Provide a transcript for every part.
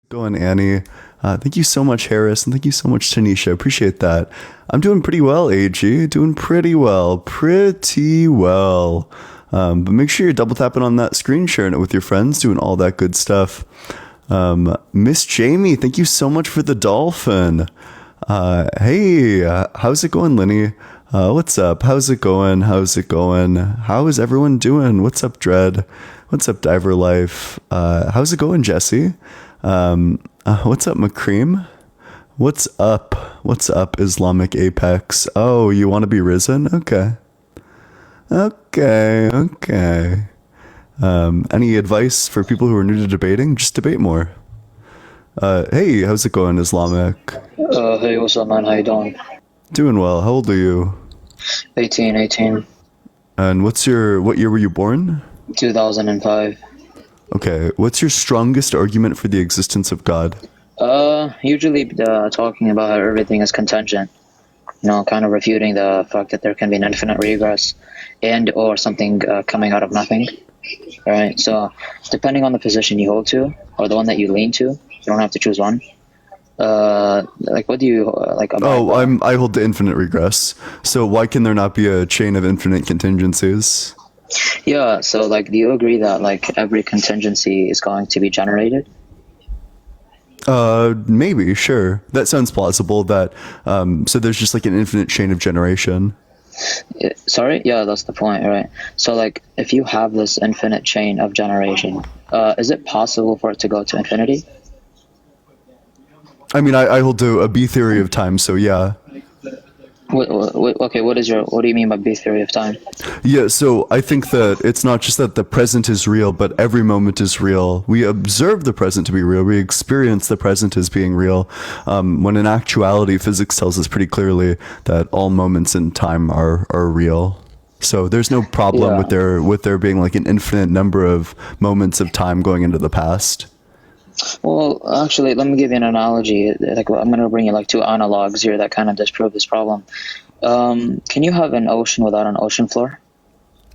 Going, Annie. Thank you so much, Harris, and thank you so much, Tanisha. Appreciate that. I'm doing pretty well, AG. Doing pretty well. Pretty well. But make sure you're double tapping on that screen, sharing it with your friends, doing all that good stuff. Miss Jamie, thank you so much for the dolphin. Hey, how's it going, Lenny? What's up? How's it going? How's it going? How is everyone doing? What's up, Dread? What's up, Diver Life? How's it going, Jesse? What's up, McCream? What's up? What's up, Islamic Apex? Oh, you want to be risen? Okay. Okay. Any advice for people who are new to debating? Just debate more. Hey, how's it going, Islamic? Hey, what's up, man? How you doing? Doing well. How old are you? 18. And what year were you born? 2005. Okay. What's your strongest argument for the existence of God? Usually talking about how everything is contingent. Kind of refuting the fact that there can be an infinite regress and or something coming out of nothing. Right? So, depending on the position you hold to or the one that you lean to, you don't have to choose one. What do you like about? I hold the infinite regress. So why can there not be a chain of infinite contingencies? Yeah, so do you agree that every contingency is going to be generated? Maybe, sure. That sounds plausible. That so there's just an infinite chain of generation. Sorry? Yeah, that's the point, right? So if you have this infinite chain of generation, is it possible for it to go to infinity? I mean, I hold to a B theory of time, so yeah. Okay, what do you mean by B theory of time? Yeah, so I think that it's not just that the present is real, but every moment is real. We observe the present to be real. We experience the present as being real. When in actuality, physics tells us pretty clearly that all moments in time are real. So there's no problem with there being an infinite number of moments of time going into the past. Well, actually, let me give you an analogy. I'm going to bring you two analogs here that kind of disprove this problem. Can you have an ocean without an ocean floor?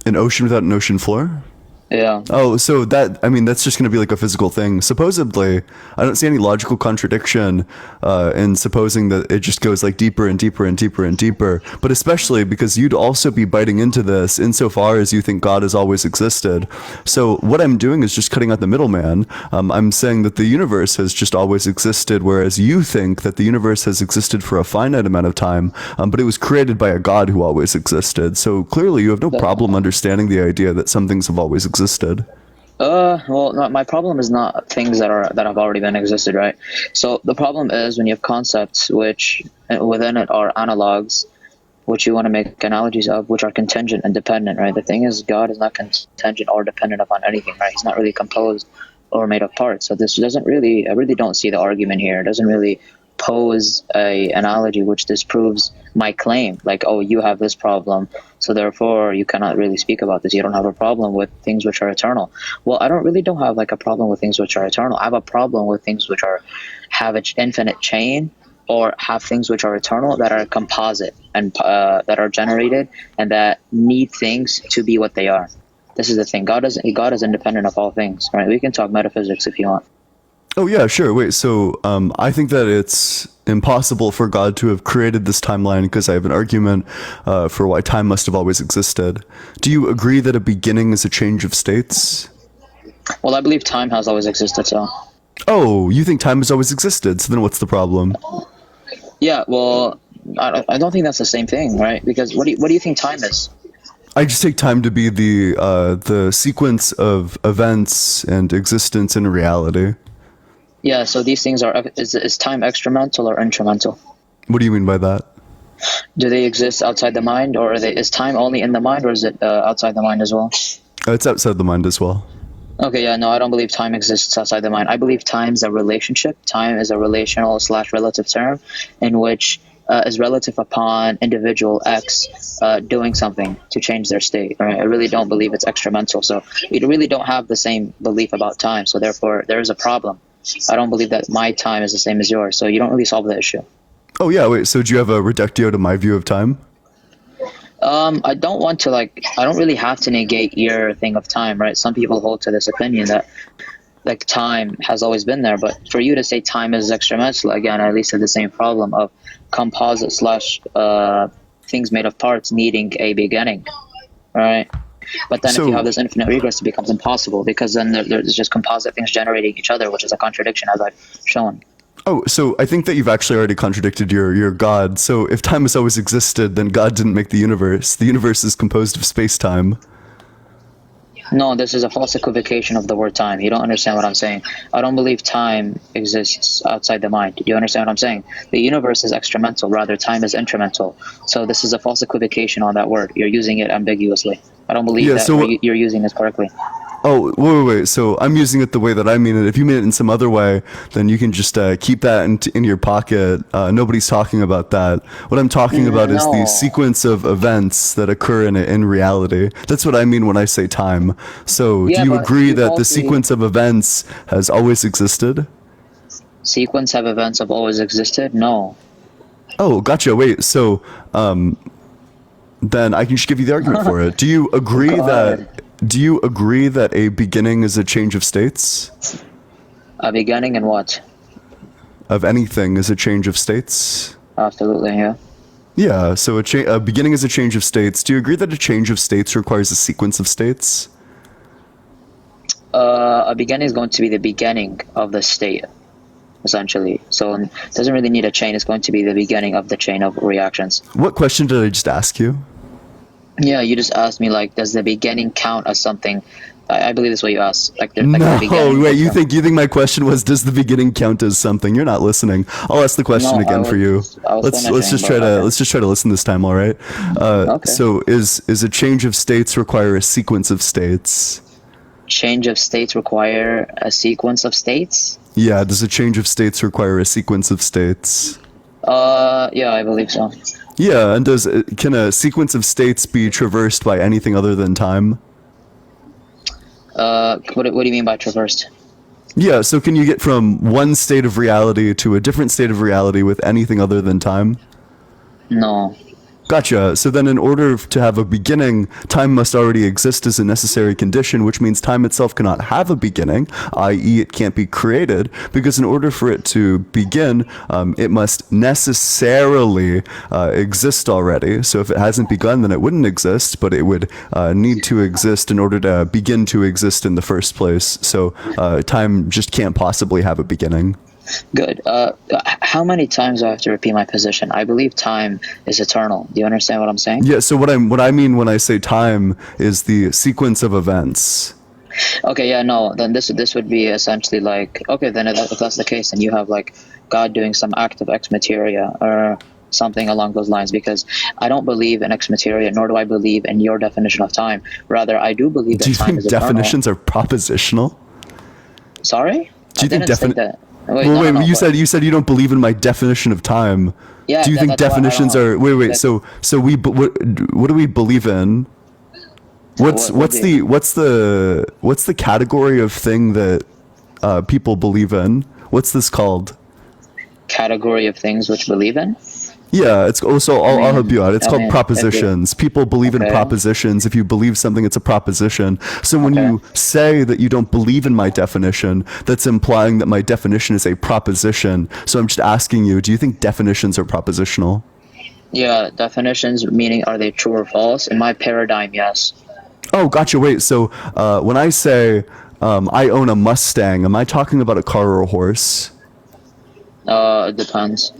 An ocean without an ocean floor? Yeah. Oh, so that's just going to be a physical thing. Supposedly, I don't see any logical contradiction in supposing that it just goes deeper and deeper and deeper and deeper. But especially because you'd also be biting into this insofar as you think God has always existed. So what I'm doing is just cutting out the middleman. I'm saying that the universe has just always existed, whereas you think that the universe has existed for a finite amount of time, but it was created by a God who always existed. So clearly you have no problem understanding the idea that some things have always existed. Well, no, my problem is not things that have already been existed, right? So the problem is when you have concepts which within it are analogs, which you want to make analogies of, which are contingent and dependent, right? The thing is, God is not contingent or dependent upon anything, right? He's not really composed or made of parts. So this doesn't really, I really don't see the argument here. It doesn't really pose a analogy which disproves my claim, you have this problem, so therefore you cannot really speak about this. You don't have a problem with things which are eternal. Well, I don't have a problem with things which are eternal. I have a problem with things which have an infinite chain, or have things which are eternal that are composite and that are generated and that need things to be what they are. This is the thing. God is independent of all things, right? We can talk metaphysics if you want. Oh, yeah, sure. Wait, so I think that it's impossible for God to have created this timeline because I have an argument for why time must have always existed. Do you agree that a beginning is a change of states? Well, I believe time has always existed, so. Oh, you think time has always existed, so then what's the problem? Yeah, well, I don't think that's the same thing, right? Because what do you think time is? I just take time to be the sequence of events and existence in reality. Yeah, so these things is time extramental or intramental? What do you mean by that? Do they exist outside the mind, or is time only in the mind, or is it outside the mind as well? It's outside the mind as well. Okay, yeah, no, I don't believe time exists outside the mind. I believe time is a relationship. Time is a relational / relative term in which is relative upon individual X doing something to change their state. Right? I really don't believe it's extramental. So we really don't have the same belief about time. So therefore, there is a problem. I don't believe that my time is the same as yours. So you don't really solve the issue. Oh, yeah. Wait, so do you have a reductio to my view of time? I don't want to I don't really have to negate your thing of time, right? Some people hold to this opinion that like time has always been there, but for you to say time is experimental, again, at least have the same problem of composite slash things made of parts needing a beginning, right? But then if you have this infinite regress, it becomes impossible, because then there's just composite things generating each other, which is a contradiction, as I've shown. Oh, so I think that you've actually already contradicted your God. So if time has always existed, then God didn't make the universe. The universe is composed of space-time. No, this is a false equivocation of the word time. You don't understand what I'm saying. I don't believe time exists outside the mind. Do you understand what I'm saying? The universe is extramental, rather time is intramental. So this is a false equivocation on that word. You're using it ambiguously. I don't believe you're using this correctly. Oh, wait. So I'm using it the way that I mean it. If you mean it in some other way, then you can just keep that in your pocket. Nobody's talking about that. What I'm talking about is the sequence of events that occur in reality. That's what I mean when I say time. So do you agree that the sequence of events has always existed? Sequence of events have always existed? No. Oh, gotcha. Wait, so then I can just give you the argument for it. Do you agree that a beginning is a change of states? A beginning in what? Of anything is a change of states? Absolutely, yeah. Yeah, so a beginning is a change of states. Do you agree that a change of states requires a sequence of states? A beginning is going to be the beginning of the state, essentially. So it doesn't really need a chain. It's going to be the beginning of the chain of reactions. What question did I just ask you? Yeah, you just asked me, like, does the beginning count as something? I believe that's what you asked. Like, no, wait. You think my question was, does the beginning count as something? You're not listening. I'll ask the question again for you. Let's just try to listen this time. All right. Okay. So is a change of states require a sequence of states? Change of states require a sequence of states? Yeah. Does a change of states require a sequence of states? Yeah, I believe so. Yeah, and can a sequence of states be traversed by anything other than time? What do you mean by traversed? Yeah, so can you get from one state of reality to a different state of reality with anything other than time? No. Gotcha. So then in order to have a beginning, time must already exist as a necessary condition, which means time itself cannot have a beginning, i.e. it can't be created, because in order for it to begin, it must necessarily exist already. So if it hasn't begun, then it wouldn't exist, but it would need to exist in order to begin to exist in the first place. So time just can't possibly have a beginning. Good. How many times do I have to repeat my position? I believe time is eternal. Do you understand what I'm saying? Yeah, so what I mean when I say time is the sequence of events. Okay, yeah, no, then this would be essentially like, okay, then if that's the case, then you have like God doing some act of ex materia or something along those lines, because I don't believe in ex materia, nor do I believe in your definition of time. Rather, I do believe that time is eternal. Do you think definitions are propositional? Sorry? Do you think that? Wait, you said you don't believe in my definition of time. Yeah. Do you think definitions are? Wait. So what do we believe in? What's the category of thing that people believe in? What's this called? Category of things which believe in? Yeah, I'll help you out. It's called propositions. People believe in propositions. If you believe something, it's a proposition. So when you say that you don't believe in my definition, that's implying that my definition is a proposition. So I'm just asking you, do you think definitions are propositional? Yeah, definitions meaning are they true or false? In my paradigm, yes. Oh, gotcha. Wait, so when I say I own a Mustang, am I talking about a car or a horse? It depends.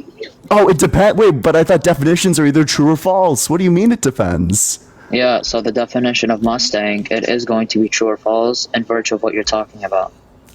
Oh, it depends. Wait, but I thought definitions are either true or false. What do you mean it depends? Yeah, so the definition of Mustang, it is going to be true or false in virtue of what you're talking about.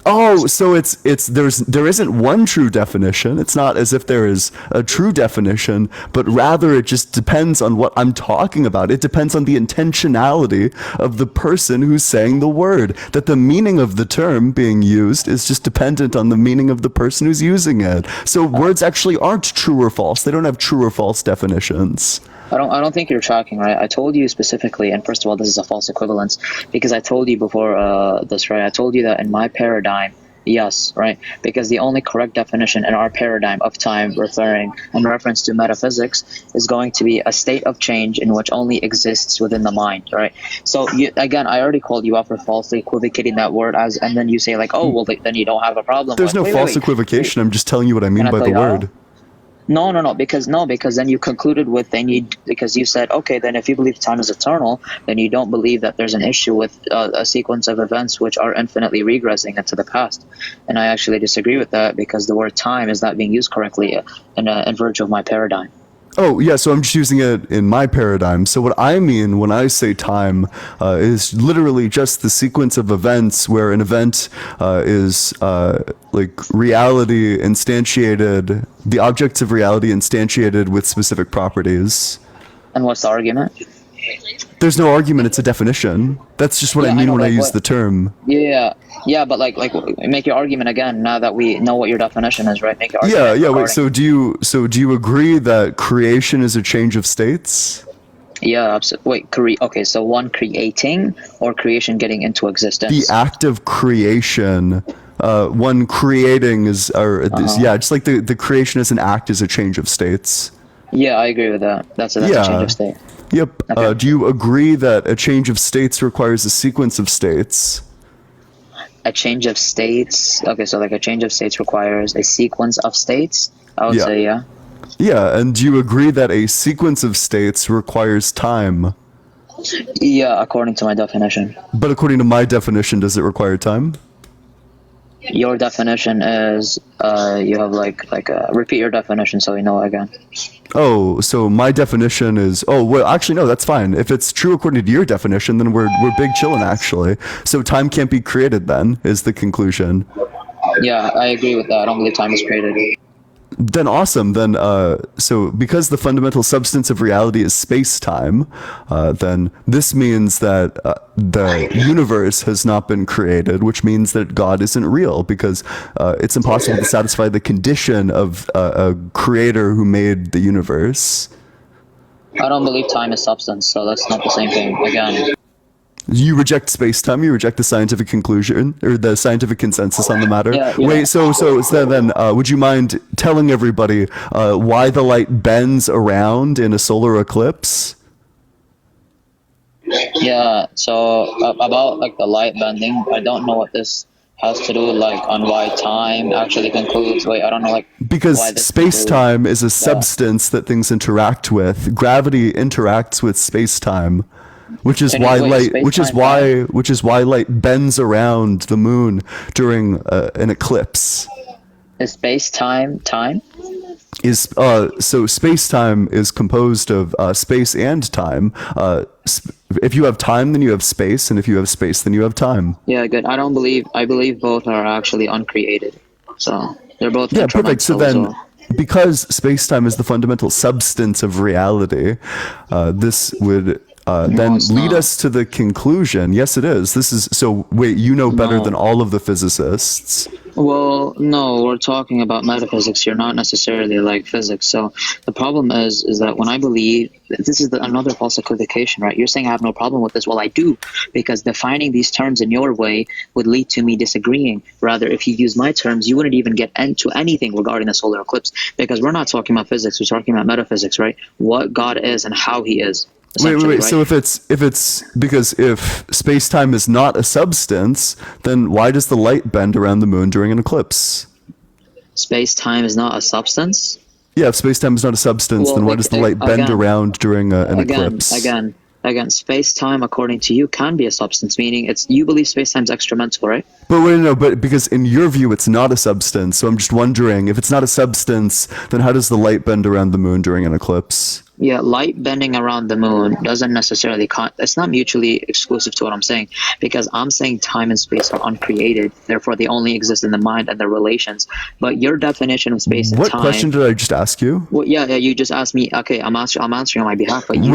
Oh, so there isn't one true definition. It's not as if there is a true definition, but rather it just depends on what I'm talking about. It depends on the intentionality of the person who's saying the word. That the meaning of the term being used is just dependent on the meaning of the person who's using it. So words actually aren't true or false. They don't have true or false definitions. I don't think you're tracking right. I told you specifically, and first of all, this is a false equivalence, because I told you before this, right? I told you that in my paradigm, Yes, right. Because the only correct definition in our paradigm of time, referring in reference to metaphysics, is going to be a state of change in which only exists within the mind, right? So again, I already called you out for falsely equivocating that word as, and then you say like, oh, well, then you don't have a problem. There's no false equivocation. I'm just telling you what I mean by the word. No, because then you concluded with because you said, okay, then if you believe time is eternal, then you don't believe that there's an issue with a sequence of events which are infinitely regressing into the past. And I actually disagree with that because the word time is not being used correctly in virtue of my paradigm. Oh, yeah, so I'm just using it in my paradigm. So what I mean when I say time is literally just the sequence of events where an event is like reality instantiated, the objects of reality instantiated with specific properties. And what's the argument? There's no argument, it's a definition. That's just what I mean when I use the term. Yeah, but like make your argument again now that we know what your definition is, right? Make your argument. Yeah, wait, so do you agree that creation is a change of states? Yeah, absolutely. Wait, okay, so one creating or creation getting into existence? The act of creation, one creating is just like the creation as an act is a change of states. Yeah, I agree with that. That's a change of state. Yep. Okay. Do you agree that a change of states requires a sequence of states? A change of states. Okay, so like a change of states requires a sequence of states. I would say yeah. Yeah, and do you agree that a sequence of states requires time? Yeah, according to my definition. But according to my definition, does it require time? Your definition is you have repeat your definition so we know again. Oh, so my definition is actually no, that's fine. If it's true according to your definition, then we're big chillin' actually. So time can't be created then, is the conclusion. Yeah, I agree with that. I don't believe time is created. Then awesome. Then so because the fundamental substance of reality is space-time, then this means that the universe has not been created, which means that God isn't real because it's impossible to satisfy the condition of a creator who made the universe. I don't believe time is substance, so that's not the same thing. Again. You reject space-time. You reject the scientific conclusion or the scientific consensus on the matter. Yeah. Wait, so then, would you mind telling everybody why the light bends around in a solar eclipse? Yeah. So about like the light bending, I don't know what this has to do on why time actually concludes. Wait, I don't know because space-time is a substance that things interact with. Gravity interacts with space-time. Which is why light bends around the moon during an eclipse. Is space-time time? So space-time is composed of space and time. If you have time, then you have space, and if you have space, then you have time. Yeah, good. I believe both are actually uncreated. So they're both perfect. So then, because space-time is the fundamental substance of reality, this would then lead us to the conclusion. Yes, it is. This is so. Wait, you know better than all of the physicists. Well, no, we're talking about metaphysics. You're not necessarily like physics. So the problem is that when I believe this is another false equivocation, right? You're saying I have no problem with this. Well, I do, because defining these terms in your way would lead to me disagreeing. Rather, if you use my terms, you wouldn't even get into anything regarding the solar eclipse, because we're not talking about physics. We're talking about metaphysics, right? What God is and how He is. Wait. Right? So if it's because if space-time is not a substance, then why does the light bend around the moon during an eclipse? Space-time is not a substance? Yeah, if space-time is not a substance, then why does the light bend around during an eclipse? Again, space-time, according to you, can be a substance, meaning you believe space-time is excremental, right? But wait, no, but because in your view, it's not a substance. So I'm just wondering, if it's not a substance, then how does the light bend around the moon during an eclipse? Yeah, light bending around the moon doesn't necessarily it's not mutually exclusive to what I'm saying, because I'm saying time and space are uncreated, therefore they only exist in the mind and their relations. But your definition of space and time... What question did I just ask you? Well, yeah, you just asked me. Okay, I'm answering on my behalf. But wait.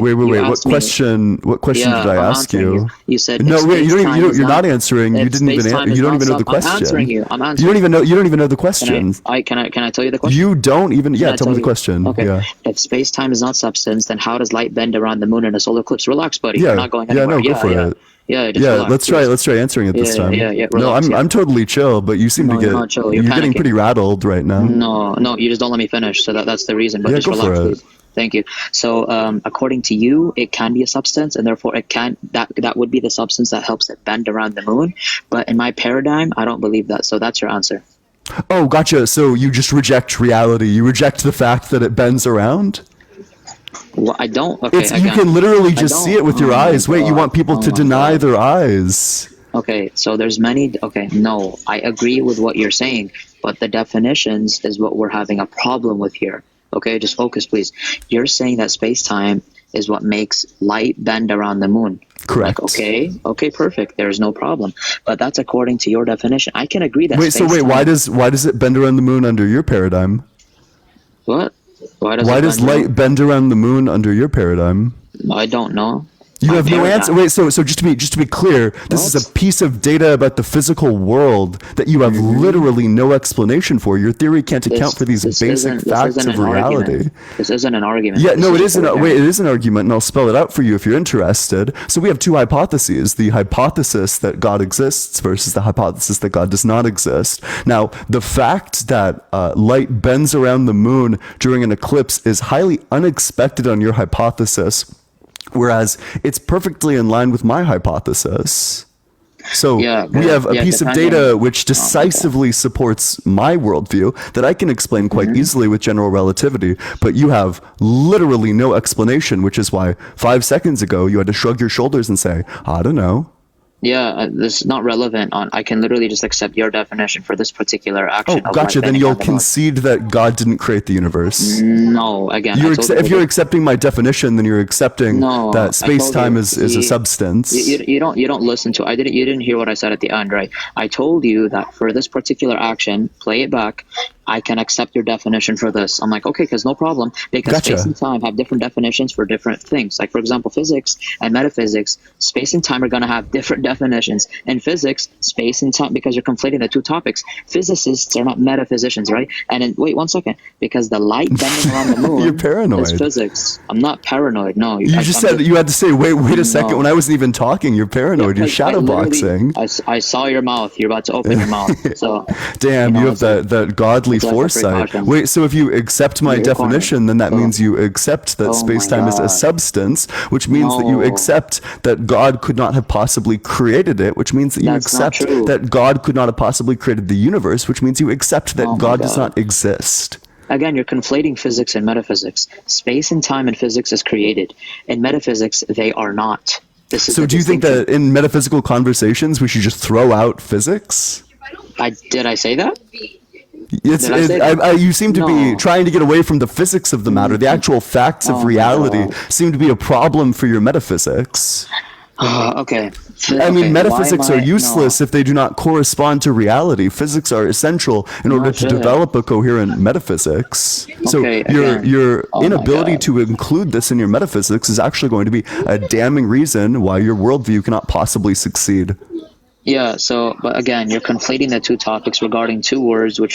What question did I ask you? You said no. Wait, you're not answering. You didn't even. You don't even know the question. I'm answering you. You don't even know the question. Can I tell you the question? You don't even. Yeah, tell me the question. Okay. Yeah. If space-time is not substance, then how does light bend around the moon in a solar eclipse? Relax, buddy. Yeah. You're not going anywhere. Go for it. Yeah, just Yeah, relax, let's try. please. Let's try answering it this Yeah, time. yeah, yeah. No, Relax. Yeah. I'm totally chill, but you seem No, to you're get not chill. You're getting panicking. pretty rattled right now. No, you just don't let me finish. So that's the reason. But Yeah, just go for relax, it. please. Thank you. So, according to you, it can be a substance, and therefore that would be the substance that helps it bend around the moon. But in my paradigm, I don't believe that. So that's your answer. Oh, gotcha. So you just reject reality. You reject the fact that it bends around? Well, I don't. Okay, It's you can literally just see it with your eyes. Wait, you want people to deny their eyes? Okay, so there's many. Okay, no, I agree with what you're saying, but the definitions is what we're having a problem with here. Okay, just focus, please. You're saying that space-time is what makes light bend around the moon. Correct. Like, okay, perfect. There's no problem. But that's according to your definition. I can agree that. Why does it bend around the moon under your paradigm? What? Why does light bend around the moon under your paradigm? I don't know. You have no answer. Wait, so just to be clear, this is a piece of data about the physical world that you have literally no explanation for. Your theory can't account for these basic facts of reality. This isn't an argument. Yeah, no, it isn't. Wait, it is an argument, and I'll spell it out for you if you're interested. So we have two hypotheses: the hypothesis that God exists versus the hypothesis that God does not exist. Now, the fact that light bends around the moon during an eclipse is highly unexpected on your hypothesis, whereas it's perfectly in line with my hypothesis. So we have a piece of data which decisively supports my worldview that I can explain quite easily with general relativity, but you have literally no explanation, which is why 5 seconds ago you had to shrug your shoulders and say, I don't know. Yeah, this is not relevant. I can literally just accept your definition for this particular action. Oh, gotcha. Then you'll concede that God didn't create the universe. No, again. If you're accepting my definition, then you're accepting that space-time is a substance. You don't listen to. You didn't hear what I said at the end, right? I told you that for this particular action, play it back. I can accept your definition for this. I'm like, okay, because no problem, because space and time have different definitions for different things. Like, for example, physics and metaphysics, space and time are going to have different definitions. In physics, space and time, because you're conflating the two topics. Physicists are not metaphysicians, right? And wait 1 second, because the light bending around the moon You're paranoid. is physics. I'm not paranoid. No, you said you had to say, wait a second. When I wasn't even talking, you're paranoid. You're shadowboxing. I saw your mouth. You're about to open your mouth. So damn, you have that godly foresight. Wait, so if you accept my definition, then that means you accept that space-time is a substance, which means that you accept that God could not have possibly created it, which means that you accept that God could not have possibly created the universe, which means you accept that God does not exist. Again, you're conflating physics and metaphysics. Space and time in physics is created. In metaphysics, they are not. So do you think that in metaphysical conversations, we should just throw out physics? Did I say that? You seem to be trying to get away from the physics of the matter. The actual facts of reality seem to be a problem for your metaphysics. Okay. I mean, metaphysics are useless if they do not correspond to reality. Physics are essential in order to develop a coherent metaphysics. So your inability to include this in your metaphysics is actually going to be a damning reason why your worldview cannot possibly succeed. Yeah, but again, you're conflating the two topics regarding two words which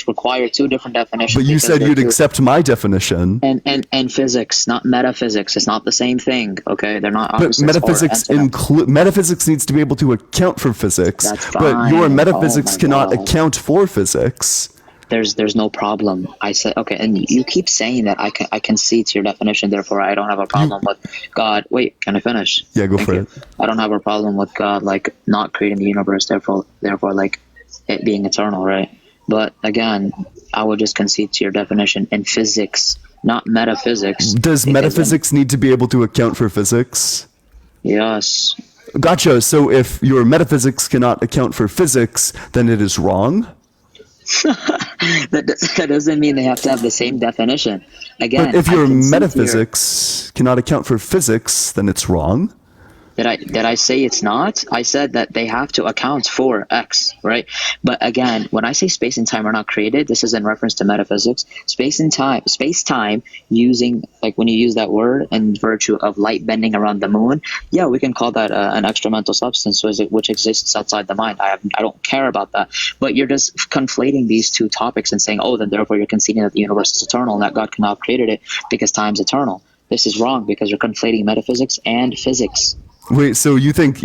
require two different definitions. But you said you'd accept my definition. And physics, not metaphysics. It's not the same thing, okay? They're not opposites. But metaphysics needs to be able to account for physics. That's fine. But your metaphysics cannot account for physics. There's no problem. I said, okay, and you keep saying that I can see to your definition, therefore I don't have a problem with God. Wait, can I finish? Yeah, go for it. I don't have a problem with God, like, not creating the universe, therefore like, it being eternal, right? But again, I would just concede to your definition in physics, not metaphysics. Does metaphysics need to be able to account for physics? Yes. Gotcha. So if your metaphysics cannot account for physics, then it is wrong? That doesn't mean they have to have the same definition. Again, but if your metaphysics cannot account for physics, then it's wrong? Did I say it's not? I said that they have to account for X, right? But again, when I say space and time are not created, this is in reference to metaphysics. Space time using, like, when you use that word in virtue of light bending around the moon, yeah, we can call that an extra-mental substance which exists outside the mind. I don't care about that. But you're just conflating these two topics and saying, oh, then therefore you're conceding that the universe is eternal and that God cannot have created it because time's eternal. This is wrong because you're conflating metaphysics and physics. Wait, so you think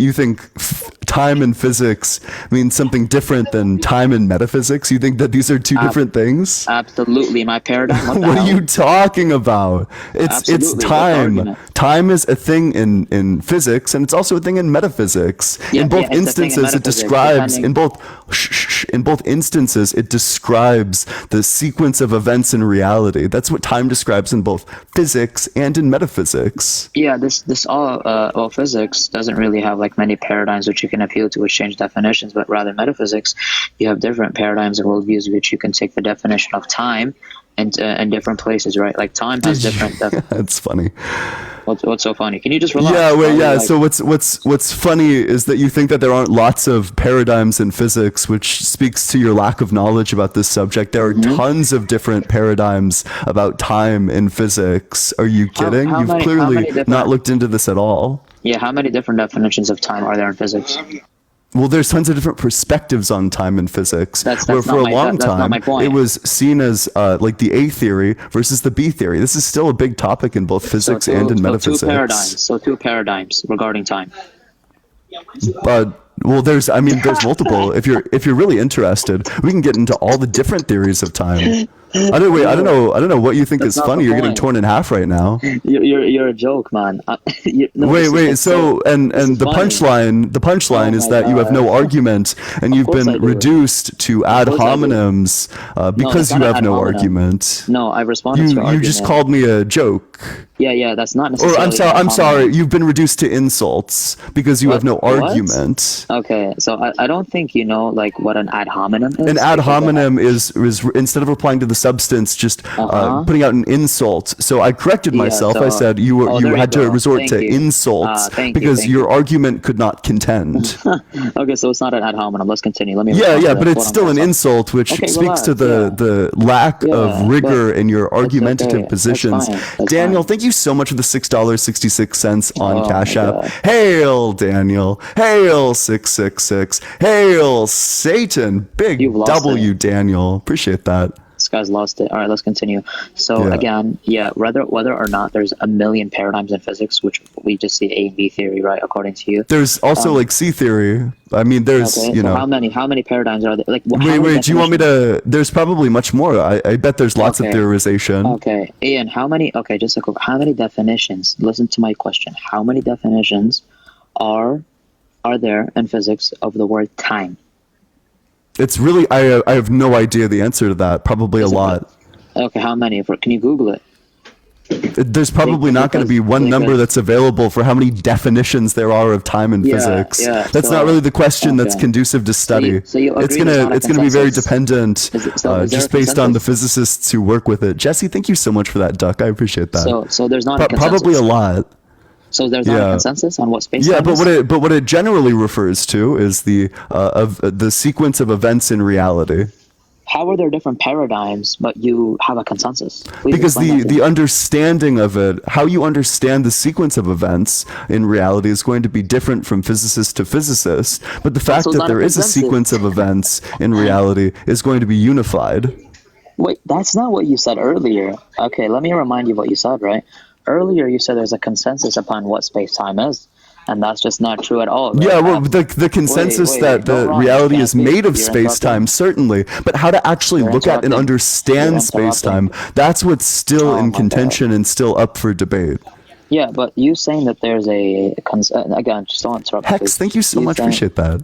time in physics means something different than time in metaphysics? You think that these are two different things? Absolutely, my paradigm. What, What are you talking about? It's time. Time is a thing in physics, and it's also a thing in metaphysics. Yeah, in both yeah, instances, it describes in both instances it describes the sequence of events in reality. That's what time describes in both physics and in metaphysics. Yeah, this all well, physics doesn't really have like many paradigms which you can appeal to which change definitions, but rather metaphysics, you have different paradigms and worldviews which you can take the definition of time and in different places, right? Like time has different. That's funny. What's so funny? Can you just relax? Yeah, wait, yeah. Like, So what's funny is that you think that there aren't lots of paradigms in physics, which speaks to your lack of knowledge about this subject. There are tons of different paradigms about time in physics. Are you kidding? You've clearly not looked into this at all. Yeah, how many different definitions of time are there in physics? Well, there's tons of different perspectives on time in physics. That's where for a long time, it was seen as like the A theory versus the B theory. This is still a big topic in both physics and in metaphysics. Two paradigms regarding time. Well, there's multiple. If you're really interested, we can get into all the different theories of time. I don't know what you think is funny. You're getting torn in half right now. You're a joke, man. Wait. So and the punchline is that you have no argument, and you've been reduced to ad hominems because you have no argument. No, I responded to your argument. You just called me a joke. Yeah, that's not necessarily. Or I'm sorry. You've been reduced to insults because you have no argument. Okay, so I don't think you know like what an ad hominem is. An ad hominem is instead of replying to the substance, just putting out an insult. So I corrected myself. I said you had to resort to insults because your argument could not contend. Okay, so it's not an ad hominem. Let's continue. Let me. Yeah, but it's still an insult, which speaks to the lack of rigor in your argumentative positions. Daniel, thank you so much for the $6.66 on Cash App. Hail Daniel! Hail 666! Hail Satan! Big W, Daniel. Appreciate that. This guy's lost it. All right, let's continue. So again, whether or not there's a million paradigms in physics, which we just see A and B theory, right? According to you, there's also like C theory. I mean, there's so how many paradigms are there? Like, wait. Do you want me to? There's probably much more. I bet there's lots of theorization. Okay, Ian, how many? Okay, just a quick. How many definitions? Listen to my question. How many definitions are there in physics of the word time? It's really I have no idea the answer to that. Probably a lot. Okay, how many? Can you Google it? There's probably not going to be one number that's available for how many definitions there are of time in physics. That's not really the question that's conducive to study. So you it's gonna be very dependent, just based on the physicists who work with it. Jesse, thank you so much for that, Duck. I appreciate that. So there's not a consensus. Probably a lot. So there's not a consensus on what space. Yeah, but what it generally refers to is the sequence of events in reality. How are there different paradigms, but you have a consensus? Because the understanding of it, how you understand the sequence of events in reality is going to be different from physicist to physicist. But the fact that there is a sequence of events in reality is going to be unified. Wait, that's not what you said earlier. Okay, let me remind you what you said, right? Earlier you said there's a consensus upon what space-time is. And that's just not true at all. Right? Yeah, well, the consensus that the reality is made of space-time, certainly. But how to actually look at and understand space-time, that's what's still in contention and still up for debate. Yeah, but you saying that there's again, just don't interrupt. Hex, thank you so much. Appreciate that.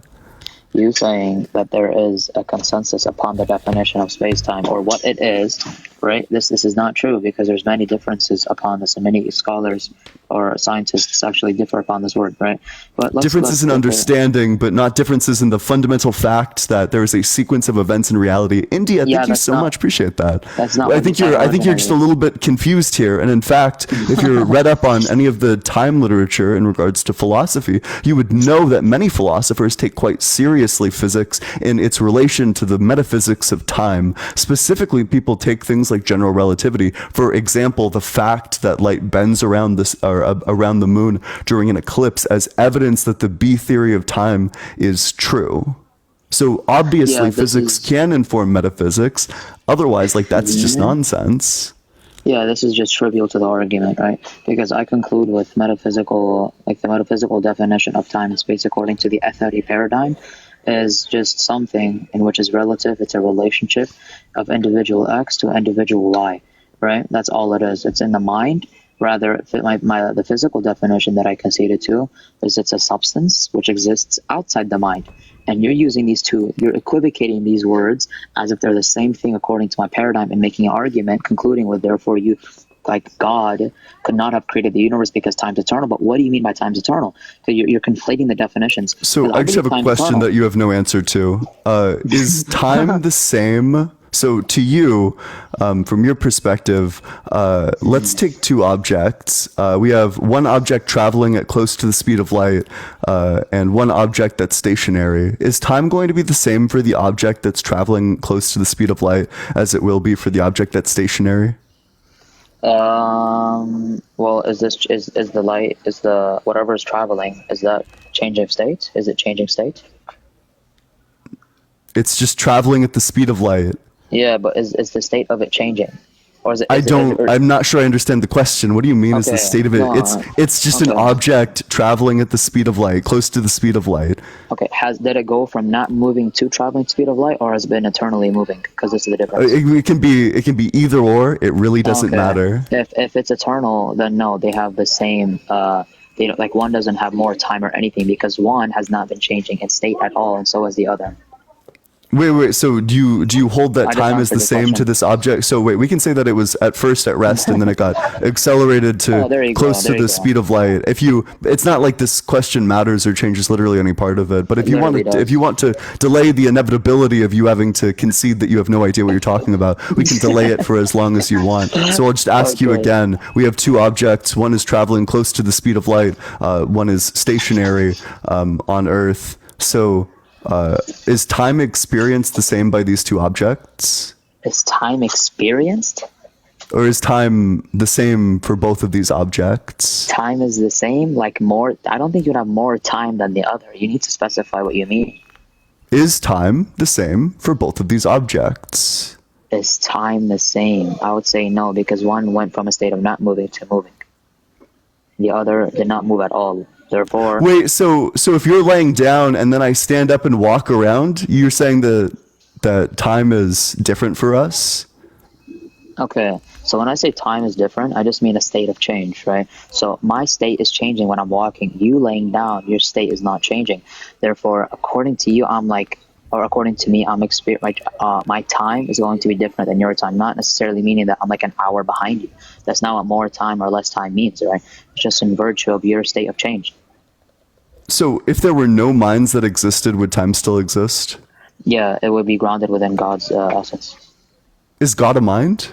You saying that there is a consensus upon the definition of space-time or what it is, right? This is not true because there's many differences upon this, and many scholars or scientists actually differ upon this word, right? But differences in understanding, but not differences in the fundamental fact that there is a sequence of events in reality. India, thank you so much. Appreciate that. That's not. I think you're just a little bit confused here. And in fact, if you're read up on any of the time literature in regards to philosophy, you would know that many philosophers take quite seriously physics in its relation to the metaphysics of time. Specifically, people take things like general relativity. For example, the fact that light bends around around the moon during an eclipse as evidence that the B theory of time is true. So obviously physics can inform metaphysics. Otherwise, that's just nonsense. Yeah, this is just trivial to the argument, right? Because I conclude with metaphysical, like the metaphysical definition of time and space according to the Atheistic paradigm is just something in which is relative. It's a relationship of individual X to individual Y, right? That's all it is. It's in the mind. Rather, the physical definition that I conceded to is it's a substance which exists outside the mind. And you're using these two, you're equivocating these words as if they're the same thing according to my paradigm and making an argument, concluding with, therefore, you, like God, could not have created the universe because time's eternal. But what do you mean by time's eternal? So you're conflating the definitions. So I just have a question that you have no answer to. Is time the same? So to you, from your perspective, let's take two objects. We have one object traveling at close to the speed of light and one object that's stationary. Is time going to be the same for the object that's traveling close to the speed of light as it will be for the object that's stationary? Well, is the light, is the whatever is traveling, is that changing state? Is it changing state? It's just traveling at the speed of light. Yeah, but is the state of it changing? Or is it, I'm not sure I understand the question. What do you mean is the state of it? It's just an object traveling at the speed of light, close to the speed of light. Okay, did it go from not moving to traveling speed of light, or has it been eternally moving? Because this is the difference. It can be either or. It really doesn't matter. If it's eternal, then no, they have the same. Like one doesn't have more time or anything because one has not been changing its state at all, and so has the other. Wait. So do you hold that time as the same to this object? So wait, we can say that it was at first at rest and then it got accelerated to close to the speed of light. It's not like this question matters or changes literally any part of it. But if you want to delay the inevitability of you having to concede that you have no idea what you're talking about, we can delay it for as long as you want. So I'll just ask you again. We have two objects. One is traveling close to the speed of light. One is stationary on Earth. So. Is time experienced the same by these two objects? Is time experienced? Or is time the same for both of these objects? Time is the same, like more. I don't think you'd have more time than the other. You need to specify what you mean. Is time the same for both of these objects? Is time the same? I would say no, because one went from a state of not moving to moving. The other did not move at all. Therefore, wait, so if you're laying down and then I stand up and walk around, you're saying that time is different for us? Okay, so when I say time is different, I just mean a state of change, right? So my state is changing when I'm walking. You laying down, your state is not changing. Therefore, according to you, according to me, my time is going to be different than your time. Not necessarily meaning that I'm like an hour behind you. That's not what more time or less time means, right? It's just in virtue of your state of change. So if there were no minds that existed, would time still exist? Yeah, it would be grounded within God's essence. Is God a mind?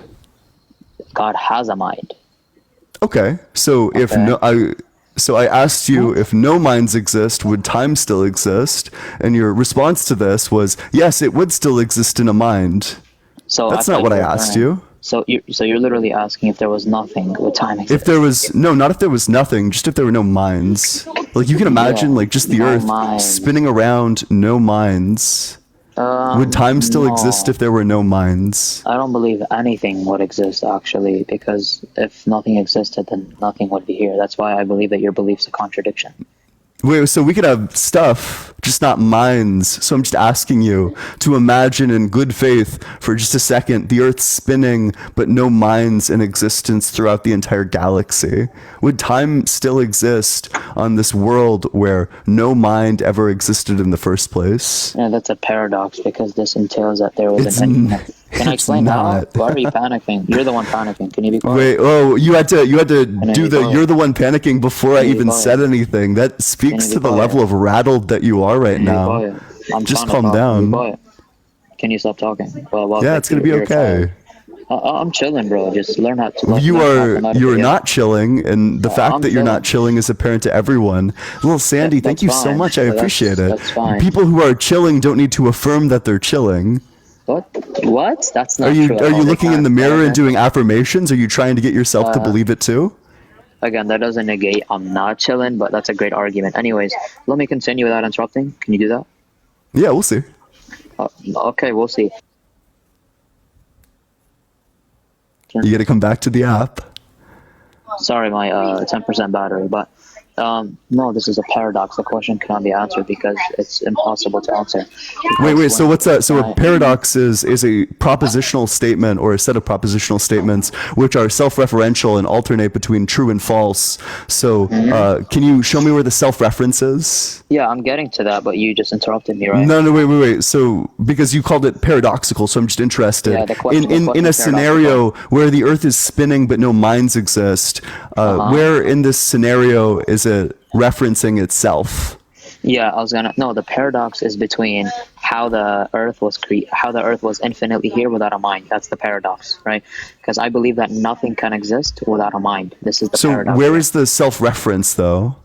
God has a mind. Okay, so I asked you if no minds exist, would time still exist? And your response to this was, yes, it would still exist in a mind. So that's not what I asked you. So you're literally asking if there was nothing, would time exist? Not if there was nothing, just if there were no minds. Like you can imagine just the earth spinning around, no minds. Would time still exist if there were no minds? I don't believe anything would exist, actually, because if nothing existed, then nothing would be here. That's why I believe that your belief's a contradiction. Wait, so we could have stuff, just not minds. So I'm just asking you to imagine in good faith for just a second the Earth spinning, but no minds in existence throughout the entire galaxy. Would time still exist on this world where no mind ever existed in the first place? Yeah, that's a paradox because this entails that there was an entity. Can I explain how? Why are you panicking? You're the one panicking. Can you be quiet? Wait, you had to do you're the one panicking before I even said anything. That speaks to the level of rattled that you are right now. Just calm down. Can you stop talking? Yeah, it's going to be okay. I'm chilling, bro. Just learn how to. You're not chilling, and the fact that you're not chilling is apparent to everyone. Little Sandy, thank you so much. I appreciate it. That's fine. People who are chilling don't need to affirm that they're chilling. What? That's not true. Are you looking in the mirror and doing affirmations? Are you trying to get yourself to believe it too? Again, that doesn't negate I'm not chilling, but that's a great argument. Anyways, let me continue without interrupting. Can you do that? Yeah, we'll see. Okay, we'll see. question. You got to come back to the app. Sorry, my 10% battery, but no, this is a paradox. The question cannot be answered because it's impossible to answer. Wait. So what's that? So a paradox is a propositional statement or a set of propositional statements which are self-referential and alternate between true and false. So can you show me where the self-reference is? Yeah, I'm getting to that, but you just interrupted me, right? No, wait. So because you called it paradoxical, so I'm just interested. Yeah, the question in a scenario where the Earth is spinning but no minds exist, where in this scenario is it referencing itself? Yeah, the paradox is between how the Earth was infinitely here without a mind. That's the paradox, right? Because I believe that nothing can exist without a mind. This is the paradox. So where is the self-reference, though?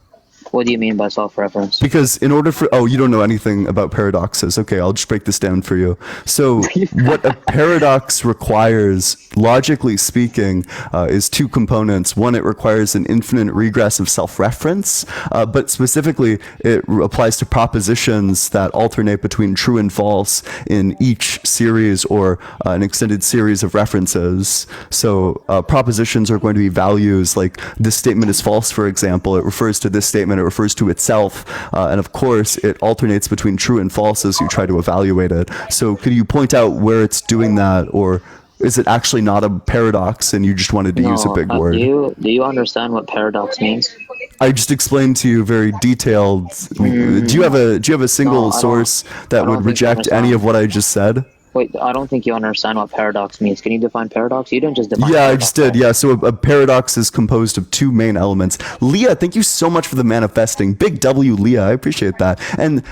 What do you mean by self-reference? Because in order for... Oh, you don't know anything about paradoxes. Okay, I'll just break this down for you. So what a paradox requires, logically speaking, is two components. One, it requires an infinite regress of self-reference, but specifically, it applies to propositions that alternate between true and false in each series or an extended series of references. So propositions are going to be values like this statement is false, for example. It refers to this statement. It refers to itself, and of course it alternates between true and false as you try to evaluate it. So could you point out where it's doing that, or is it actually not a paradox and you just wanted to use a big word? Do you understand what paradox means? I just explained to you very detailed. Do you have a single source that would reject any of what I just said? Wait, I don't think you understand what paradox means. Can you define paradox? You didn't just define paradox. Yeah, I just did. Yeah, so a paradox is composed of two main elements. Leah, thank you so much for the manifesting. Big W, Leah. I appreciate that. And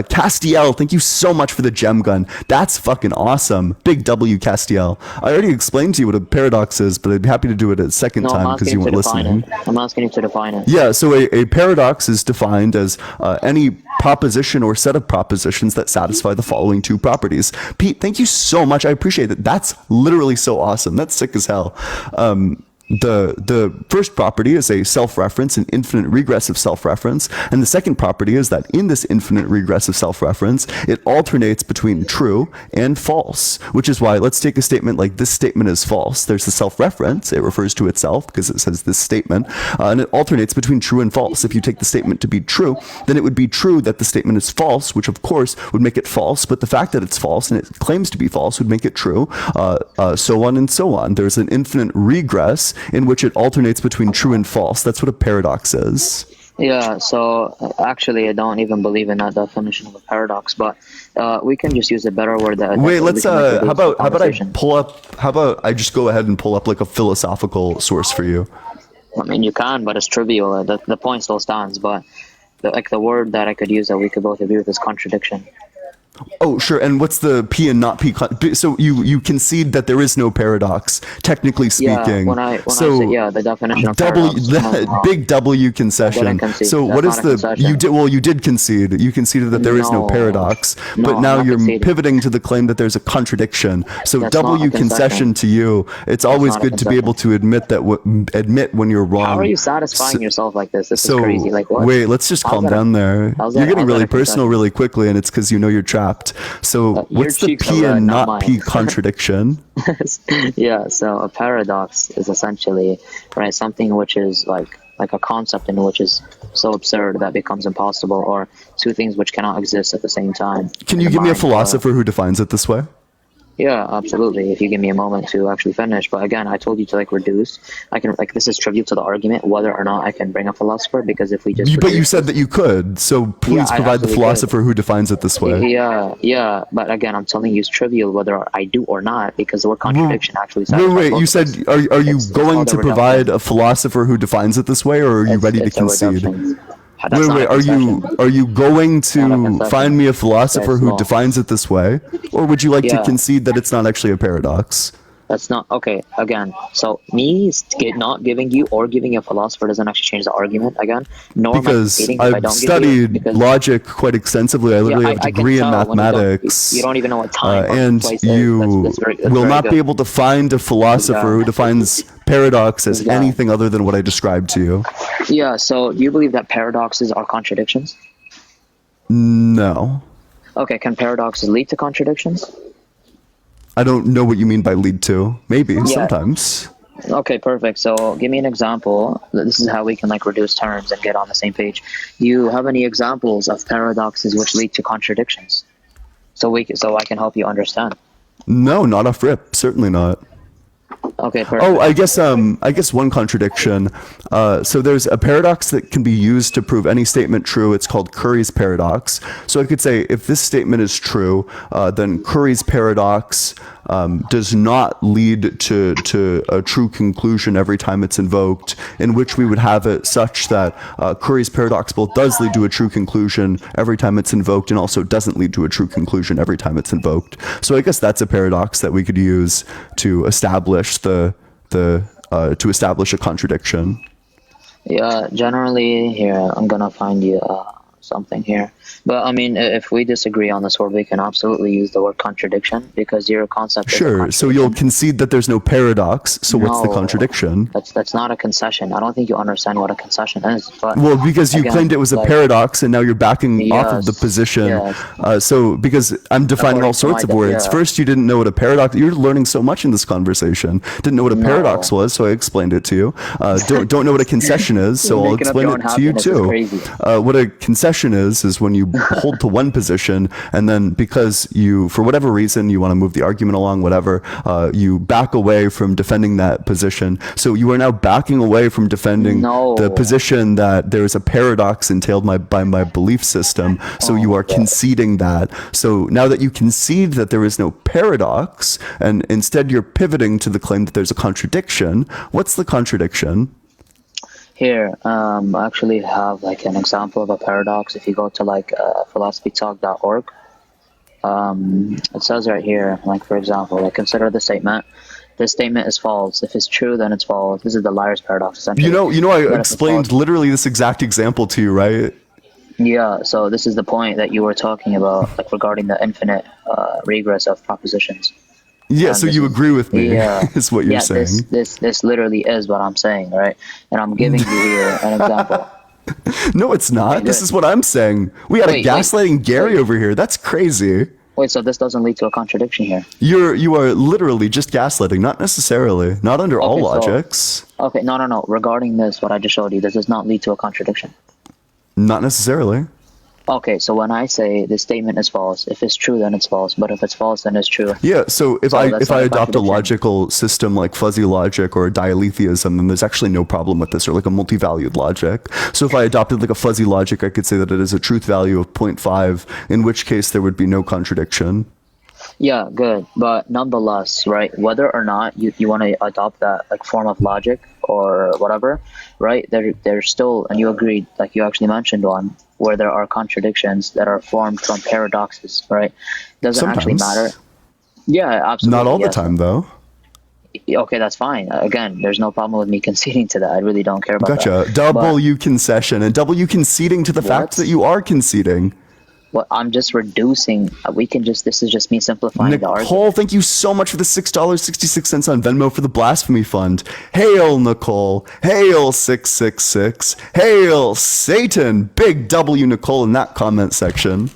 Castiel, thank you so much for the gem gun. That's fucking awesome. Big W, Castiel. I already explained to you what a paradox is, but I'd be happy to do it a second time because you weren't listening. I'm asking you to define it. Yeah, so a paradox is defined as any proposition or set of propositions that satisfy the following two properties. Pete, thank you so much. I appreciate it. That's literally so awesome. That's sick as hell. The first property is a self-reference, an infinite regress of self-reference, and the second property is that in this infinite regress of self-reference, it alternates between true and false, which is why let's take a statement like this statement is false. There's the self-reference. It refers to itself because it says this statement, and it alternates between true and false. If you take the statement to be true, then it would be true that the statement is false, which of course would make it false, but the fact that it's false and it claims to be false would make it true, so on and so on. There's an infinite regress in which it alternates between true and false. That's what a paradox is. Yeah, so actually I don't even believe in that definition of a paradox, but we can just use a better word. Wait, let's how about I just go ahead and pull up like a philosophical source for you. I mean, you can, but it's trivial. The point still stands, but the word that I could use that we could both agree with is contradiction. Oh, sure. And what's the P and not P? So you concede that there is no paradox, technically speaking. Yeah, I say the definition of paradox. Big W concession. So what is the... You did concede. You conceded that there is no paradox, but now you're pivoting to the claim that there's a contradiction. So that's W concession to you. It's always good to be able to admit when you're wrong. How are you satisfying yourself like this? This is crazy. Like what? Wait, let's just calm down there. You're getting really personal really quickly, and it's because you know you're trapped. So what's the P and not P contradiction? Yeah, so a paradox is essentially something which is like a concept in which is so absurd that becomes impossible, or two things which cannot exist at the same time. Can you give me a philosopher who defines it this way? Yeah, absolutely. If you give me a moment to actually finish. But again, I told you to reduce. I can this is trivial to the argument whether or not I can bring a philosopher, because if we just... But you said that you could, so please provide the philosopher who defines it this way. Yeah. But again, I'm telling you it's trivial whether I do or not, because the word contradiction actually... Wait, you said, are you going to provide a philosopher who defines it this way, or are you ready to concede? Wait, are you going to find me a philosopher who defines it this way, or would you like to concede that it's not actually a paradox? That's not okay. Again, so me not giving you or giving a philosopher doesn't actually change the argument. Again, nor because I've studied logic quite extensively. I literally have a degree in mathematics. You don't even know what time and place you is. That's will not be able to find a philosopher who defines paradox as anything other than what I described to you. Yeah. So, do you believe that paradoxes are contradictions? No. Okay. Can paradoxes lead to contradictions? I don't know what you mean by lead to. Maybe Yeah. sometimes. Okay, perfect. So give me an example. This is how we can like reduce terms and get on the same page. Do you have any examples of paradoxes which lead to contradictions? So I can help you understand. No, not off rip. Certainly not. Okay, perfect. Oh, I guess one contradiction. So there's a paradox that can be used to prove any statement true. It's called Curry's paradox. So I could say if this statement is true, then Curry's paradox does not lead to a true conclusion every time it's invoked, in which we would have it such that Curry's paradox both does lead to a true conclusion every time it's invoked and also doesn't lead to a true conclusion every time it's invoked. So I guess that's a paradox that we could use to establish to establish a contradiction. Yeah, generally here, I'm gonna find you something here. But I mean, if we disagree on this word, we can absolutely use the word contradiction because your concept is a Sure. contradiction. So you'll concede that there's no paradox. So what's the No. contradiction? That's not a concession. I don't think you understand what a concession is. But Well, because you again, claimed it was a like, paradox, and now you're backing off of the Yes, position. yes. So because I'm defining all According to sorts my of words. yeah. First, you didn't know what a paradox. You're learning so much in this conversation. Didn't know what a paradox was, so I explained it to you. Don't know what a concession is, so You're I'll making up explain your it own to you happiness. It's too. crazy. What a concession is when you hold to one position, and then because you, for whatever reason, you want to move the argument along, whatever, you back away from defending that position. So you are now backing away from defending No. the position that there is a paradox entailed by my belief system. So you are conceding that. So now that you concede that there is no paradox, and instead you're pivoting to the claim that there's a contradiction, what's the contradiction? Here, I actually have like an example of a paradox. If you go to like philosophytalk.org, it says right here, like for example, like consider the statement. This statement is false. If it's true, then it's false. This is the liar's paradox, essentially. You know, I But if it's explained false- literally this exact example to you, right? Yeah, so this is the point that you were talking about, like regarding the infinite regress of propositions. Yeah, so this you is- agree with me, Yeah, is what you're saying. This literally is what I'm saying, right? And I'm giving you here an example. No, it's not. This good. is what I'm saying. We had Wait, a gaslighting Gary wait. over here. That's crazy. Wait, so this doesn't lead to a contradiction here? You are literally just gaslighting, not necessarily, not under all Okay, so- logics. Okay, no. Regarding this, what I just showed you, this does not lead to a contradiction. Not necessarily. Okay, so when I say this statement is false, if it's true, then it's false. But if it's false, then it's true. Yeah, so if So that's if not I a adopt a contradiction. logical system like fuzzy logic or dialetheism, then there's actually no problem with this, or like a multi-valued logic. So if I adopted like a fuzzy logic, I could say that it is a truth value of 0.5, in which case there would be no contradiction. Yeah, good. But nonetheless, right, whether or not you want to adopt that like form of logic or whatever, right, there's still, and you agreed, like you actually mentioned one, where there are contradictions that are formed from paradoxes, right? Doesn't actually Sometimes. matter. Yeah, absolutely. Not all the yes. time, though. Okay, that's fine. Again, there's no problem with me conceding to that. I really don't care about Gotcha. that. Double But- you concession, and double you conceding to the fact What? that you are conceding. Well, I'm just reducing. This is just me simplifying the argument. Nicole, thank you so much for the $6.66 on Venmo for the Blasphemy Fund. Hail, Nicole. Hail, 666. Hail, Satan. Big W, Nicole, in that comment section.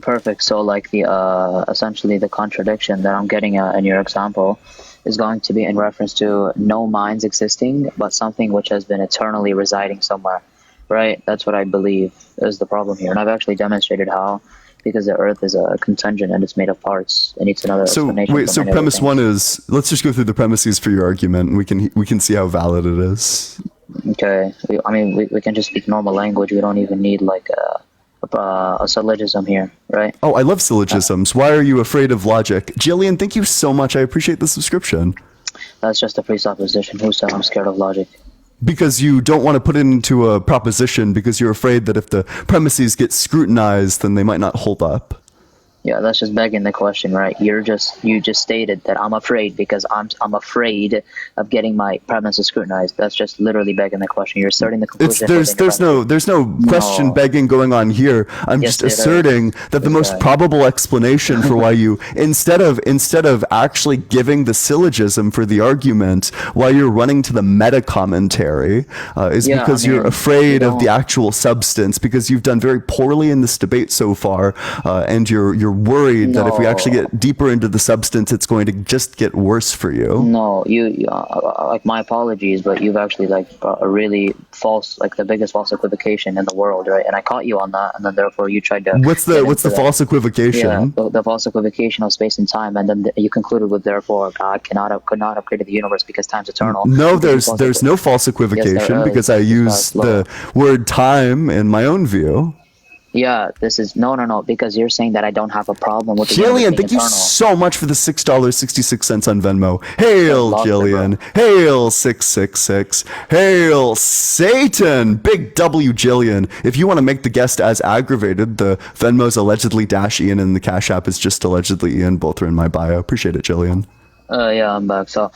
Perfect. So, like essentially the contradiction that I'm getting at in your example is going to be in reference to no minds existing, but something which has been eternally residing somewhere. Right? That's what I believe is the problem here, and I've actually demonstrated how. Because the Earth is a contingent and it's made of parts. It needs another So explanation. wait, for so many premise other one things. is, let's just go through the premises for your argument, and we can see how valid it is. Okay. We can just speak normal language. We don't even need like a syllogism here, right? Oh, I love syllogisms. Why are you afraid of logic? Jillian, thank you so much. I appreciate the subscription. That's just a presupposition. Who said I'm scared of logic? Because you don't want to put it into a proposition because you're afraid that if the premises get scrutinized, then they might not hold up. Yeah, that's just begging the question, right? You just stated that I'm afraid because I'm afraid of getting my premises scrutinized. That's just literally begging the question. You're asserting the conclusion. There's no question No. begging going on here. I'm Yes, just it is. asserting that the most Exactly. probable explanation for why you instead of actually giving the syllogism for the argument, why you're running to the meta commentary is Yeah, because I mean, you're afraid you of the don't- actual substance, because you've done very poorly in this debate so far, and you're worried that if we actually No. get deeper into the substance, it's going to just get worse for you. No, like my apologies, but you've actually like brought a really false, like the biggest false equivocation in the world, right? And I caught you on that, and then therefore you tried to. What's the false equivocation? Yeah, the false equivocation of space and time, and then you concluded with therefore God could not have created the universe because time's eternal. No, there's no false equivocation because I use the word time in my own view. Yeah, this is no, because you're saying that I don't have a problem with the Jillian, universe being thank you eternal. so much for the $6.66 on Venmo. Hail, Lost it, Jillian. Hail, 666. Hail, Satan. Big W, Jillian. If you want to make the guest as aggravated, the Venmo's allegedly -Ian and the Cash App is just allegedly Ian. Both are in my bio. Appreciate it, Jillian. Yeah, I'm back. So,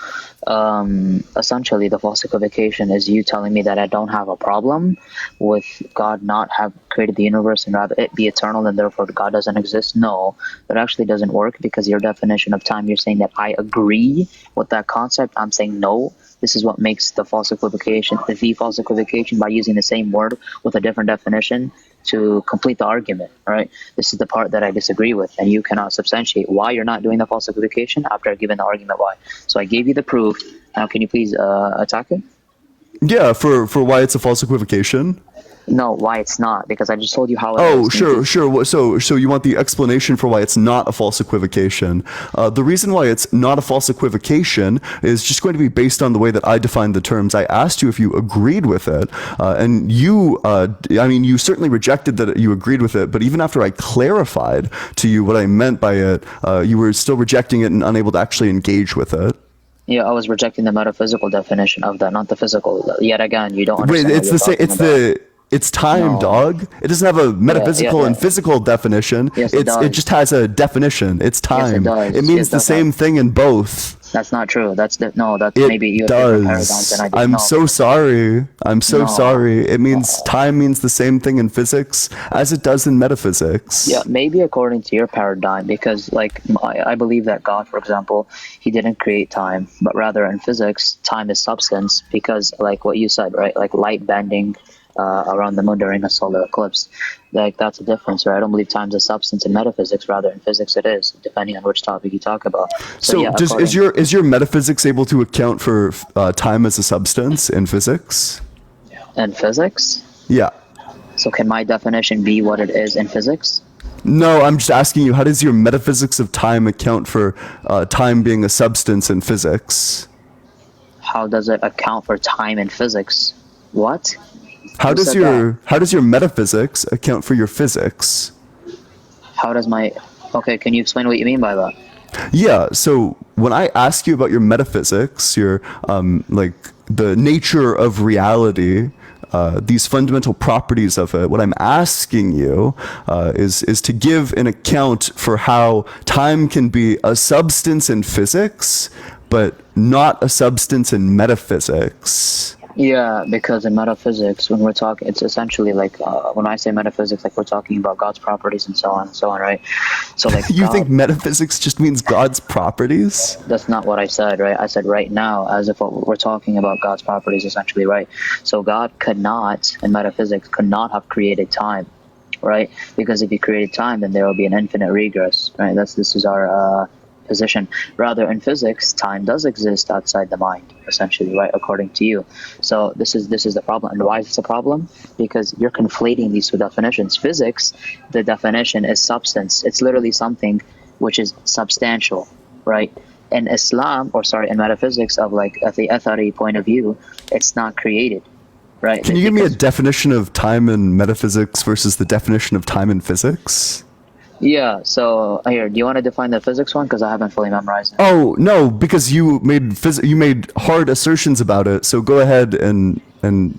essentially, the false equivocation is you telling me that I don't have a problem with God not have created the universe and rather it be eternal and therefore God doesn't exist. No, that actually doesn't work because your definition of time, you're saying that I agree with that concept. I'm saying no. This is what makes the false equivocation by using the same word with a different definition to complete the argument, right? This is the part that I disagree with, and you cannot substantiate why you're not doing the false equivocation after I've given the argument why. So I gave you the proof. Now can you please attack it? Yeah, for why it's a false equivocation. No, why it's not, because I just told you how it Oh, is. sure. So you want the explanation for why it's not a false equivocation. The reason why it's not a false equivocation is just going to be based on the way that I defined the terms. I asked you if you agreed with it, and you certainly rejected that you agreed with it, but even after I clarified to you what I meant by it, you were still rejecting it and unable to actually engage with it. Yeah, I was rejecting the metaphysical definition of that, not the physical. Yet again, you don't understand. Wait, it's the same. It's time, No. dog. It doesn't have a metaphysical yeah. and physical definition. Yes, it does. It just has a definition. It's time. does. It means It the does same thing in both. That's not true. That's It maybe you have different paradigms does. than I do. I'm No. so sorry. No. Sorry. It means time means the same thing in physics as it does in metaphysics. Yeah, maybe according to your paradigm, because like I believe that God, for example, he didn't create time, but rather in physics, time is substance because like what you said, right? Like light bending around the moon during a solar eclipse. Like that's a difference, right? I don't believe time's a substance in metaphysics, rather in physics it is, depending on which topic you talk about. So yeah, is your metaphysics able to account for time as a substance in physics? in physics? Yeah. So can my definition be what it is in physics? No, I'm just asking you, how does your metaphysics of time account for time being a substance in physics? How does it account for time in physics? What? How Who does said that? how does your metaphysics account for your physics? How does my... Okay, can you explain what you mean by that? Yeah, so when I ask you about your metaphysics, your like the nature of reality, these fundamental properties of it, what I'm asking you is to give an account for how time can be a substance in physics, but not a substance in metaphysics. Yeah, because in metaphysics, when we're talking, it's essentially like when I say metaphysics, like we're talking about God's properties and so on, right? So like You God, think metaphysics just means God's properties? that's not what I said, right? I said right now, as if what we're talking about God's properties, essentially, right? So God could not, in metaphysics, could not have created time, right? Because if he created time, then there will be an infinite regress, right? This is our position. Rather, in physics, time does exist outside the mind, essentially, right? According to you. So this is the problem. And why is this a problem? Because you're conflating these two definitions. Physics, the definition is substance. It's literally something which is substantial, right? In Islam, in metaphysics of like at the Atheistic point of view, it's not created, right? Can you give me a definition of time in metaphysics versus the definition of time in physics? Yeah, so here, do you want to define the physics one? Because I haven't fully memorized it. Oh, no, because you made hard assertions about it, so go ahead and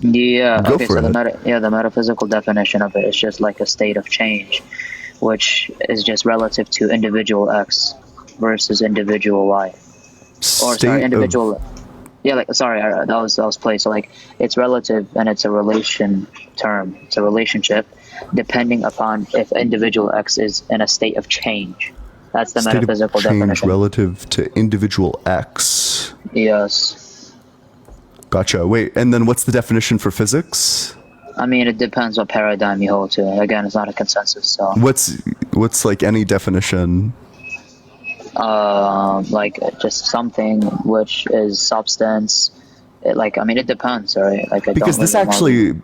Yeah, go okay, for so it. the metaphysical definition of it is just like a state of change, which is just relative to individual X versus individual Y. Individual... Yeah, that was play. So like it's relative and it's a relation term. It's a relationship depending upon if individual X is in a state of change. That's the State metaphysical of change definition. relative to individual X. Yes. Gotcha. Wait, and then what's the definition for physics? I mean, it depends what paradigm you hold to. Again, it's not a consensus. So, What's like any definition? like just something which is substance. Like, I mean, it depends, right? Like, Because this actually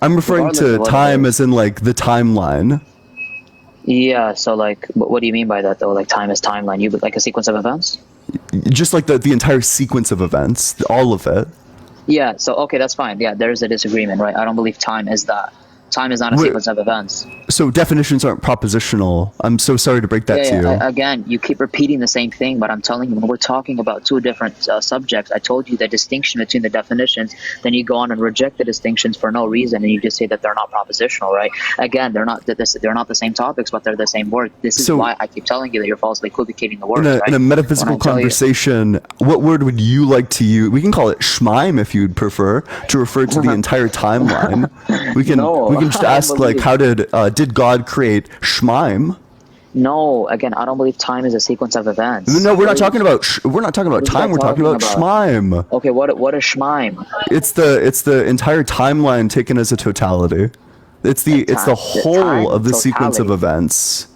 I'm referring Regardless to of what it time is. as in like the timeline. Yeah. So, like, what do you mean by that, though? Like, time is timeline. You like a sequence of events? Just like the entire sequence of events, all of it. Yeah. So, okay, that's fine. Yeah, there's a disagreement, right? I don't believe time is that. Time is not a Wait. sequence of events. So definitions aren't propositional. I'm so sorry to break that to you. Again, you keep repeating the same thing, but I'm telling you, when we're talking about two different subjects, I told you the distinction between the definitions. Then you go on and reject the distinctions for no reason, and you just say that they're not propositional, right? Again, they're not the same topics, but they're the same word. This is why I keep telling you that you're falsely equivocating the words. In a metaphysical conversation, what word would you like to use? We can call it schmeim if you'd prefer to refer to the entire timeline. We can just ask like, how did God create schmeim? No, again, I don't believe time is a sequence of events. No, we're not talking about time. We're talking about schmeim. Okay, what is schmeim? It's the entire timeline taken as a totality. It's the whole of the sequence of events.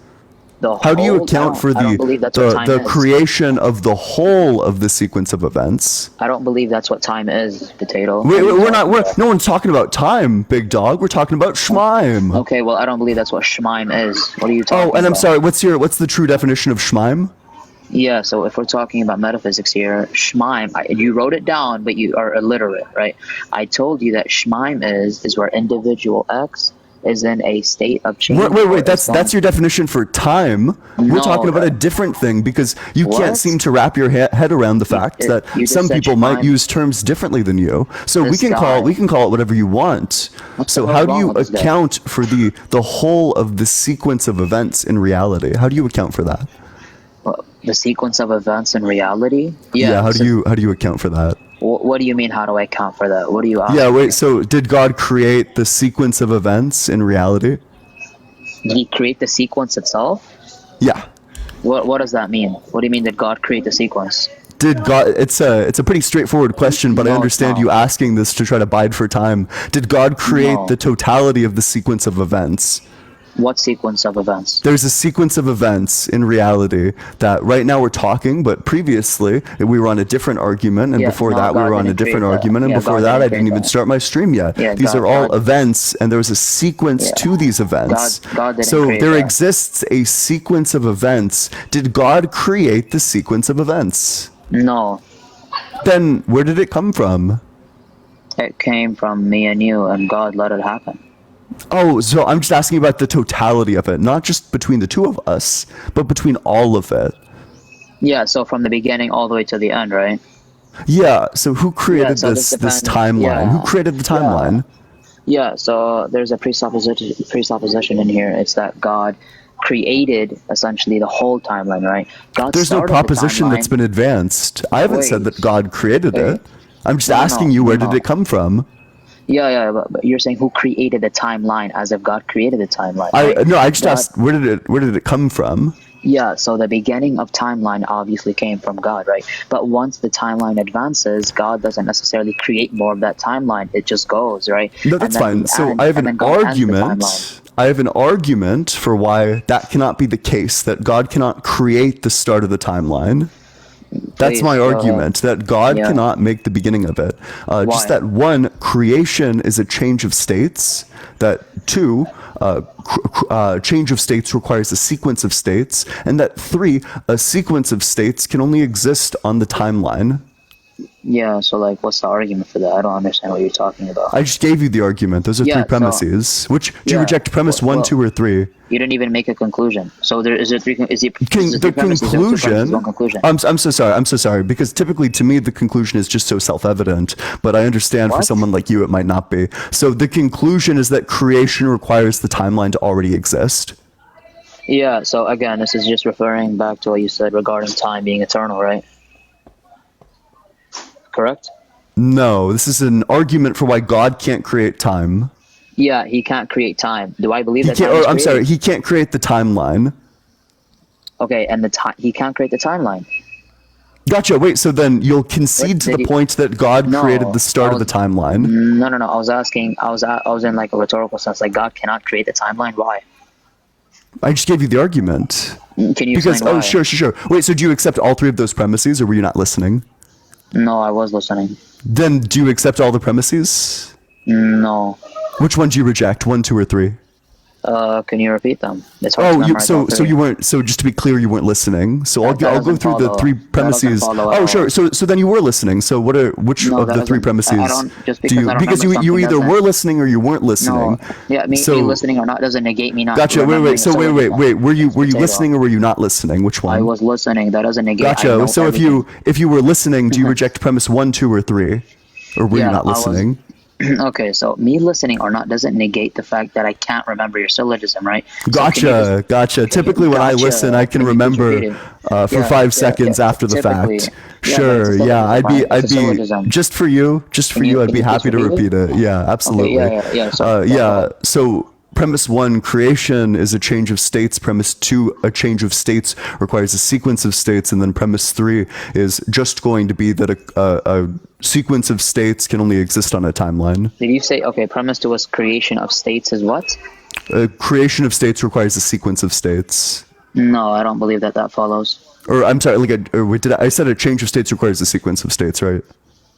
How do you account for the creation of the whole of the sequence of events? I don't believe that's what time is, Potato. No one's talking about time, big dog. We're talking about schmeim. Okay, well, I don't believe that's what schmeim is. What are you talking about? Oh, and I'm sorry, what's the true definition of schmeim? Yeah, so if we're talking about metaphysics here, schmeim, you wrote it down, but you are illiterate, right? I told you that schmeim is where individual X is in a state of change. Wait, that's your definition for time. We're talking about a different thing, because you can't seem to wrap your head around the fact that some people might use terms differently than you. So we can call it whatever you want. So how do you account for the whole of the sequence of events in reality? How do you account for that? The sequence of events in reality? Yeah, how do you account for that? What do you mean, how do I account for that? What do you ask? Yeah, wait, so did God create the sequence of events in reality? Did he create the sequence itself? Yeah. What does that mean? What do you mean, did God create the sequence? Did God? It's a pretty straightforward question, but I understand you asking this to try to bide for time. Did God create the totality of the sequence of events? What sequence of events? There's a sequence of events in reality that right now we're talking, but previously we were on a different argument, and before that we were on a different argument, and before that I didn't even start my stream yet. These are all events, and there's a sequence to these events. So there exists a sequence of events. Did God create the sequence of events? No. Then where did it come from? It came from me and you, and God let it happen. Oh, so I'm just asking about the totality of it, not just between the two of us, but between all of it. Yeah, so from the beginning all the way to the end, right? Yeah, so who created this timeline? Yeah. Who created the timeline? Yeah, so there's a presupposition in here. It's that God created essentially the whole timeline, right? There's no proposition that's been advanced. I haven't said that God created it. I'm just asking you, where did it come from? Yeah, but you're saying who created the timeline, as if God created the timeline. I just asked where did it come from? Yeah, so the beginning of timeline obviously came from God, right? But once the timeline advances, God doesn't necessarily create more of that timeline. It just goes, right? No, that's fine. So I have an argument. I have an argument for why that cannot be the case, that God cannot create the start of the timeline. That's my argument, that God cannot make the beginning of it. Just that one, creation is a change of states. That two, change of states requires a sequence of states. And that three, a sequence of states can only exist on the timeline. Yeah, so like, what's the argument for that? I don't understand what you're talking about. I just gave you the argument. Those are three premises. Which do you reject? Premise 1, 2, or 3? You didn't even make a conclusion. So there is there three. The conclusion. I'm so sorry. I'm so sorry, because typically to me the conclusion is just so self-evident. But I understand for someone like you it might not be. So the conclusion is that creation requires the timeline to already exist. Yeah. So again, this is just referring back to what you said regarding time being eternal, right? Correct? No, this is an argument for why God can't create time. Yeah, he can't create time. Do I believe that? I'm sorry, he can't create the timeline. Okay, and he can't create the timeline. Gotcha. Wait, so then you'll concede to the point that God created the start of the timeline. No. I was asking. I was in like a rhetorical sense. Like God cannot create the timeline. Why? I just gave you the argument. Can you explain why? Sure. Wait, so do you accept all three of those premises, or were you not listening? No, I was listening. Then do you accept all the premises? No. Which one do you reject? 1, 2, or 3? Can you repeat them? It's hard to memorize all three. So you weren't. So just to be clear, you weren't listening. So I'll go through the three premises. Oh, sure. So then you were listening. So which of the three premises? I don't just because you either were listening or you weren't listening. No. Yeah, me listening or not doesn't negate me not. Gotcha. Wait. So wait. Were you listening or were you not listening? Which one? I was listening. That doesn't negate. Gotcha. So if you were listening, do you reject premise 1, 2, or 3, or were you not listening? Okay, so me listening or not doesn't negate the fact that I can't remember your syllogism, right? Gotcha. Typically, when I listen, I can remember for 5 seconds after the fact. Sure. Yeah, I'd be just for you. I'd be happy to repeat it. Yeah, absolutely. So premise 1, creation is a change of states. Premise 2, a change of states requires a sequence of states. And then premise 3 is just going to be that a sequence of states can only exist on a timeline. Did you say, okay, premise 2 was creation of states is what? Creation of states requires a sequence of states. No, I don't believe that follows. Or I'm sorry, I said a change of states requires a sequence of states, right?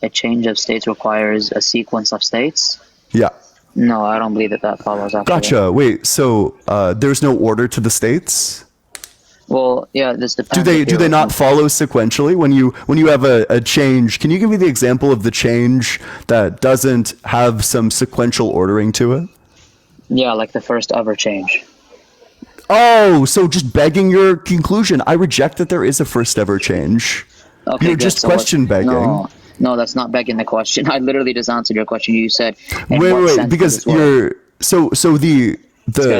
A change of states requires a sequence of states? Yeah. No, I don't believe that follows. Actually. Gotcha. Wait, so there's no order to the states? Well, yeah, this depends. Do they not follow sequentially? When you have a change, can you give me the example of the change that doesn't have some sequential ordering to it? Yeah, like the first ever change. Oh, so just begging your conclusion. I reject that there is a first ever change. Okay, You're just question begging. No, that's not begging the question. I literally just answered your question. You said, wait, because you're so the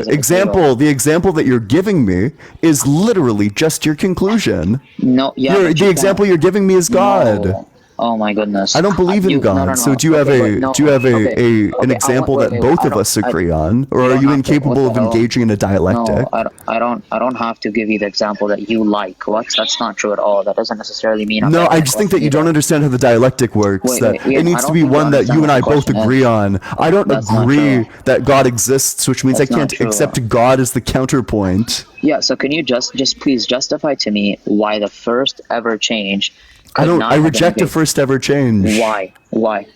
example that you're giving me is literally just your conclusion. No, yeah. The example you're giving me is God. No. Oh my goodness. I don't believe in God. No. So do you have an example that both of us agree on, or are you incapable of engaging in a dialectic? No, I don't have to give you the example that you like. What? That's not true at all. That doesn't necessarily mean. No, I just think that you don't understand how the dialectic works. It needs to be one that you and I both agree on. I don't agree that God exists, which means I can't accept God as the counterpoint. Yeah. So can you just please justify to me why the first ever change? I reject a first ever change. Why?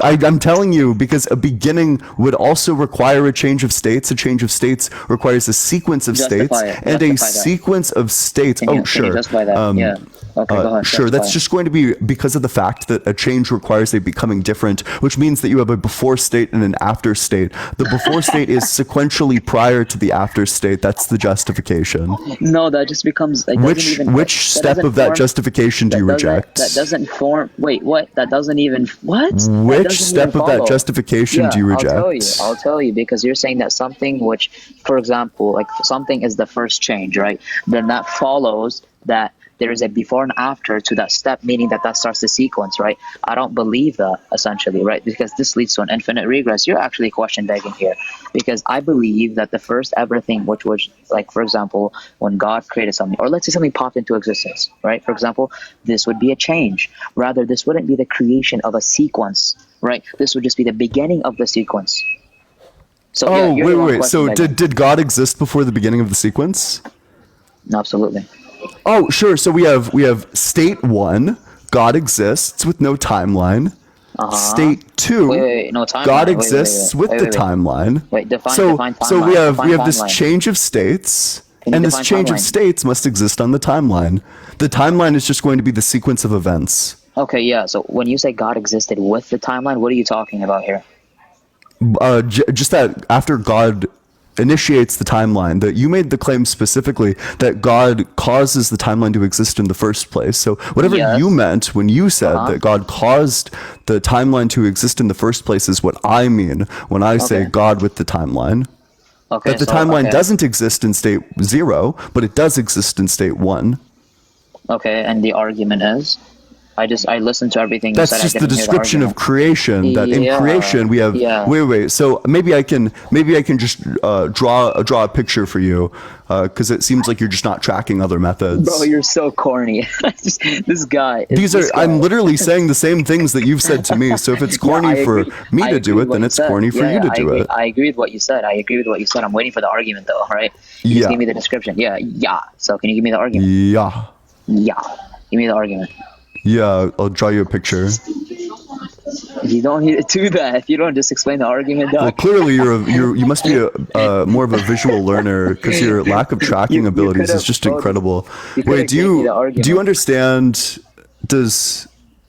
I'm telling you, because a beginning would also require a change of states. A change of states requires a sequence of states, and a sequence of states. Can you justify that? Yeah. Okay, go ahead. Sure, that's just going to be because of the fact that a change requires a becoming different, which means that you have a before state and an after state. The before state is sequentially prior to the after state. That's the justification. No, that just becomes... Which step of that justification do you reject? That doesn't form... Wait, what? That doesn't even... What? Which step of that justification do you reject? I'll tell you, because you're saying that something which, for example, like something is the first change, right? Then that follows that there is a before and after to that step, meaning that starts the sequence, right? I don't believe that, essentially, right? Because this leads to an infinite regress. You're actually question begging here, because I believe that the first ever thing, which was, like, for example, when God created something, or let's say something popped into existence, right? For example, this would be a change. Rather, this wouldn't be the creation of a sequence, right? This would just be the beginning of the sequence. So, wait. So did God exist before the beginning of the sequence? Absolutely. Oh, sure. So we have state 1, God exists with no timeline. State 2, no timeline. God exists with the timeline. Define timeline. So we have this change of states, and this change of states must exist on the timeline. The timeline is just going to be the sequence of events. Okay, yeah. So when you say God existed with the timeline, what are you talking about here? Just that after God initiates the timeline, that you made the claim specifically that God causes the timeline to exist in the first place. So whatever you meant when you said that God caused the timeline to exist in the first place is what I mean when I say God with the timeline. Okay, that the timeline doesn't exist in state 0, but it does exist in state 1. Okay, and the argument is? I listened to everything you That's said. just I the didn't hear description of argument. creation. That in Yeah, creation we have. yeah. Wait. So maybe I can just draw a picture for you, because it seems like you're just not tracking other methods. Bro, you're so corny. This guy. I'm literally saying the same things that you've said to me. So if it's corny for me to do it, then it's corny for you to do it. I agree with what you said. I'm waiting for the argument though, right? You just give me the description. Yeah. So can you give me the argument? Yeah. Give me the argument. Yeah, I'll draw you a picture. You don't need to do that if you don't just explain the argument, dog. Well, clearly you must be more of a visual learner, because your lack of tracking abilities is just incredible. Wait, do you understand?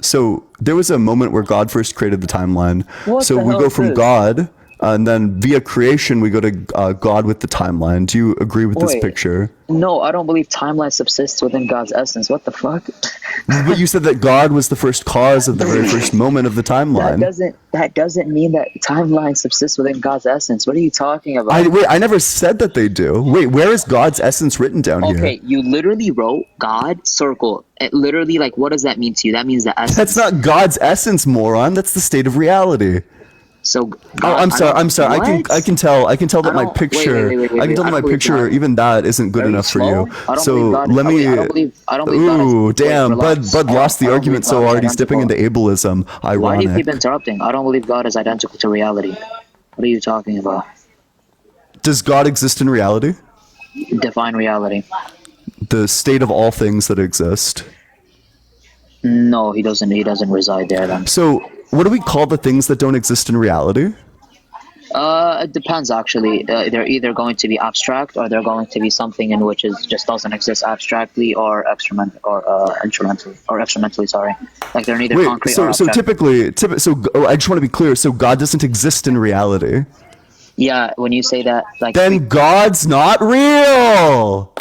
So there was a moment where God first created the timeline. So we go from God, and then via creation we go to God with the timeline. Do you agree with this picture? No, I don't believe timeline subsists within God's essence. What the fuck? But you said that God was the first cause of the very first moment of the timeline. That doesn't mean that timeline subsists within God's essence. What are you talking about? I never said that they do. Wait, where is God's essence written down here? Okay, you literally wrote God circle. It literally, like, what does that mean to you? That means the essence. That's not God's essence, moron. That's the state of reality. So God, I'm sorry. I can tell that my picture. I can tell that my picture. Even that isn't good enough for you. So let me. Ooh, damn! Bud lost the argument, so already stepping into ableism. Ironic. Why do you keep interrupting? I don't believe God is identical to reality. What are you talking about? Does God exist in reality? Define reality. The state of all things that exist. No, he doesn't. He doesn't reside there. Then. So, what do we call the things that don't exist in reality? It depends. Actually, they're either going to be abstract, or they're going to be something in which just doesn't exist abstractly, or experimentally. Sorry, like they're neither concrete or abstract. So I just want to be clear. So God doesn't exist in reality. Yeah, when you say that, like, then God's not real.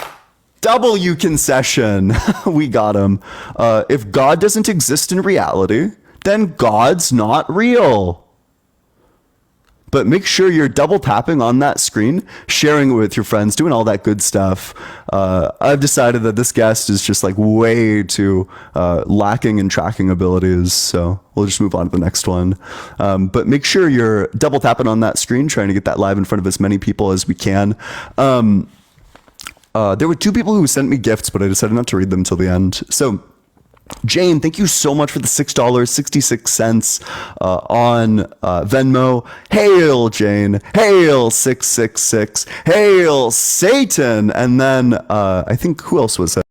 W concession. We got him. If God doesn't exist in reality, then God's not real. But make sure you're double tapping on that screen, sharing it with your friends, doing all that good stuff. I've decided that this guest is just like way too lacking in tracking abilities, so we'll just move on to the next one. But make sure you're double tapping on that screen, trying to get that live in front of as many people as we can. There were two people who sent me gifts, but I decided not to read them till the end. So Jane, thank you so much for the $6.66 on Venmo. Hail Jane, hail 666, hail Satan, and then I think who else was it?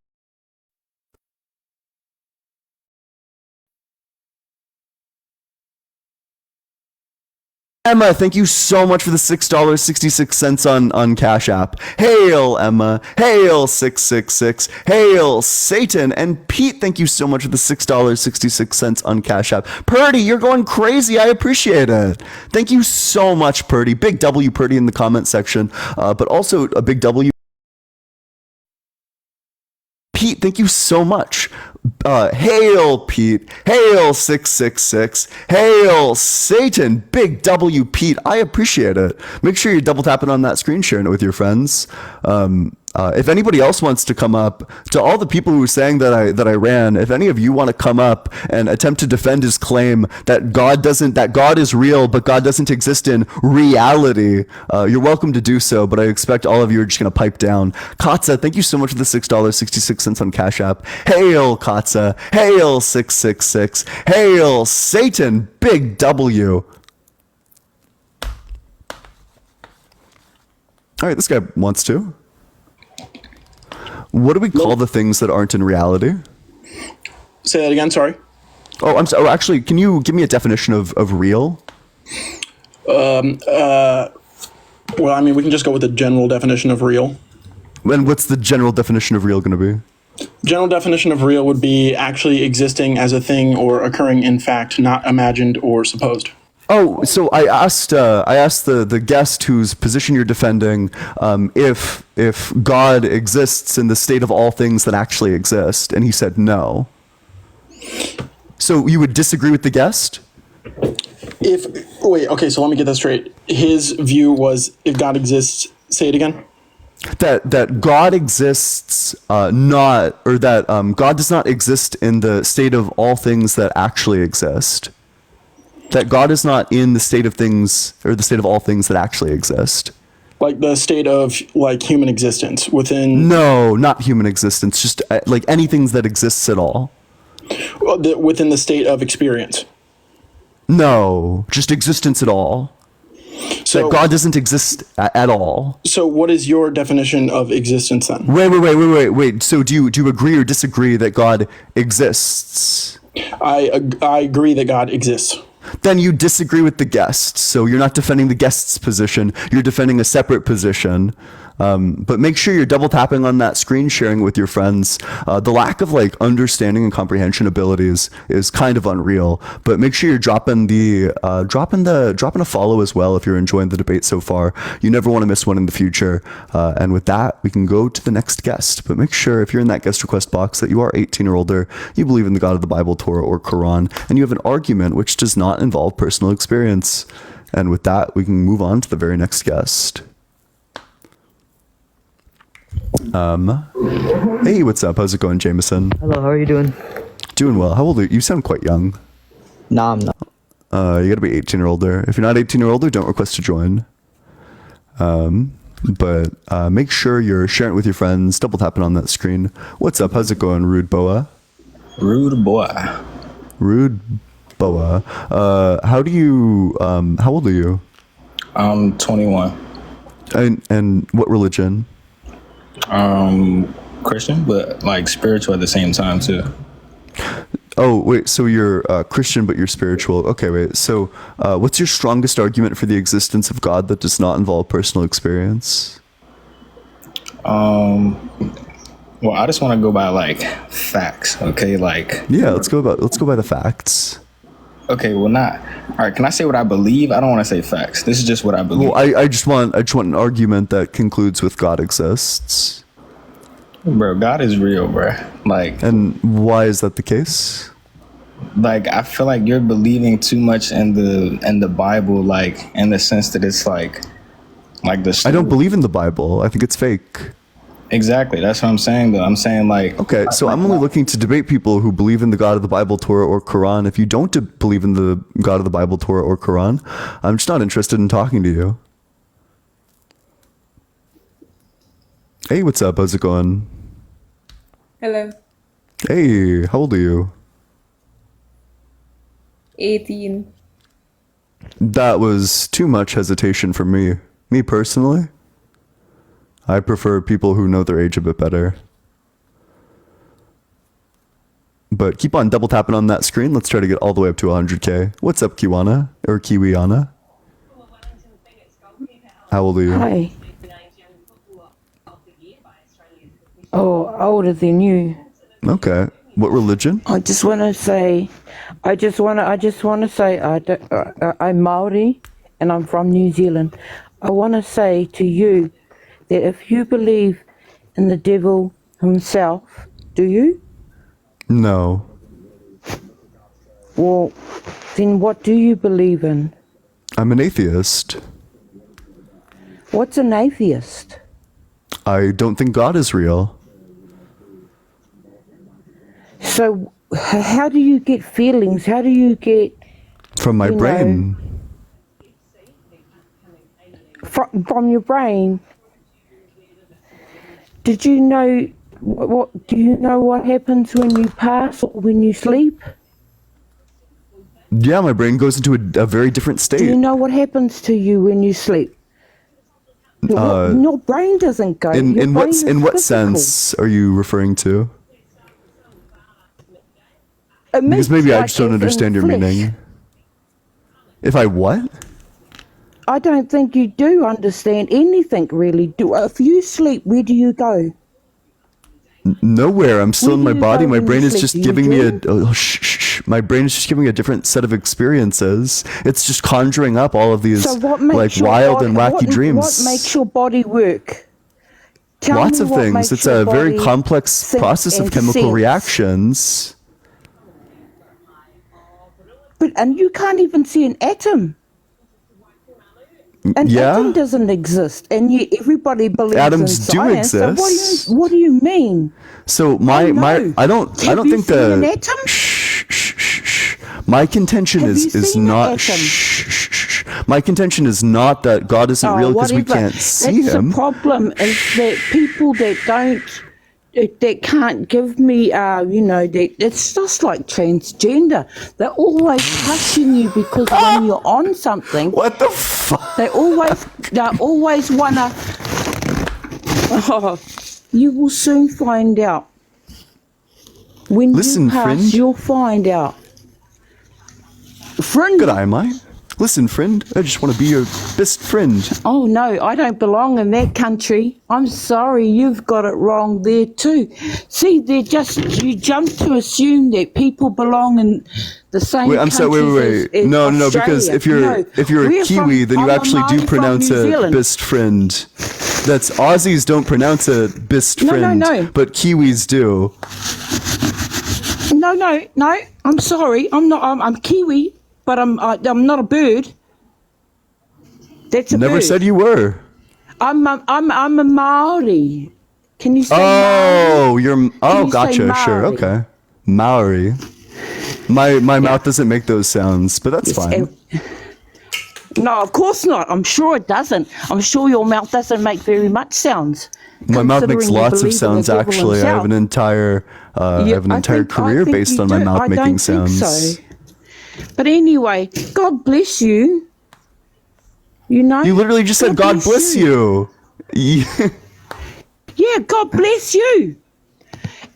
Emma, thank you so much for the $6.66 on Cash App. Hail Emma, hail 666, hail Satan, and Pete, thank you so much for the $6.66 on Cash App. Purdy, you're going crazy. I appreciate it. Thank you so much, Purdy. Big W Purdy in the comment section, but also a big W. Pete, thank you so much. Hail Pete, hail 666, hail Satan, big W Pete. I appreciate it. Make sure you're double tapping on that screen, sharing it with your friends. If anybody else wants to come up, to all the people who were saying that I ran, if any of you want to come up and attempt to defend his claim that God is real, but God doesn't exist in reality, you're welcome to do so, but I expect all of you are just going to pipe down. Katza, thank you so much for the $6.66 on Cash App. Hail Katza, hail 666, hail Satan, big W. All right, this guy wants to. What do we call the things that aren't in reality? Say that again, sorry. Oh, I'm sorry. Oh, actually, can you give me a definition of real? Well, I mean, we can just go with the general definition of real. And what's the general definition of real going to be? General definition of real would be actually existing as a thing or occurring in fact, not imagined or supposed. Oh, so I asked the guest whose position you're defending if God exists in the state of all things that actually exist, and he said no. So you would disagree with the guest? Okay, so let me get that straight. His view was if God exists, say it again. that God exists not, or that God does not exist in the state of all things that actually exist. That God is not in the state of things, or the state of all things that actually exist. Like the state of like human existence within. No, not human existence. Just like anything that exists at all. Within the state of experience. No, just existence at all. So that God doesn't exist at all. So what is your definition of existence then? Wait. So do you agree or disagree that God exists? I agree that God exists. Then you disagree with the guest. So you're not defending the guest's position. You're defending a separate position. But make sure you're double tapping on that screen, sharing with your friends. The lack of like understanding and comprehension abilities is kind of unreal. But make sure you're dropping a follow as well if you're enjoying the debate so far. You never want to miss one in the future. And with that, we can go to the next guest. But make sure if you're in that guest request box that you are 18 or older, you believe in the God of the Bible, Torah, or Quran, and you have an argument which does not involve personal experience. And with that, we can move on to the very next guest. Hey, what's up? How's it going, Jameson? Hello, how are you doing? Doing well. How old are you? You sound quite young. Nah, I'm not. You gotta be 18 or older. If you're not 18 or older, don't request to join. But make sure you're sharing it with your friends, double tapping on that screen. What's up? How's it going, Rude Boa? Rude boy. Rude Boa. How old are you? I'm 21. And what religion? Christian, but like spiritual at the same time too. Oh, wait, so you're Christian, but you're spiritual. Okay, wait, so what's your strongest argument for the existence of God that does not involve personal experience? Well, I just want to go by like facts, okay? Like yeah, let's go by the facts. Okay, well, not all right. Can I say what I believe? I don't want to say facts. This is just what I believe. Well, I just want an argument that concludes with God exists. Bro, God is real, bro. Like, and why is that the case? Like, I feel like you're believing too much in the Bible, like in the sense that it's like the story. I don't believe in the Bible. I think it's fake. Exactly. That's what I'm saying, though. I'm saying like... Okay, so I'm only looking to debate people who believe in the God of the Bible, Torah, or Quran. If you don't believe in the God of the Bible, Torah, or Quran, I'm just not interested in talking to you. Hey, what's up? How's it going? Hello. Hey, how old are you? 18. That was too much hesitation for me. Me personally, I prefer people who know their age a bit better. But keep on double tapping on that screen. Let's try to get all the way up to 100K. What's up, Kiwana? Or Kiwiana? How old are you? Hi. Oh, older than you. Okay. What religion? I just want to say, I'm Maori and I'm from New Zealand. I want to say to you that if you believe in the devil himself, do you? No. Well, then what do you believe in? I'm an atheist. What's an atheist? I don't think God is real. So how do you get feelings? How do you get... From my brain. From your brain? Did you know... do you know what happens when you pass or when you sleep? Yeah, my brain goes into a very different state. Do you know what happens to you when you sleep? Your brain doesn't go. In what sense are you referring to? Because maybe I just don't understand your meaning. If I what? I don't think you do understand anything really. If you sleep, where do you go? Nowhere. I'm still in my body. My brain is just giving me my brain is just giving me a different set of experiences. It's just conjuring up all of these like wild and wacky dreams. What makes your body work? Lots of things. It's a very complex process of chemical reactions. And you can't even see an atom. An Yeah? atom doesn't exist, and yet everybody believes Atoms in do science. So exist. what do you mean? So my no. I don't Have you think seen an the atom? my contention Have you is seen an not atom? my contention is not that God isn't real because we whatever. can't see That's him. the problem is that people that can't give me, that it's just like transgender. They're always hushing you because when you're on something, What the fuck? they always wanna. Oh, you will soon find out. When Listen, you pass, friend. you'll find out. Friend. Good eye, mate. Listen, friend, I just want to be your best friend. Oh no, I don't belong in that country. I'm sorry, you've got it wrong there too. See, you jump to assume that people belong in the same Wait, I'm sorry, countries wait. as No, Australia. because if you're a we're Kiwi, then you I'm a actually do Māori from pronounce New it Zealand. best friend. That's Aussies don't pronounce it best No, friend, no. but Kiwis do. No. I'm sorry. I'm Kiwi, but I'm not a bird. That's a Never bird. said you were. I'm a Maori. Can you say Oh, you're. Oh, you say gotcha. Sure. Maori? Okay. Maori. My mouth doesn't make those sounds, but that's fine. No, of course not. I'm sure it doesn't. I'm sure your mouth doesn't make very much sounds. My mouth makes considering you lots of believe in the sounds. devil Actually, I have an entire career based on my mouth making sounds. So. But anyway, God bless you. You know. You literally just said God bless you. Yeah, God bless you.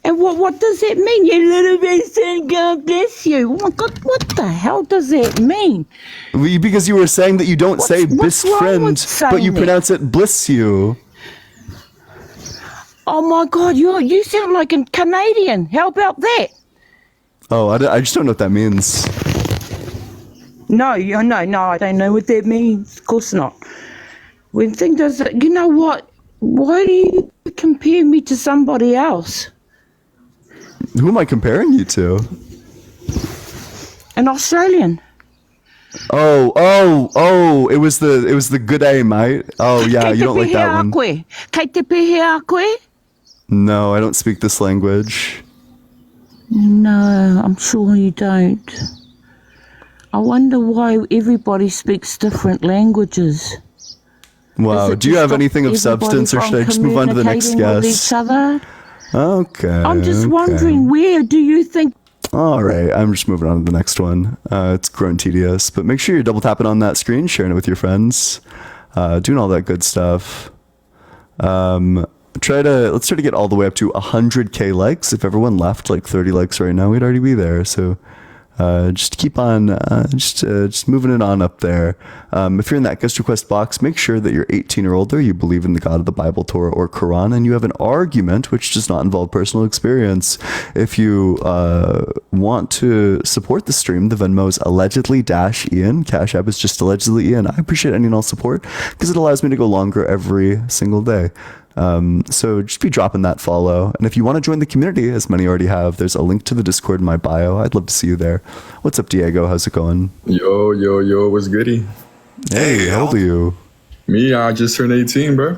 And what does that mean? You little bit said God bless you. Oh my God, what the hell does that mean? Because you were saying that you don't say what's best wrong friend, with saying but you it? pronounce it bliss you. Oh my God, you sound like a Canadian. How about that? Oh, I just don't know what that means. No, I don't know what that means. Of course not. When thing does, you know what? Why do you compare me to somebody else? Who am I comparing you to? An Australian. Oh! It was the good A, mate. Oh yeah, you don't like that one. Kei te pehe a koe? No, I don't speak this language. No, I'm sure you don't. I wonder why everybody speaks different languages. Wow. Do you have anything of substance, or should I just move on to the next guest? Okay. I'm just wondering, where do you think? All right, I'm just moving on to the next one. It's grown tedious, but make sure you're double tapping on that screen, sharing it with your friends, doing all that good stuff. Let's try to get all the way up to 100k likes. If everyone left like 30 likes right now, we'd already be there. So just keep on just moving it on up there. If you're in that guest request box, make sure that you're 18 or older, you believe in the God of the Bible, Torah, or Quran, and you have an argument which does not involve personal experience. If you want to support the stream, the Venmo is allegedly-Ian. Cash App is just allegedly Ian. I appreciate any and all support because it allows me to go longer every single day. So just be dropping that follow. And if you want to join the community, as many already have, there's a link to the Discord in my bio. I'd love to see you there. What's up, Diego? How's it going? Yo, what's goody? Hey, how old are you? Me, I just turned 18, bro.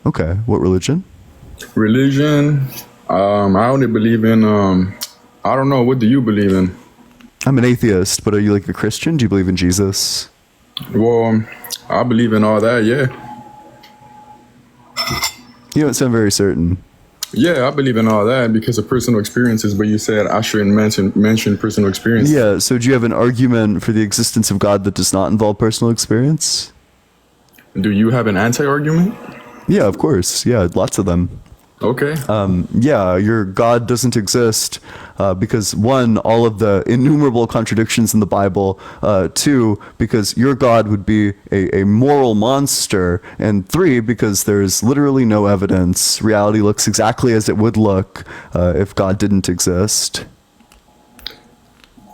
Okay. What religion? Religion, I only believe in, I don't know, what do you believe in? I'm an atheist, but are you like a Christian? Do you believe in Jesus? Well, I believe in all that, yeah. You don't sound very certain. Yeah, I believe in all that because of personal experiences, but you said I shouldn't mention personal experience. Yeah, so do you have an argument for the existence of God that does not involve personal experience? Do you have an anti-argument? Yeah, of course. Yeah, lots of them. Okay. Yeah, your God doesn't exist because one, all of the innumerable contradictions in the Bible, two, because your God would be a moral monster, and three, because there's literally no evidence. Reality looks exactly as it would look if God didn't exist.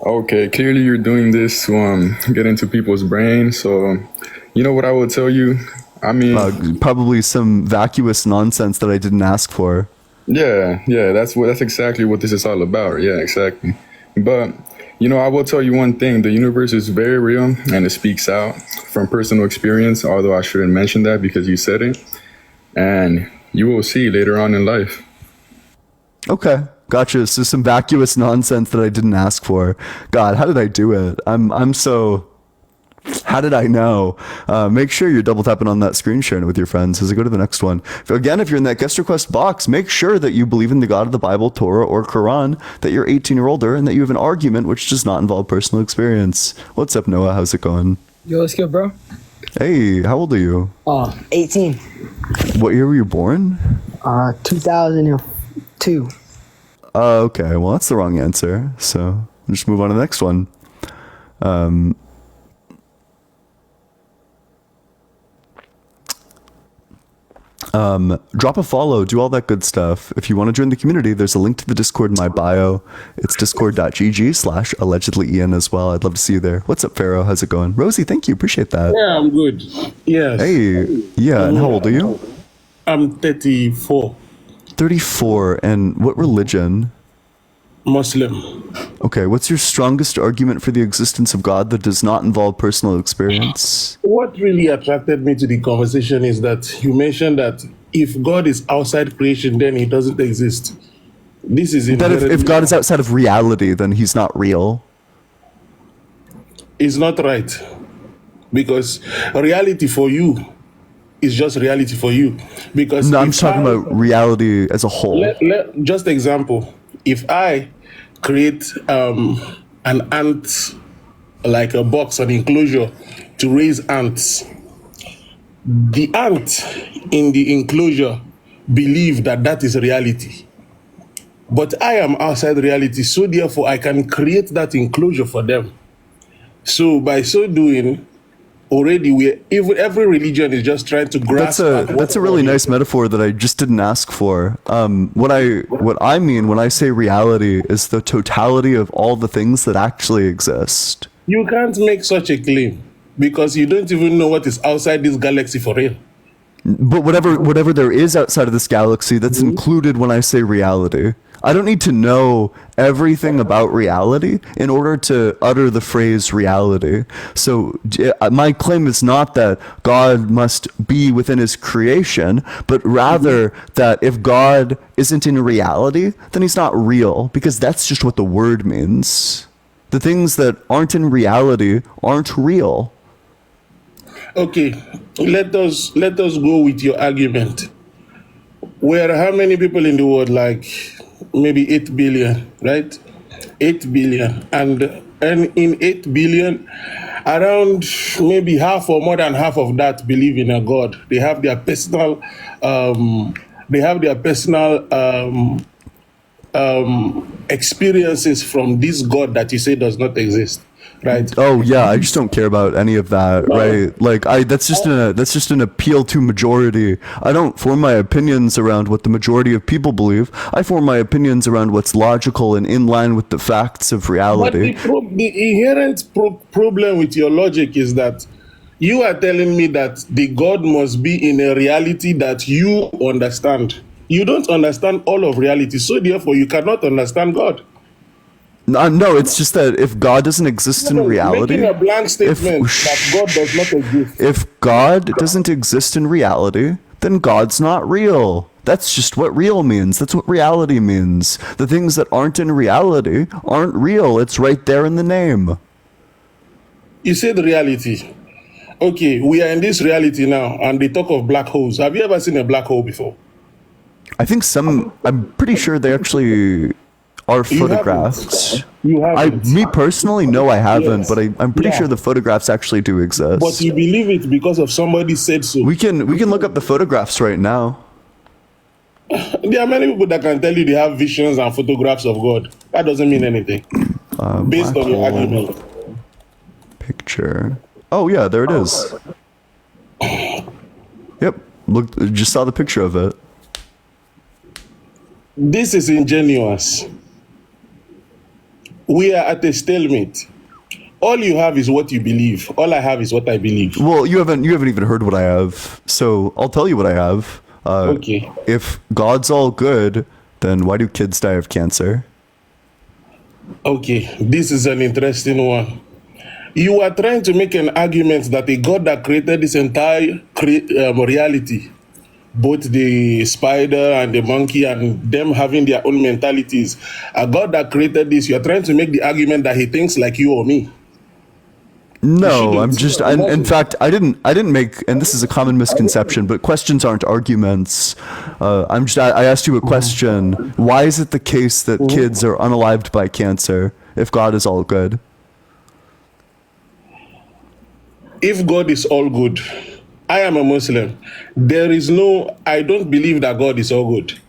Okay, clearly you're doing this to get into people's brains. So, you know what I will tell you? I mean, probably some vacuous nonsense that I didn't ask for. Yeah, that's exactly what this is all about. Yeah, exactly. But I will tell you one thing. The universe is very real and it speaks out from personal experience, although I shouldn't mention that because you said it. And you will see later on in life. Okay, gotcha. So some vacuous nonsense that I didn't ask for. God, how did I do it? I'm so... How did I know? Make sure you're double tapping on that screen sharing it with your friends as I go to the next one. Again, if you're in that guest request box, make sure that you believe in the God of the Bible, Torah, or Quran, that you're 18 or older, and that you have an argument which does not involve personal experience. What's up, Noah? How's it going? Yo, what's good, bro? Hey, how old are you? 18. What year were you born? 2002. Okay, well, that's the wrong answer. So we'll just move on to the next one. Drop a follow, do all that good stuff. If you want to join the community, there's a link to the Discord in my bio. It's discord.gg/allegedlyen as well. I'd love to see you there. What's up, Pharaoh? How's it going? Rosie, thank you. Appreciate that. Yeah, I'm good. Yes. Hey, yeah, and how old are you? I'm 34. 34, and what religion? Muslim. Okay, what's your strongest argument for the existence of God that does not involve personal experience? What really attracted me to the conversation is that you mentioned that if God is outside creation, then he doesn't exist. This is That if God is outside of reality, then he's not real. It's not right. Because reality for you is just reality for you. Because no, I'm talking about reality as a whole. Just example. If I create an ant, like a box, an enclosure to raise ants, the ant in the enclosure believe that that is reality. But I am outside reality, so therefore I can create that enclosure for them. So by so doing, already every religion is just trying to grasp. That's a really nice metaphor that I just didn't ask for. What I mean when I say reality is the totality of all the things that actually exist. You can't make such a claim because you don't even know what is outside this galaxy for real. But whatever there is outside of this galaxy, that's included when I say reality. I don't need to know everything about reality in order to utter the phrase reality. So my claim is not that God must be within his creation, but rather that if God isn't in reality, then he's not real, because that's just what the word means. The things that aren't in reality aren't real. Okay, let us go with your argument. Where how many people in the world, like maybe 8 billion, right? 8 billion. And in 8 billion, around maybe half or more than half of that believe in a God. They have their personal experiences from this God that you say does not exist. Right. Oh yeah, I just don't care about any of that, right? Like that's just an appeal to majority. I don't form my opinions around what the majority of people believe. I form my opinions around what's logical and in line with the facts of reality. But the inherent problem with your logic is that you are telling me that the God must be in a reality that you understand. You don't understand all of reality, so therefore you cannot understand God. No, it's just that if God doesn't exist in reality, making a blank statement that God does not exist. If God doesn't exist in reality, then God's not real. That's just what real means. That's what reality means. The things that aren't in reality aren't real. It's right there in the name. You said reality. Okay, we are in this reality now, and they talk of black holes. Have you ever seen a black hole before? I think I'm pretty sure they actually are photographs. You haven't. Me personally, no, I haven't, but I'm pretty sure the photographs actually do exist. But you believe it because of somebody said so. We can look up the photographs right now. There are many people that can tell you they have visions and photographs of God. That doesn't mean anything. Based on your argument. Picture. Oh yeah, there it is. Yep. Look, just saw the picture of it. This is ingenuous. We are at a stalemate. All you have is what you believe. All I have is what I believe. Well, you haven't even heard what I have. So I'll tell you what I have. Okay. If God's all good, then why do kids die of cancer? Okay, this is an interesting one. You are trying to make an argument that a God that created this entire reality, both the spider and the monkey and them having their own mentalities, a God that created this, you are trying to make the argument that he thinks like you or me. No, in fact, I didn't make, and this is a common misconception, but questions aren't arguments. I asked you a question. Why is it the case that kids are unalived by cancer if God is all good? If God is all good, I am a Muslim. I don't believe that God is all good.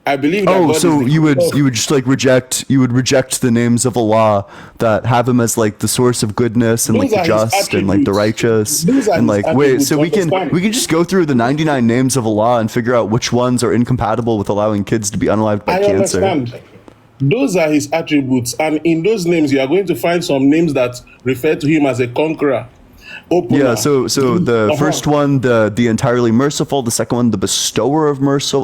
I believe that God so is you would just like reject the names of Allah that have him as like the source of goodness and Those like the are his just and like the attributes. righteous Those are and his like wait, attributes, so we can understand? just go through the 99 names of Allah and figure out which ones are incompatible with allowing kids to be unalived by I cancer. understand. Those are his attributes, and in those names, you are going to find some names that refer to him as a conqueror. Opener. Yeah, so the first one, the entirely merciful, the second one, the bestower of mercy,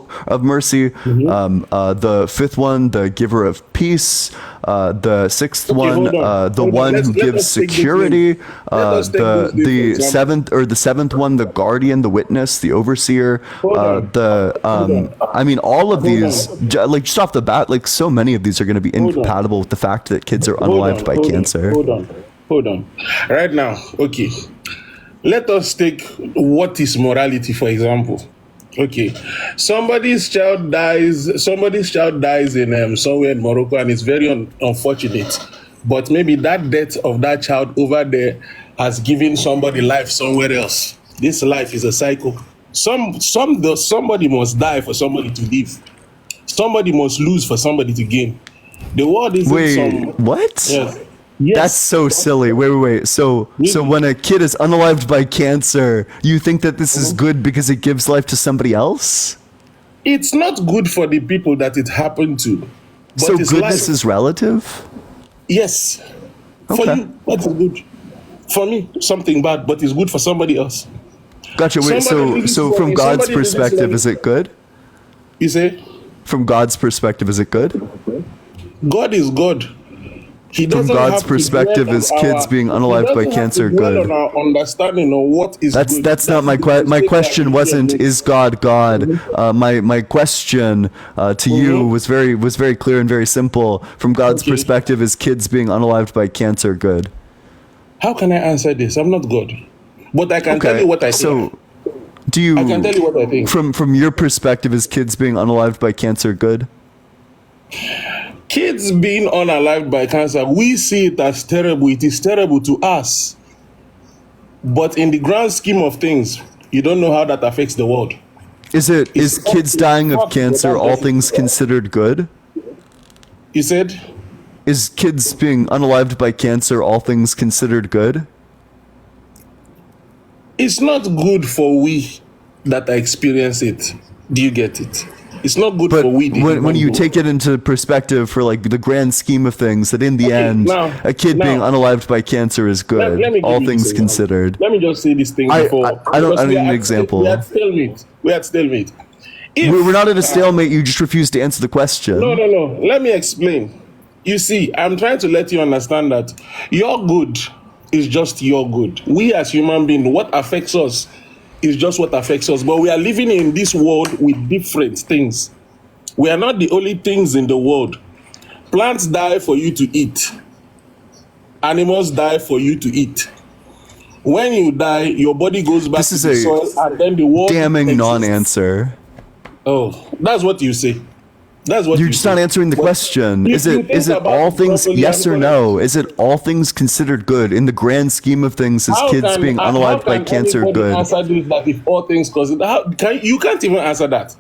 the fifth one, the giver of peace, the sixth one, the one who gives security, the seventh one, the guardian, the witness, the overseer, I mean, all of these, like just off the bat, like so many of these are going to be incompatible with the fact that kids are unalived by cancer. Hold on. Right now, okay. Let us take what is morality, for example. Okay. Somebody's child dies in somewhere in Morocco, and it's very unfortunate. But maybe that death of that child over there has given somebody life somewhere else. This life is a cycle. Somebody must die for somebody to live. Somebody must lose for somebody to gain. The world isn't what? Yes. That's so silly. Wait. So when a kid is unalived by cancer, you think that this is good because it gives life to somebody else? It's not good for the people that it happened to. But so goodness is relative? Yes. Okay. For you, that's good. For me, something bad, but it's good for somebody else. Gotcha. Wait, so from God's perspective, is it good? You say? From God's perspective, is it good? God is God. From God's perspective, is kids being unalived by cancer good? On our understanding of what is good. That's not my question. My question wasn't is God God. My question to you was very clear and very simple. From God's perspective, is kids being unalived by cancer good? How can I answer this? I'm not God, but I can tell you what I think. So, I can tell you what I think. From your perspective, is kids being unalived by cancer good? Kids being unalived by cancer, we see it as terrible. It is terrible to us. But in the grand scheme of things, you don't know how that affects the world. Is kids dying of cancer, all things considered, good? You said? Is kids being unalived by cancer, all things considered, good? It's not good for we that experience it. Do you get it? It's not good for we. When you take it into perspective for like the grand scheme of things, that in the end, a kid being unalived by cancer is good, all things considered. Let me just say this thing before. I need an example. We had stalemate. We're not at a stalemate. You just refuse to answer the question. No. Let me explain. You see, I'm trying to let you understand that your good is just your good. We as human beings, what affects us is just what affects us. But we are living in this world with different things. We are not the only things in the world. Plants die for you to eat. Animals die for you to eat. When you die, your body goes back to the soil, and then the world damning non-answer. Oh, that's what you say. That's what you're just not answering the question. Is it all things? Yes or no? Is it all things considered good in the grand scheme of things? Is kids being unalived by cancer good? Answer this, that if all things considered, you can't even answer that.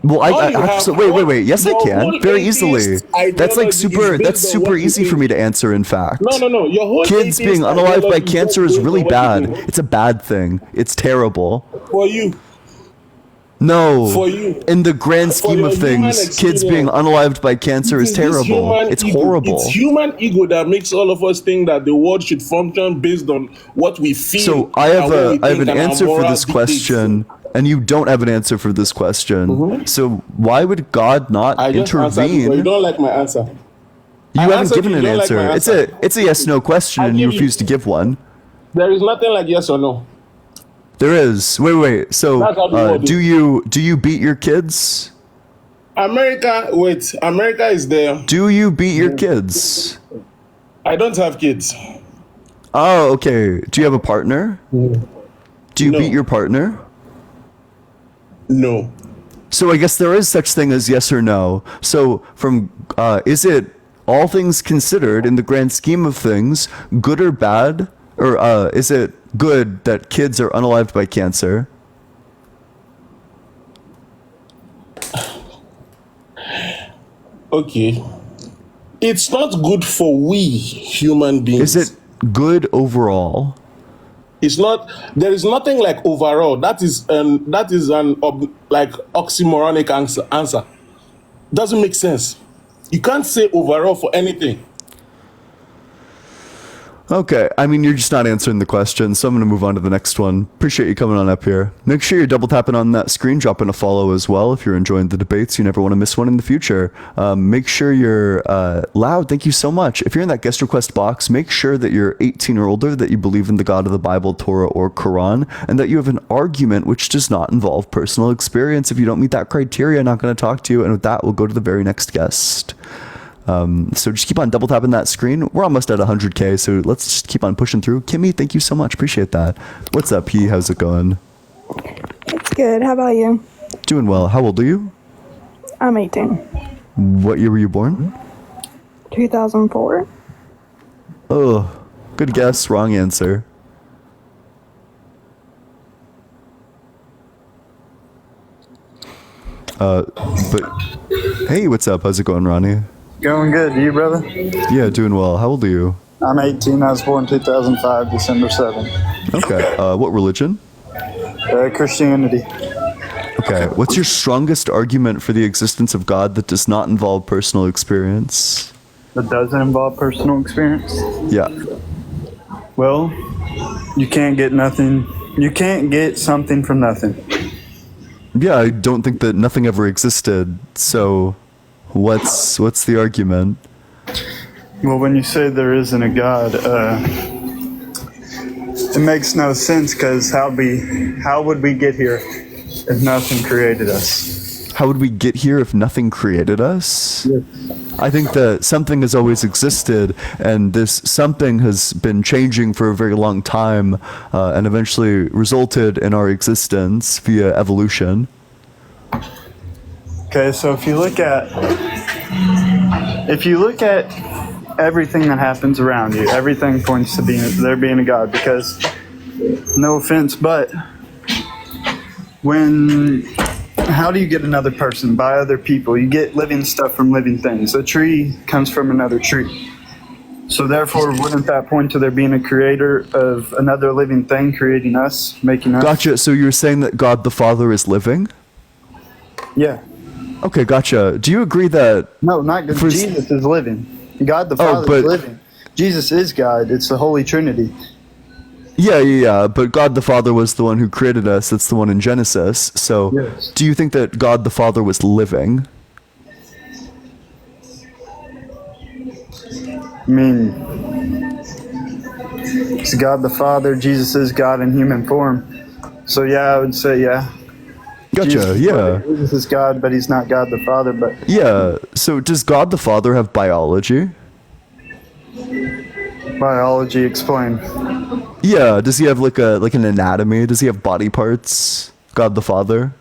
Well, wait. Yes, I can very easily. That's like super easy for me to answer. In fact, no. Your whole kids being unalived by cancer is really bad. It's a bad thing. It's terrible for you. No, for you. In the grand scheme of things, kids being unalived by cancer is terrible. It's horrible. It's human ego that makes all of us think that the world should function based on what we feel. So I have an answer for this question. and you don't have an answer for this question. So why would God not I just answered you, but intervene? you don't like my answer. You I haven't answered given you, an you don't like answer. my It's answer. a yes/no question, I and you give you- refuse to give one. There is nothing like yes or no. There is. Wait. So, That's how the world do you beat your kids? America is there. Do you beat your kids? I don't have kids. Oh, okay. Do you have a partner? Do you No. beat your partner? No. So I guess there is such thing as yes or no. So is it all things considered in the grand scheme of things, good or bad? Or is it good that kids are unalived by cancer? Okay. It's not good for we human beings. Is it good overall? It's not. There is nothing like overall. That is an like oxymoronic answer. Doesn't make sense. You can't say overall for anything. Okay, I mean, you're just not answering the question, so I'm going to move on to the next one. Appreciate you coming on up here. Make sure you're double tapping on that screen, dropping a follow as well if you're enjoying the debates. You never want to miss one in the future. Make sure you're loud. Thank you so much. If you're in that guest request box, make sure that you're 18 or older, that you believe in the God of the Bible, Torah, or Quran, and that you have an argument which does not involve personal experience. If you don't meet that criteria, I'm not going to talk to you, and with that, we'll go to the very next guest. So just keep on double tapping that screen. We're almost at 100K, so let's just keep on pushing through. Kimmy, thank you so much. Appreciate that. What's up, P? How's it going? It's good. How about you? Doing well. How old are you? I'm 18. What year were you born? 2004. Oh, good guess. Wrong answer. But hey, what's up? How's it going, Ronnie? Going good. You, brother? Yeah, doing well. How old are you? I'm 18. I was born 2005, December 7th. Okay. What religion? Christianity. Okay. What's your strongest argument for the existence of God that does not involve personal experience? That doesn't involve personal experience? Yeah. Well, you can't get nothing. You can't get something from nothing. Yeah, I don't think that nothing ever existed. So, what's the argument? Well, when you say there isn't a God, it makes no sense, because how would we get here if nothing created us? How would we get here if nothing created us? Yes. I think that something has always existed, and this something has been changing for a very long time, and eventually resulted in our existence via evolution. Okay, so if you look at everything that happens around you, everything points to there being a God, because, no offense, but how do you get another person? By other people. You get living stuff from living things. A tree comes from another tree. So therefore, wouldn't that point to there being a creator of another living thing, creating us, making us? Gotcha. So you're saying that God the Father is living? Yeah. Okay, gotcha. Do you agree that... No, not God. Jesus is living. God the Father is living. Jesus is God. It's the Holy Trinity. Yeah, but God the Father was the one who created us. That's the one in Genesis. So, yes. Do you think that God the Father was living? I mean, it's God the Father. Jesus is God in human form. So yeah, I would say yeah. Gotcha, yeah. Jesus is God, but he's not God the Father. But yeah, so does God the Father have biology? Biology, explain. Yeah, does he have like an anatomy? Does he have body parts? God the Father?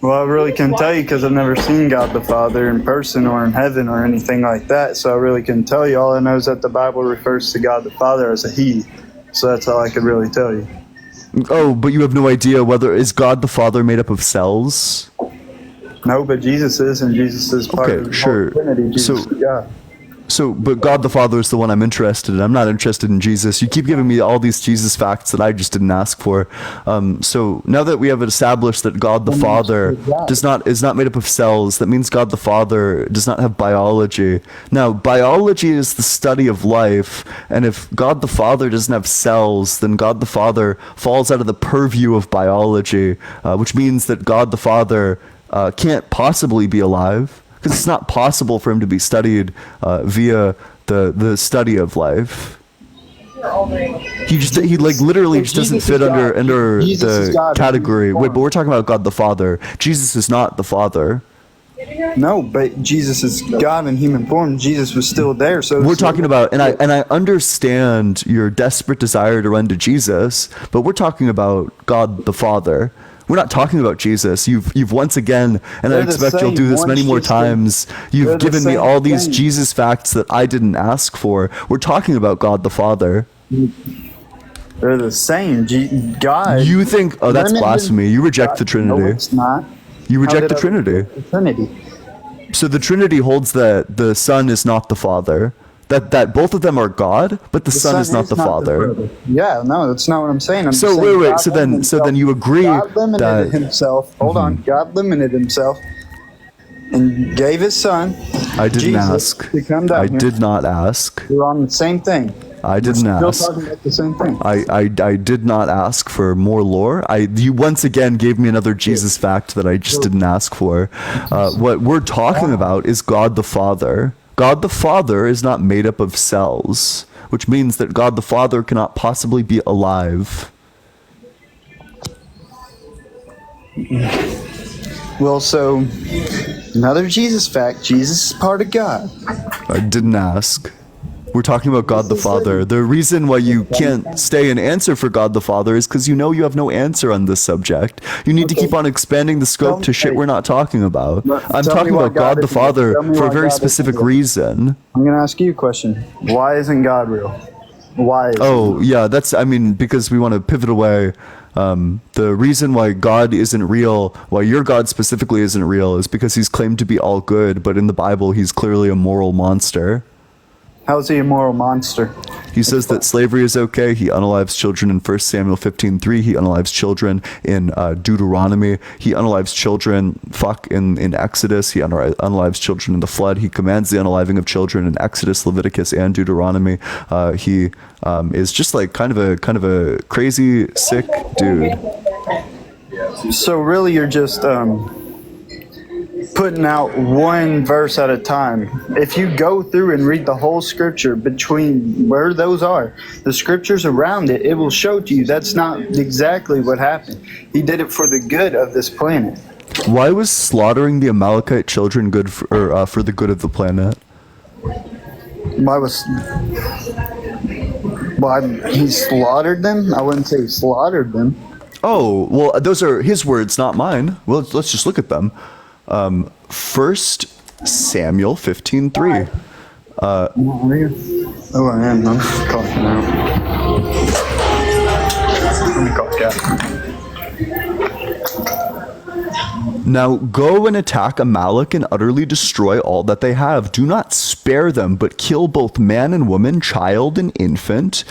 Well, I really can't tell you, because I've never seen God the Father in person or in heaven or anything like that. So I really couldn't tell you. All I know is that the Bible refers to God the Father as a he. So that's all I could really tell you. Oh, but you have no idea is God the Father made up of cells? No, but Jesus is, and Jesus is part of the Trinity. Jesus is God. But God the Father is the one I'm interested in. I'm not interested in Jesus. You keep giving me all these Jesus facts that I just didn't ask for. So now that we have established that God the Father is not made up of cells, that means God the Father does not have biology. Now, biology is the study of life, and if God the Father doesn't have cells, then God the Father falls out of the purview of biology, which means that God the Father can't possibly be alive. Because it's not possible for him to be studied via the study of life. He like literally just doesn't fit under the category. Wait, but we're talking about God the Father. Jesus is not the Father. No, but Jesus is God in human form. Jesus was still there. So we're talking about, and I understand your desperate desire to run to Jesus, but we're talking about God the Father. We're not talking about Jesus. You've once again, and I expect you'll do this many more times, you've given me all these Jesus facts that I didn't ask for. We're talking about God the Father. They're the same. God. You think, oh, that's blasphemy. You reject the Trinity. No, it's not. You reject the Trinity. The Trinity. So the Trinity holds that the Son is not the Father. That both of them are God, but the Son is not the Father. Yeah, no, that's not what I'm saying. So wait. So then you agree God limited that himself. Hold on. God limited himself and gave his Son. I didn't Jesus, ask. to come down I here. did not ask. We're on the same thing. I didn't ask. Still talking about the same thing. I did not ask for more lore. You once again gave me another Jesus fact that I just didn't ask for. What we're talking about is God the Father. God the Father is not made up of cells, which means that God the Father cannot possibly be alive. Well, so another Jesus fact: Jesus is part of God. I didn't ask. We're talking about God the Father. The reason why you can't stay and answer for God the Father is because you know you have no answer on this subject. You need to keep on expanding the scope to shit we're not talking about. I'm talking about God the Father for a very specific reason. I'm going to ask you a question. Why isn't God real? Why? Because we want to pivot away. The reason why God isn't real, why your God specifically isn't real, is because he's claimed to be all good, but in the Bible he's clearly a moral monster. How is he a moral monster? He says that slavery is okay. He unalives children in 1 Samuel 15:3. He unalives children in Deuteronomy. He unalives children in Exodus. He unalives children in the flood. He commands the unaliving of children in Exodus, Leviticus, and Deuteronomy. He is just like kind of a crazy, sick dude. So really you're just putting out one verse at a time. If you go through and read the whole scripture between where those are, the scriptures around it, it will show to you that's not exactly what happened. He did it for the good of this planet. Why was slaughtering the Amalekite children good for the good of the planet? Why he slaughtered them? I wouldn't say he slaughtered them. Oh, well, those are his words, not mine. Well, let's just look at them. 1 Samuel 15:3. I am. I'm talking now. Let me call Cat. Now go and attack Amalek and utterly destroy all that they have. Do not spare them, but kill both man and woman, child and infant,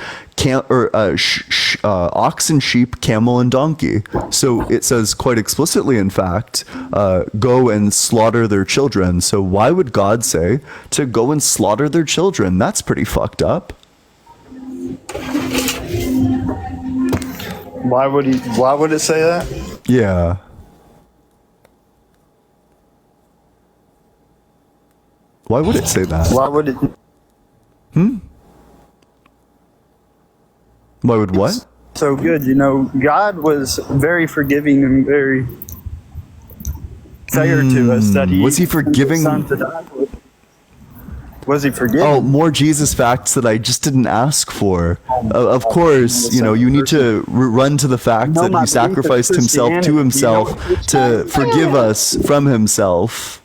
ox and sheep, camel and donkey. So it says quite explicitly, in fact, go and slaughter their children. So why would God say to go and slaughter their children? That's pretty fucked up. Why would it say that? Yeah. Why would it say that? Why would it? Why would what? So good, God was very forgiving and very fair to us. That was he forgiving? Was he forgiving? Oh, more Jesus facts that I just didn't ask for. Of course, you need to run to the fact that he sacrificed himself to himself to forgive us from himself.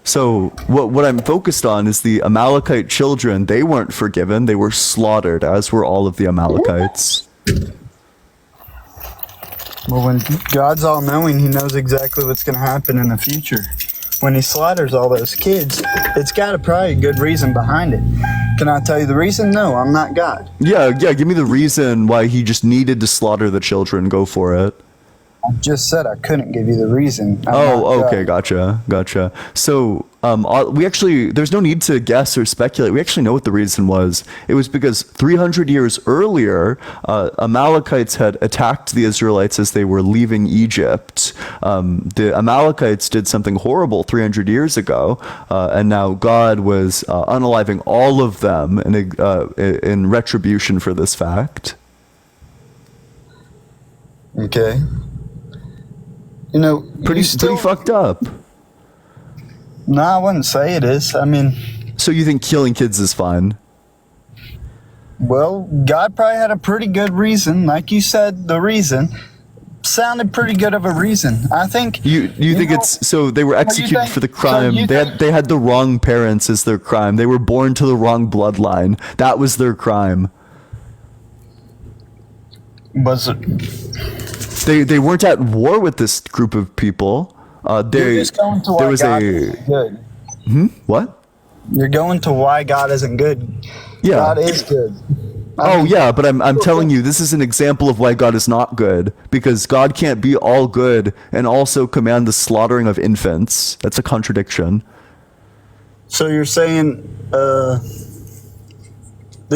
So what I'm focused on is the Amalekite children. They weren't forgiven. They were slaughtered, as were all of the Amalekites. Well, when God's all-knowing, he knows exactly what's going to happen in the future. when he slaughters all those kids, it's got probably a good reason behind it. Can I tell you the reason? No, I'm not God. Yeah, give me the reason why he just needed to slaughter the children. Go for it. I just said I couldn't give you the reason. Okay, gotcha. So, we actually, there's no need to guess or speculate. We actually know what the reason was. It was because 300 years earlier, Amalekites had attacked the Israelites as they were leaving Egypt. The Amalekites did something horrible 300 years ago, and now God was unaliving all of them in retribution for this fact. Okay. You know, Pretty fucked up. No, I wouldn't say it is. I mean, So you think killing kids is fine? well, God probably had a pretty good reason. Like you said, the reason sounded pretty good of a reason. I think You think know, it's so they were what do you executed think? for the So crime. you They had the wrong parents as their crime. They were born to the wrong bloodline. That was their crime. was it? They weren't at war with this group of people. You're just going to there why was God a isn't good. what? You're going to why God isn't good. Yeah. God is good. Oh yeah, but I'm telling you, this is an example of why God is not good, because God can't be all good and also command the slaughtering of infants. That's a contradiction. So you're saying the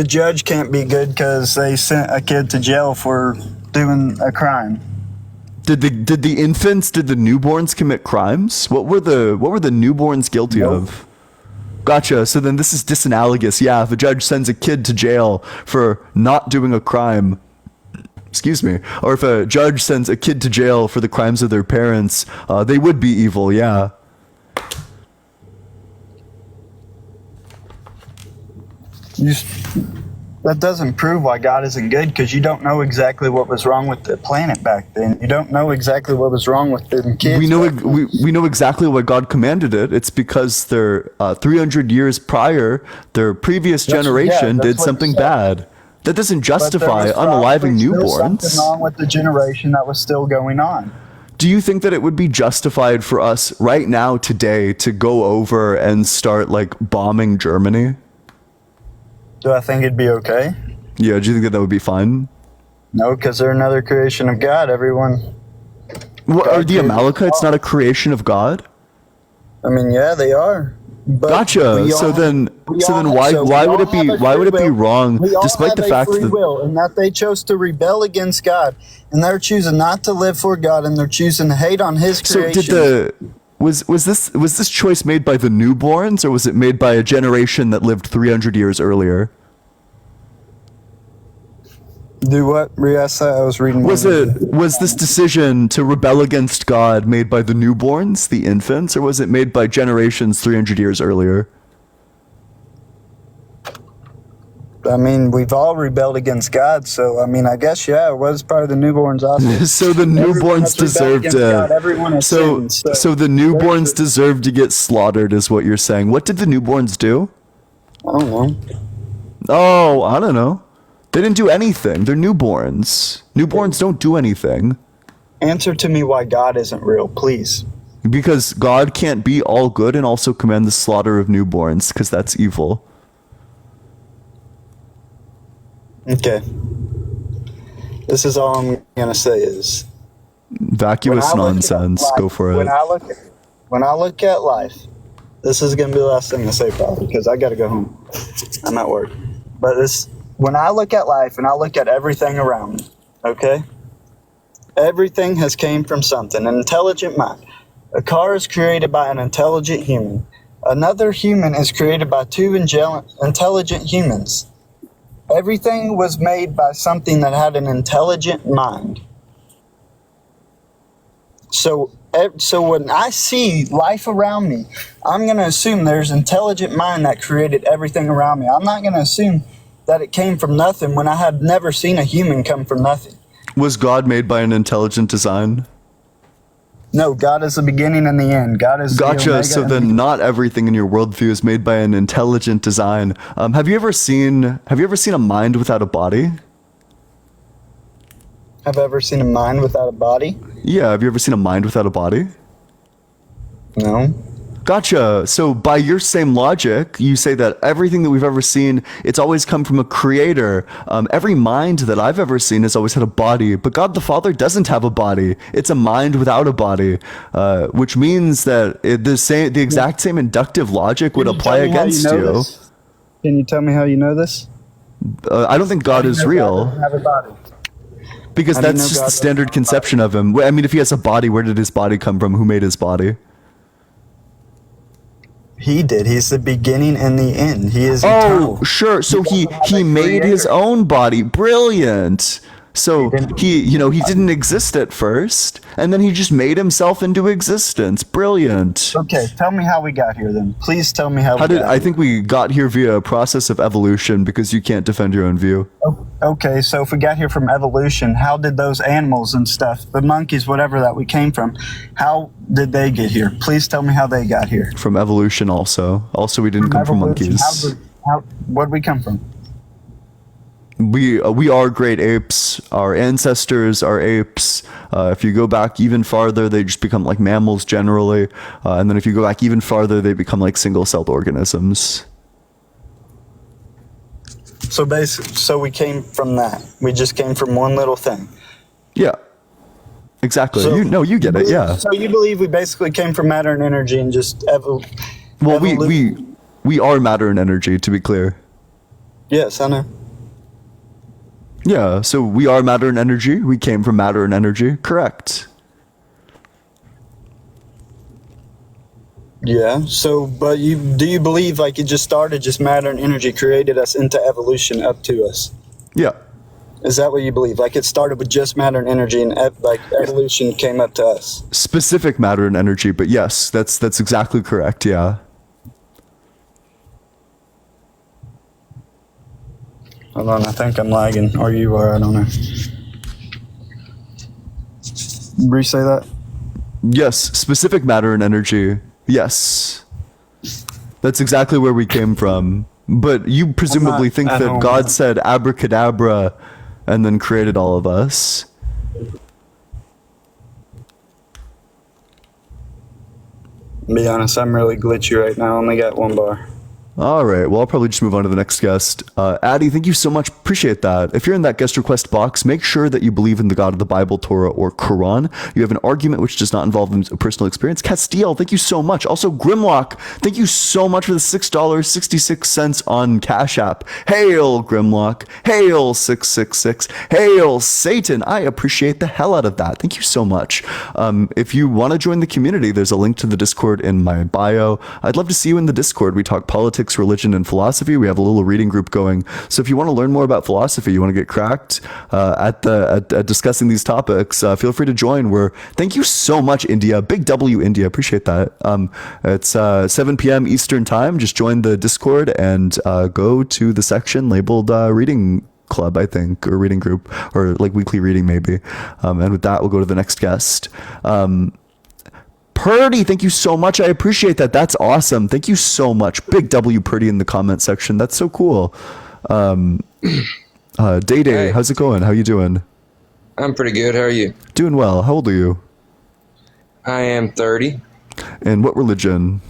judge can't be good because they sent a kid to jail for doing a crime? Did the newborns commit crimes? What were the newborns guilty of? Gotcha. So then this is disanalogous. Yeah, if a judge sends a kid to jail for not doing a crime, excuse me, or if a judge sends a kid to jail for the crimes of their parents, they would be evil. Yeah. That doesn't prove why God isn't good, because you don't know exactly what was wrong with the planet back then. You don't know exactly what was wrong with the kids. We know exactly why God commanded it. It's because they're 300 years prior, their previous generation did something bad. That doesn't justify unaliving newborns. Something wrong with the generation that was still going on. Do you think that it would be justified for us right now today to go over and start like bombing Germany? Do I think it'd be okay? Yeah, do you think that would be fine? No, because they're another creation of God. Everyone. What, are the Amalekites not a creation of God? I mean, yeah, they are. But Gotcha. So then why would it be wrong, despite the fact free that will, and that they chose to rebel against God, and they're choosing not to live for God, and they're choosing to hate on His creation. Was this choice made by the newborns, or was it made by a generation that lived 300 years earlier? Do what? Re-ask that. I was reading. Was this decision to rebel against God made by the newborns, the infants, or was it made by generations 300 years earlier? I mean, we've all rebelled against God, so I mean, I guess yeah, it was part of the newborns also. So the newborns deserved to. So the newborns deserved to get slaughtered, is what you're saying. What did the newborns do? I don't know. Oh, I don't know. They didn't do anything. They're newborns. Newborns don't do anything. Answer to me why God isn't real, please. Because God can't be all good and also command the slaughter of newborns, because that's evil. Okay. This is all I'm gonna say is vacuous nonsense. Life, go for it. When I look at life, this is gonna be the last thing to say probably, because I gotta go home. I'm at work. But when I look at life and I look at everything around me, okay? Everything has came from something, an intelligent mind. A car is created by an intelligent human. Another human is created by two intelligent humans. Everything was made by something that had an intelligent mind. So when I see life around me, I'm going to assume there's an intelligent mind that created everything around me. I'm not going to assume that it came from nothing when I had never seen a human come from nothing. Was God made by an intelligent design? No, God is the beginning and the end. God is gotcha. The Omega. So then, not everything in your worldview is made by an intelligent design. Have you ever seen a mind without a body? Have I ever seen a mind without a body? Yeah. Have you ever seen a mind without a body? No. Gotcha. So by your same logic, you say that everything that we've ever seen, it's always come from a creator. Every mind that I've ever seen has always had a body, but God the Father doesn't have a body. It's a mind without a body, which means that the exact same inductive logic would apply against you. Can you tell me how you know this? I don't think God is real. God doesn't have a body. Because that's just the standard conception of him. I mean, if he has a body, where did his body come from? Who made his body? He did. He's the beginning and the end. He is eternal. Oh, sure. So he made his own body. Brilliant. So he didn't exist at first, and then he just made himself into existence. Brilliant. Okay, tell me how we got here then. Please tell me how we got here. I think we got here via a process of evolution, because you can't defend your own view. Okay, so if we got here from evolution, how did those animals and stuff, the monkeys, whatever that we came from, how did they get here? Please tell me how they got here. From evolution also. Also, we didn't come from monkeys. Where'd we come from? We are great apes. Our ancestors are apes. If you go back even farther, they just become like mammals generally. And then if you go back even farther, they become like single-celled organisms. So we came from that. We just came from one little thing. Yeah, exactly. So you get it. Yeah. So you believe we basically came from matter and energy and just Well, we are matter and energy, to be clear. Yes, I know. Yeah, so we are matter and energy. We came from matter and energy. Correct. Yeah, so, but do you believe like it just started, just matter and energy created us into evolution up to us? Yeah. Is that what you believe? Like it started with just matter and energy and like evolution came up to us? Specific matter and energy, but yes, that's exactly correct, yeah. Hold on, I think I'm lagging. Or you are, I don't know. Re-say that? Yes, specific matter and energy. Yes. That's exactly where we came from. But you presumably think that God said abracadabra and then created all of us. Be honest, I'm really glitchy right now. I only got one bar. All right. Well, I'll probably just move on to the next guest. Addy, thank you so much. Appreciate that. If you're in that guest request box, make sure that you believe in the God of the Bible, Torah, or Quran. You have an argument which does not involve a personal experience. Castile, thank you so much. Also, Grimlock, thank you so much for the $6.66 on Cash App. Hail, Grimlock. Hail, 666. Hail, Satan. I appreciate the hell out of that. Thank you so much. If you want to join the community, there's a link to the Discord in my bio. I'd love to see you in the Discord. We talk politics, religion, and philosophy. We have a little reading group going. So if you want to learn more about philosophy, you want to get cracked at discussing these topics, feel free to join. Thank you so much, India. Big W, India. Appreciate that. It's 7 p.m. Eastern time. Just join the Discord and go to the section labeled reading club, I think, or reading group, or like weekly reading maybe. And with that, we'll go to the next guest. Purdy, thank you so much. I appreciate that. That's awesome. Thank you so much. Big W Purdy in the comment section. That's so cool. Day, Hey. how's it going? How you doing? I'm pretty good. How are you? Doing well. How old are you? I am 30. And what religion?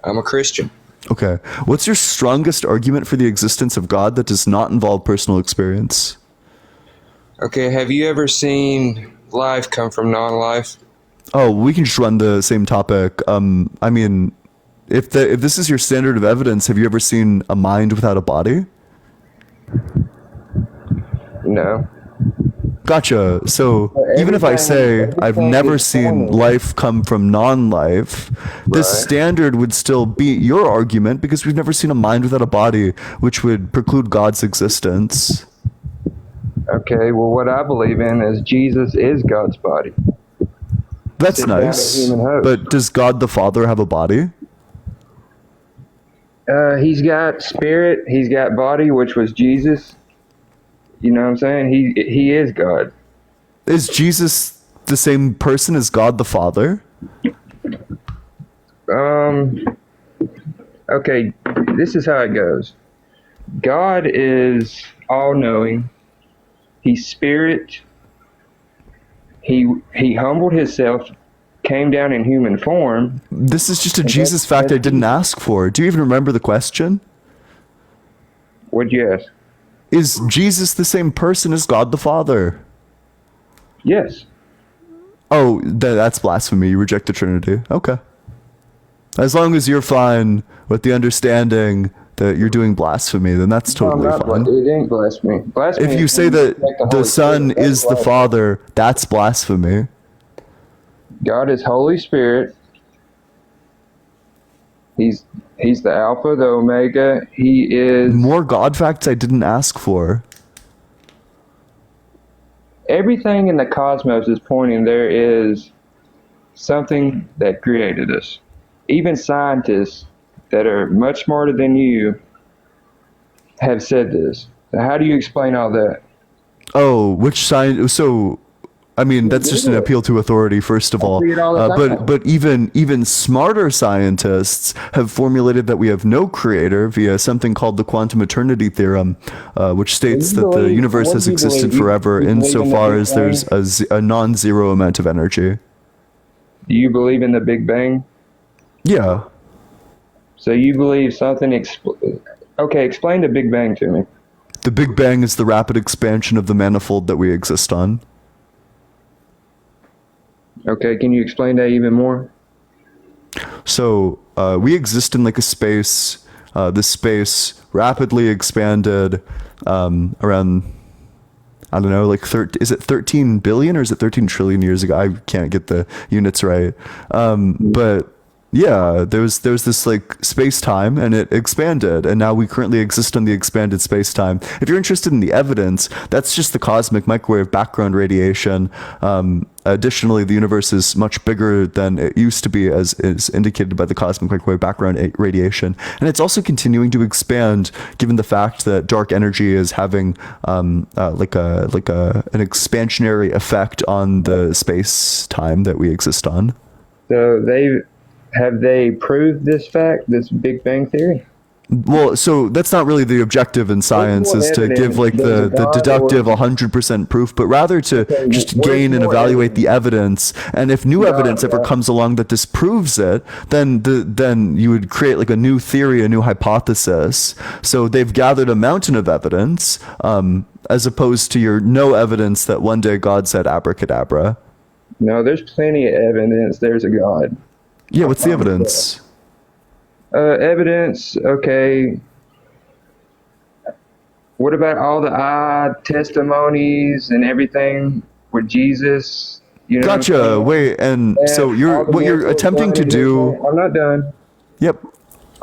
I'm a Christian. Okay. What's your strongest argument for the existence of God that does not involve personal experience? Okay, have you ever seen life come from non-life? Oh, we can just run the same topic. I mean, if this is your standard of evidence, have you ever seen a mind without a body? No. Gotcha. So even if I say I've never seen life come from non-life, this standard would still beat your argument because we've never seen a mind without a body, which would preclude God's existence. Okay, well, what I believe in is Jesus is God's body. That's Sit down, a nice. human host. But does God the Father have a body? He's got spirit, he's got body, which was Jesus. You know what I'm saying? He is God. Is Jesus the same person as God the Father? Okay, this is how it goes. God is all-knowing. He's spirit. He humbled himself came down in human form. This is just a Jesus fact I didn't ask for. Do you even remember the question? What'd you ask? Is Jesus the same person as God the Father? Yes. Oh, that's blasphemy. You reject the Trinity. Okay. As long as you're fine with the understanding that you're doing blasphemy, then that's totally fine. It ain't blasphemy. Blasphemy If you say that the Son is the Father, that's blasphemy. God is Holy Spirit. He's the Alpha, the Omega. He is... More God facts I didn't ask for. Everything in the cosmos is pointing there is something that created us. Even scientists that are much smarter than you have said this. How do you explain all that? Oh, which sign? So, I mean, that's just an appeal to authority, first of all. But even smarter scientists have formulated that we have no creator via something called the quantum eternity theorem, which states that the universe has existed forever insofar as there's a non-zero amount of energy. Do you believe in the Big Bang? Yeah. So you believe something... Okay, explain the Big Bang to me. The Big Bang is the rapid expansion of the manifold that we exist on. Okay, can you explain that even more? So, we exist in like a space. This space rapidly expanded around, I don't know, like is it 13 billion or is it 13 trillion years ago? I can't get the units right. But yeah, there was this like space-time and it expanded, and now we currently exist in the expanded space-time. If you're interested in the evidence, that's just the cosmic microwave background radiation. Additionally, the universe is much bigger than it used to be, as is indicated by the cosmic microwave background radiation, and it's also continuing to expand, given the fact that dark energy is having an expansionary effect on the space-time that we exist on. So have they proved this fact, this Big Bang theory? Well, so that's not really the objective in science, is to give like the deductive 100% proof, but rather to just gain and evaluate the evidence. And if new evidence ever comes along that disproves it, then you would create like a new theory, a new hypothesis. So they've gathered a mountain of evidence, as opposed to your no evidence that one day God said abracadabra. No, there's plenty of evidence there's a God. Yeah, what's the evidence? Evidence, okay. What about all the eye testimonies and everything with Jesus? You know Gotcha. Wait, and so what you're attempting to do... I'm not done. Yep.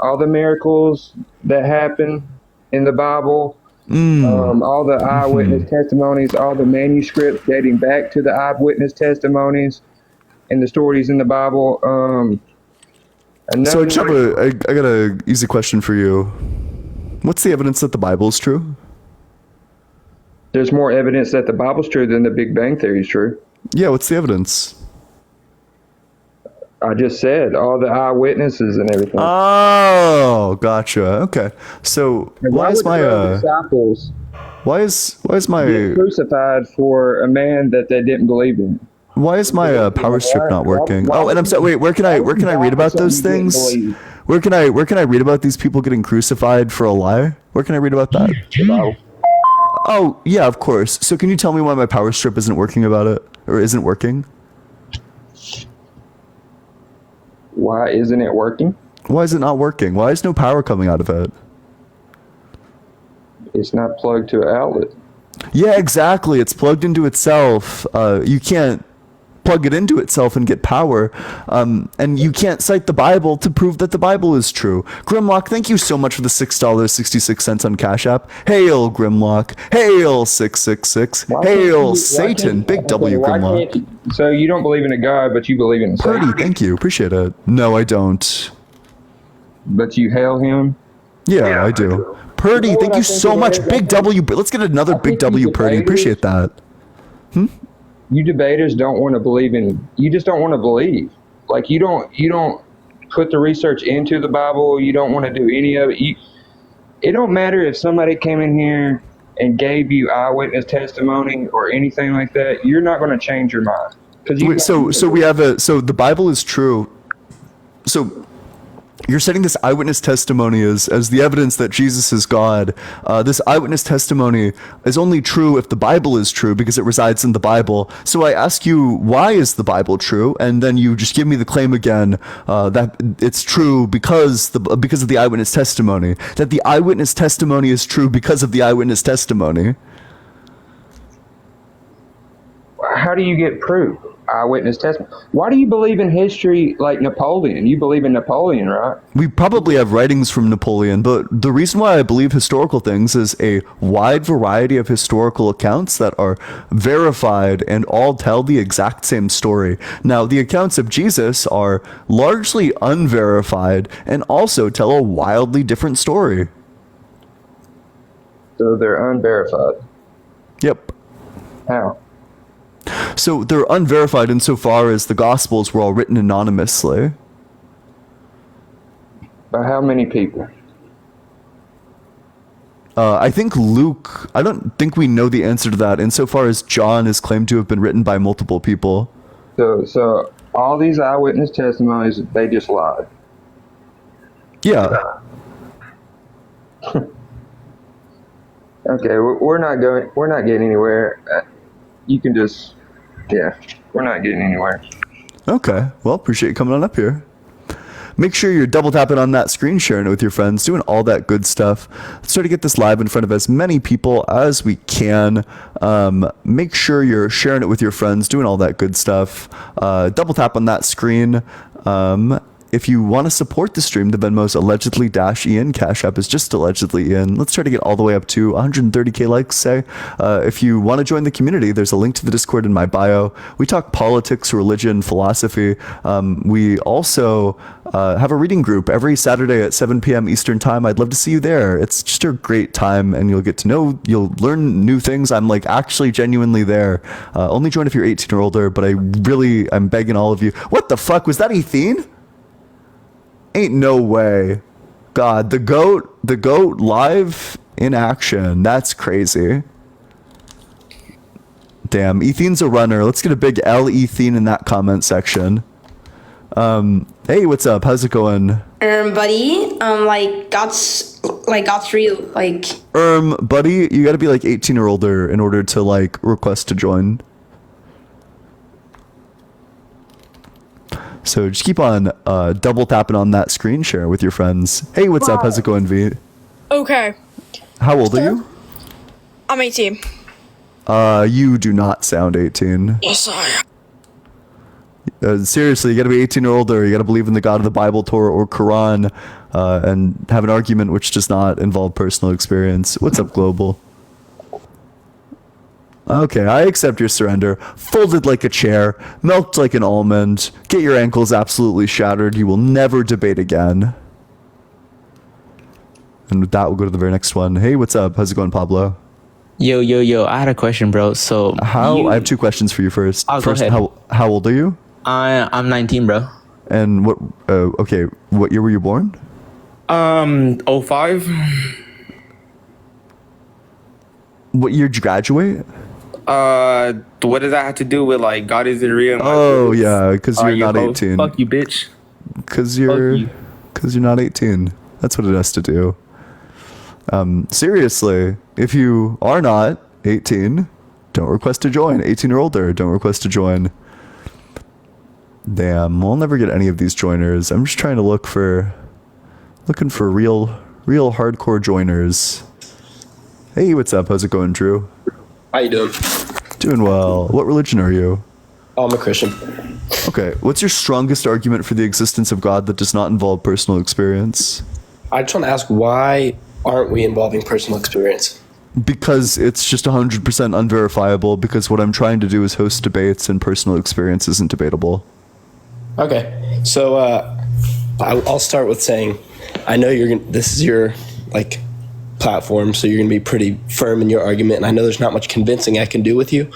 All the miracles that happen in the Bible, all the eyewitness testimonies, all the manuscripts dating back to the eyewitness testimonies and the stories in the Bible. So I got a easy question for you. What's the evidence that the Bible is true? There's more evidence that the Bible's true than the Big Bang Theory is true. Yeah, what's the evidence? I just said all the eyewitnesses and everything. Oh, gotcha. Okay. So why is my disciples? Why is my crucified for a man that they didn't believe in? Why is my power strip not working? Oh, and I'm sorry. Wait, where can I read about those things? Where can I read about these people getting crucified for a lie? Where can I read about that? Oh, yeah, of course. So can you tell me why my power strip isn't working about it, or isn't working? Why isn't it working? Why is it not working? Why is no power coming out of it? It's not plugged to an outlet. Yeah, exactly. It's plugged into itself. You can't plug it into itself and get power, and you can't cite the Bible to prove that the Bible is true. Grimlock, thank you so much for the $6.66 on Cash App. Hail Grimlock, hail 666, hail Satan, big W Grimlock. So you don't believe in a God, but you believe in Satan. Purdy, thank you, appreciate it. No, I don't. But you hail him? Yeah, I do. Purdy, thank you so much, big W. Let's get another big W, Purdy. Appreciate that. You debaters don't want to believe in. You just don't want to believe. Like you don't put the research into the Bible. You don't want to do any of it. It don't matter if somebody came in here and gave you eyewitness testimony or anything like that. You're not going to change your mind. Wait, so we have so the Bible is true. So you're setting this eyewitness testimony as the evidence that Jesus is God. This eyewitness testimony is only true if the Bible is true because it resides in the Bible. So I ask you, why is the Bible true? And then you just give me the claim again that it's true because of the eyewitness testimony. That the eyewitness testimony is true because of the eyewitness testimony. How do you get proof? Eyewitness testimony. Why do you believe in history like Napoleon? You believe in Napoleon, right? We probably have writings from Napoleon, but the reason why I believe historical things is a wide variety of historical accounts that are verified and all tell the exact same story. Now, the accounts of Jesus are largely unverified and also tell a wildly different story. So they're unverified. Yep. How? So they're unverified insofar as the Gospels were all written anonymously. By how many people? I think Luke, I don't think we know the answer to that insofar as John is claimed to have been written by multiple people. So all these eyewitness testimonies, they just lied. Yeah. Okay, we're not getting anywhere. You can just, we're not getting anywhere. Okay, well, appreciate you coming on up here. Make sure you're double tapping on that screen, sharing it with your friends, doing all that good stuff. Let's try to get this live in front of as many people as we can. Make sure you're sharing it with your friends, doing all that good stuff. Double tap on that screen. If you want to support the stream, the Venmo's allegedly-Ian. Cash App is just allegedly Ian. Let's try to get all the way up to 130k likes, say. If you want to join the community, there's a link to the Discord in my bio. We talk politics, religion, philosophy. We also have a reading group every Saturday at 7 p.m. Eastern Time. I'd love to see you there. It's just a great time, and you'll learn new things. I'm like actually genuinely there. Only join if you're 18 or older, but I'm begging all of you. What the fuck? Was that Athene? Ain't no way. God, the goat live in action. That's crazy. Damn, Ethene's a runner. Let's get a big L Ethene in that comment section. Hey, what's up? How's it going? Buddy, God's real, buddy, you gotta be like 18 or older in order to like request to join. So just keep on double tapping on that screen share with your friends. Hey, what's up? How's it going, V? Okay. How old are you? I'm 18. You do not sound 18. Yes, I am. Seriously, you gotta be 18 or older. You gotta believe in the God of the Bible, Torah, or Quran, and have an argument which does not involve personal experience. What's up, Global? Okay, I accept your surrender. Folded like a chair, milked like an almond, get your ankles absolutely shattered. You will never debate again. And with that, we'll go to the very next one. Hey, what's up? How's it going, Pablo? Yo, I had a question, bro. So I have two questions for you first. Go First, ahead. how old are you? I'm 19, bro. And what year were you born? 05. What year did you graduate? What does that have to do with like God isn't real? Oh yeah, because you're not 18. Fuck you, bitch. Because you're not 18. That's what it has to do. Seriously, if you are not 18, don't request to join. 18 or older, don't request to join. Damn, I'll never get any of these joiners. I'm just trying to looking for real hardcore joiners. Hey, what's up? How's it going, Drew? How you doing? Doing well. What religion are you? Oh, I'm a Christian. Okay. What's your strongest argument for the existence of God that does not involve personal experience? I just want to ask, why aren't we involving personal experience? Because it's just 100% unverifiable, because what I'm trying to do is host debates and personal experience isn't debatable. Okay. So I'll start with saying, I know this is your platform, so you're going to be pretty firm in your argument, and I know there's not much convincing I can do with you.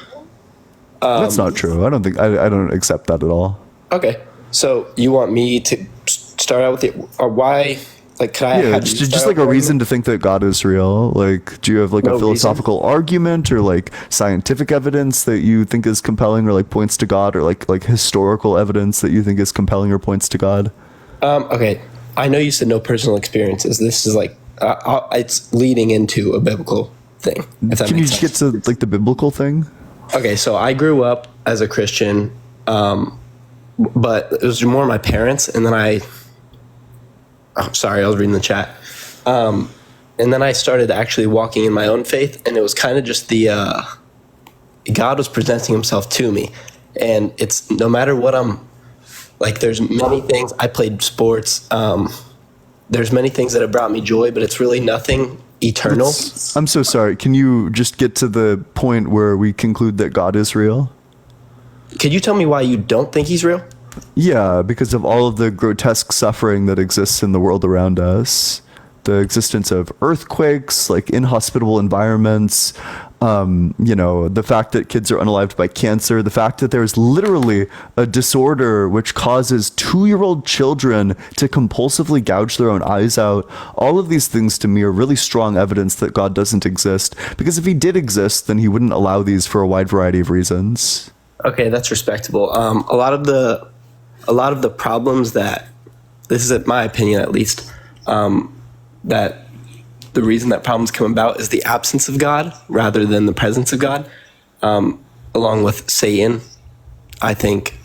That's not true. I don't accept that at all. Okay, so you want me to start out with why Like, could I Yeah, have you just start like off a reason to think that God is real. Like, do you have like No a philosophical argument or like scientific evidence that you think is compelling or like points to God, or like historical evidence that you think is compelling or points to God? Okay, I know you said no personal experiences. This is like it's leading into a biblical thing. If that Can you makes just sense. get to like the biblical thing? Okay, so I grew up as a Christian, but it was more my parents, and then oh, sorry, I was reading the chat. And then I started actually walking in my own faith, and it was kind of just God was presenting himself to me. And it's no matter what there's many things. I played sports. There's many things that have brought me joy, but it's really nothing eternal. I'm so sorry. Can you just get to the point where we conclude that God is real? Could you tell me why you don't think he's real? Yeah, because of all of the grotesque suffering that exists in the world around us. The existence of earthquakes, like inhospitable environments, the fact that kids are unalived by cancer, the fact that there's literally a disorder which causes 2-year-old children to compulsively gouge their own eyes out. All of these things to me are really strong evidence that God doesn't exist, because if he did exist, then he wouldn't allow these for a wide variety of reasons. Okay, that's respectable. A lot of the problems that, this is my opinion at least, that the reason that problems come about is the absence of God rather than the presence of God, along with Satan, I think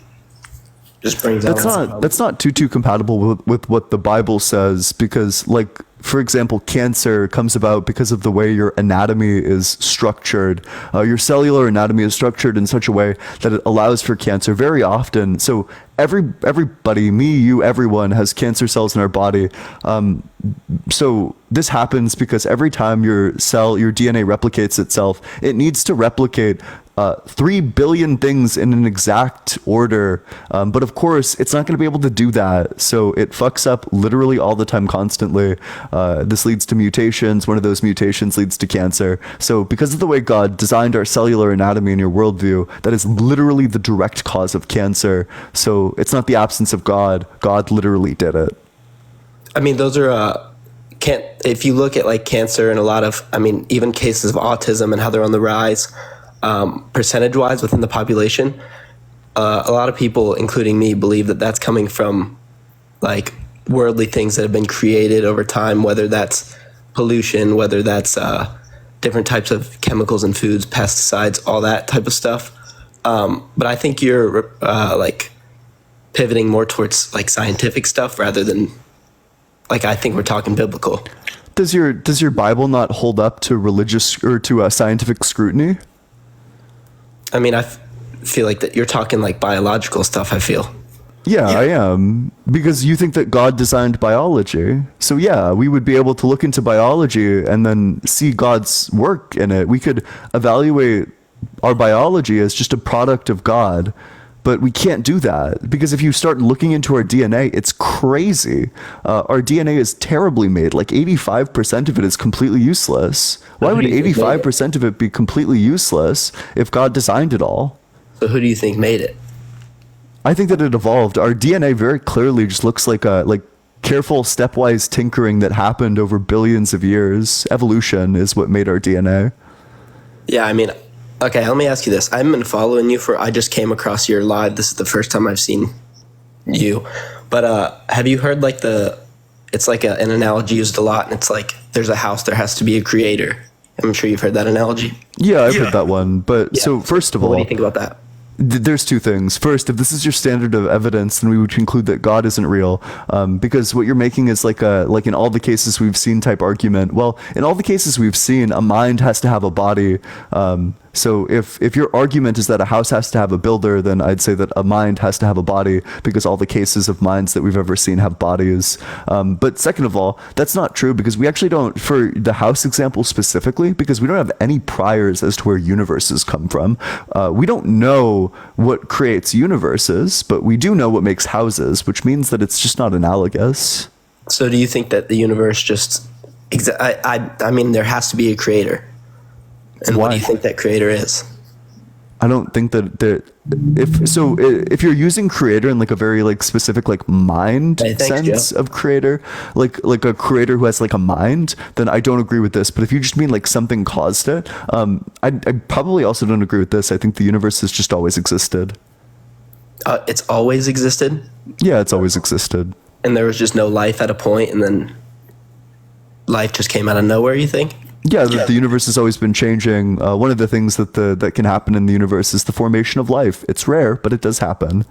just brings that's not too compatible with what the Bible says, because like, for example, cancer comes about because of the way your anatomy is structured. Your cellular anatomy is structured in such a way that it allows for cancer very often. So everybody, me, you, everyone has cancer cells in our body. So this happens because every time your DNA replicates itself, it needs to replicate 3 billion things in an exact order. But of course, it's not going to be able to do that. So it fucks up literally all the time, constantly. This leads to mutations. One of those mutations leads to cancer. So because of the way God designed our cellular anatomy in your worldview, that is literally the direct cause of cancer. So it's not the absence of God. God literally did it. I mean, those are if you look at like cancer and a lot of, even cases of autism and how they're on the rise, percentage-wise within the population, a lot of people, including me, believe that that's coming from like worldly things that have been created over time, whether that's pollution, whether that's different types of chemicals in foods, pesticides, all that type of stuff. But I think you're like pivoting more towards like scientific stuff rather than, like, I think we're talking biblical. Does your Bible not hold up to religious or to scientific scrutiny? I mean, I feel like that you're talking like biological stuff, I feel. Yeah, I am. Because you think that God designed biology. So yeah, we would be able to look into biology and then see God's work in it. We could evaluate our biology as just a product of God. But we can't do that, because if you start looking into our DNA, it's crazy. Our DNA is terribly made. Like 85% of it is completely useless. Why would 85% of it be completely useless if God designed it all? So who do you think made it? I think that it evolved. Our DNA very clearly just looks like careful stepwise tinkering that happened over billions of years. Evolution is what made our DNA. Yeah, I mean, okay, let me ask you this. I haven't been following you I just came across your live. This is the first time I've seen you. But have you heard like it's like an analogy used a lot, and it's like there's a house, there has to be a creator. I'm sure you've heard that analogy. Yeah, I've heard that one. But yeah. So first of all, what do you think about that? There's two things. First, if this is your standard of evidence, then we would conclude that God isn't real, because what you're making is like in all the cases we've seen type argument. Well, in all the cases we've seen, a mind has to have a body. So if your argument is that a house has to have a builder, then I'd say that a mind has to have a body, because all the cases of minds that we've ever seen have bodies. But second of all, that's not true, because we actually don't, for the house example specifically, because we don't have any priors as to where universes come from. We don't know what creates universes, but we do know what makes houses, which means that it's just not analogous. So do you think that the universe just, I mean, there has to be a creator? And Why? What do you think that creator is? I don't think that if you're using creator in like a very like specific like mind Hey, thanks, sense Joe. of creator, like a creator who has like a mind, then I don't agree with this. But if you just mean like something caused it, I probably also don't agree with this. I think the universe has just always existed. It's always existed, Yeah, it's always existed. and there was just no life at a point, and then life just came out of nowhere. You think? Yeah, the universe has always been changing. One of the things that can happen in the universe is the formation of life. It's rare, but it does happen.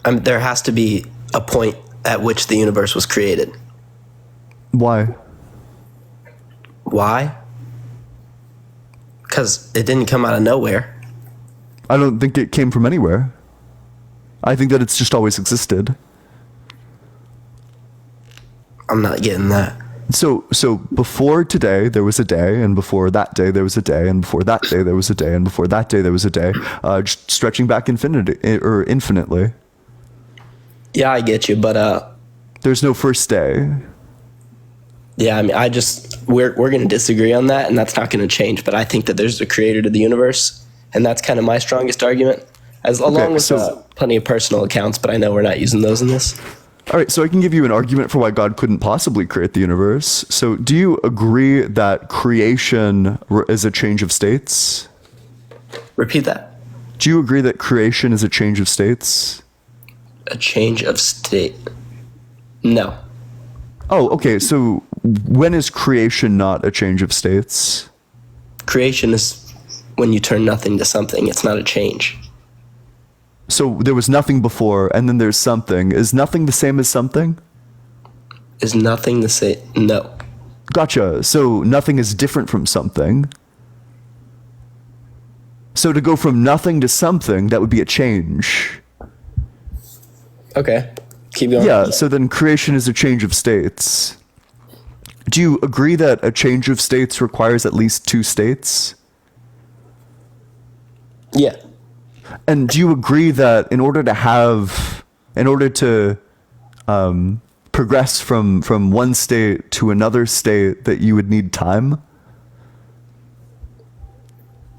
There has to be a point at which the universe was created. Why? Why? Because it didn't come out of nowhere. I don't think it came from anywhere. I think that it's just always existed. I'm not getting that. So before today there was a day, and before that day there was a day, and before that day there was a day, and before that day there was a day, just stretching back infinitely. Yeah, I get you, but there's no first day. Yeah, I mean, we're going to disagree on that, and that's not going to change. But I think that there's a creator to the universe, and that's kind of my strongest argument, along with plenty of personal accounts. But I know we're not using those in this. All right, so I can give you an argument for why God couldn't possibly create the universe. So do you agree that creation is a change of states? Repeat that. Do you agree that creation is a change of states? A change of state? No. Oh, okay. So when is creation not a change of states? Creation is when you turn nothing to something. It's not a change. So there was nothing before, and then there's something. Is nothing the same as something? Is nothing the same? No. Gotcha. So nothing is different from something. So to go from nothing to something, that would be a change. Okay. Keep going. Yeah, so then creation is a change of states. Do you agree that a change of states requires at least two states? Yeah. And do you agree that in order to progress from one state to another state, that you would need time?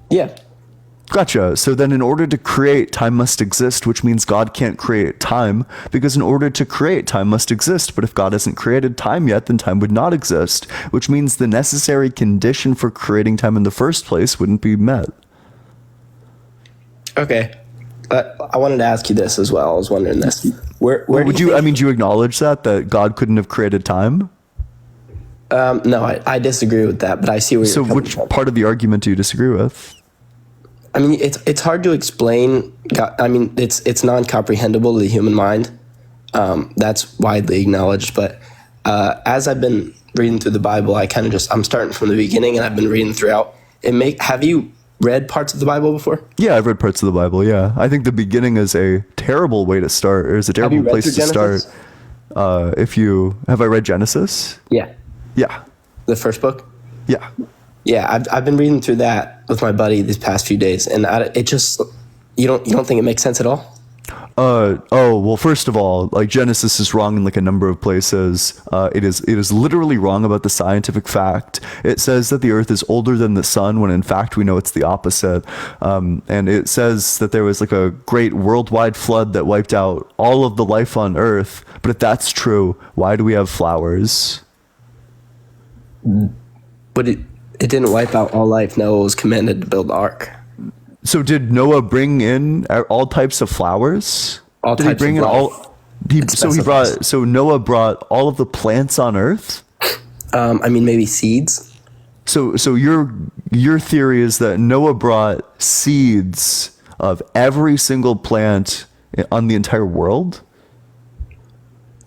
Yeah. Gotcha. So then in order to create, time must exist, which means God can't create time, because in order to create, time must exist. But if God hasn't created time yet, then time would not exist, which means the necessary condition for creating time in the first place wouldn't be met. Okay. I wanted to ask you this as well. I was wondering this. Where do you acknowledge that God couldn't have created time? No, I disagree with that, but I see where you're coming which part of the argument do you disagree with? I mean, it's hard to explain. I mean, it's non-comprehensible to the human mind. That's widely acknowledged. But as I've been reading through the Bible, I'm starting from the beginning, and I've been reading throughout. Have you read parts of the Bible before? Yeah, I've read parts of the Bible. Yeah, I think the beginning is a terrible way to start. Or is a terrible place to start. Have I read Genesis? Yeah. Yeah. The first book. Yeah. Yeah, I've been reading through that with my buddy these past few days, and it just you don't think it makes sense at all? Well, first of all, like Genesis is wrong in like a number of places. It is literally wrong about the scientific fact. It says that the earth is older than the sun, when in fact we know it's the opposite. And it says that there was like a great worldwide flood that wiped out all of the life on earth. But if that's true, why do we have flowers? But it didn't wipe out all life. Noah was commanded to build the ark. So did Noah bring in all types of flowers? All did types he bring of in life. So Noah brought all of the plants on earth? I mean, maybe seeds. So your theory is that Noah brought seeds of every single plant on the entire world?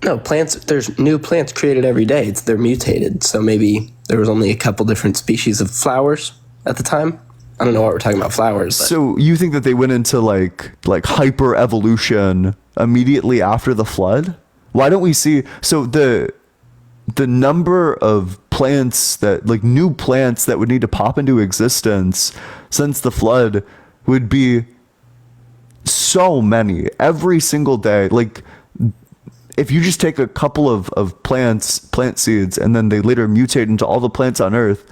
No, plants. There's new plants created every day. They're mutated. So maybe there was only a couple different species of flowers at the time. I don't know what we're talking about flowers. But. So you think that they went into like hyper evolution immediately after the flood? Why don't we see the number of plants that like new plants that would need to pop into existence since the flood would be so many every single day. Like if you just take a couple of plant seeds and then they later mutate into all the plants on earth,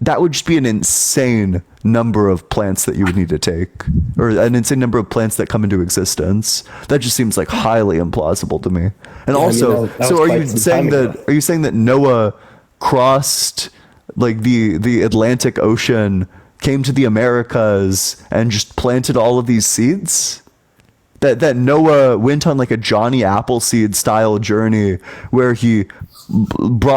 that would just be an insane number of plants that you would need to take, or an insane number of plants that come into existence. That just seems like highly implausible to me. And also, so are you saying that Noah crossed like the Atlantic Ocean, came to the Americas, and just planted all of these seeds? That Noah went on like a Johnny Appleseed style journey where he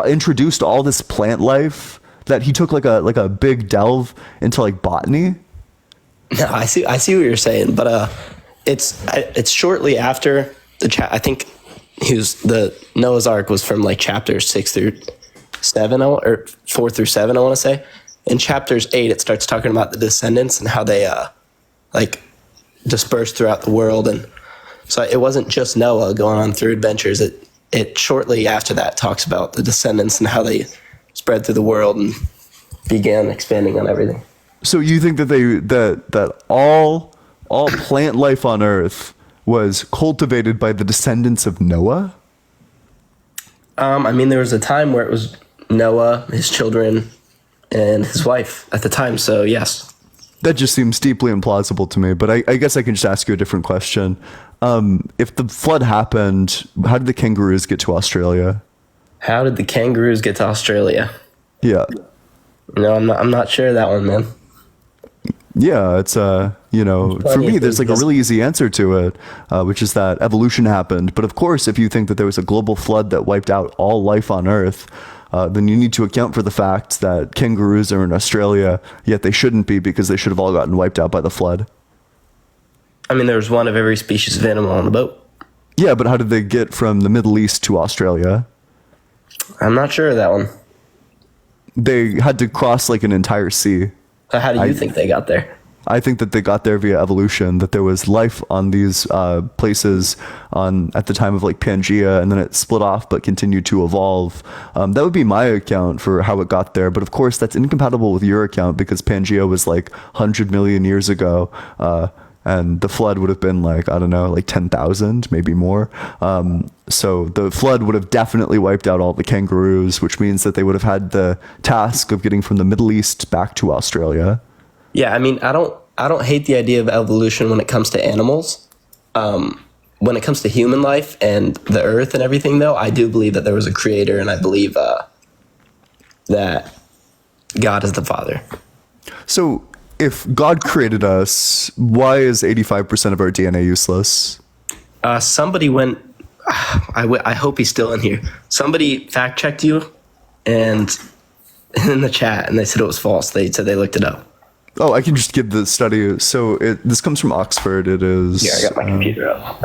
introduced all this plant life, that he took like a big delve into like botany? No, I see what you're saying, but it's shortly after I think the Noah's Ark was from like chapters 6 through 7 or 4 through 7, I want to say. In chapters 8, it starts talking about the descendants and how they like dispersed throughout the world, and so it wasn't just Noah going on through adventures. It shortly after that talks about the descendants and how they spread through the world and began expanding on everything. So you think that that all plant life on Earth was cultivated by the descendants of Noah? I mean, there was a time where it was Noah, his children, and his wife at the time. So yes. That just seems deeply implausible to me, but I guess I can just ask you a different question. If the flood happened, how did the kangaroos get to Australia? How did the kangaroos get to Australia? Yeah. No, I'm not sure of that one, man. Yeah, it's for me, there's like a really easy answer to it, which is that evolution happened. But of course, if you think that there was a global flood that wiped out all life on Earth, then you need to account for the fact that kangaroos are in Australia, yet they shouldn't be, because they should have all gotten wiped out by the flood. I mean, there was one of every species of animal on the boat. Yeah, but how did they get from the Middle East to Australia? I'm not sure of that one. They had to cross like an entire sea. So how do you think they got there? I think that they got there via evolution, that there was life on these places at the time of like Pangea, and then it split off but continued to evolve. That would be my account for how it got there. But of course, that's incompatible with your account, because Pangea was like 100 million years ago. And the flood would have been like, I don't know, like 10,000, maybe more. So the flood would have definitely wiped out all the kangaroos, which means that they would have had the task of getting from the Middle East back to Australia. Yeah, I mean, I don't hate the idea of evolution when it comes to animals. When it comes to human life and the earth and everything, though, I do believe that there was a creator, and I believe that God is the Father. So if God created us, why is 85% of our DNA useless? Somebody went, I hope he's still in here. Somebody fact checked you and in the chat, and they said it was false. They said they looked it up. Oh, I can just give the study. So this comes from Oxford. It is. Yeah, I got my computer up.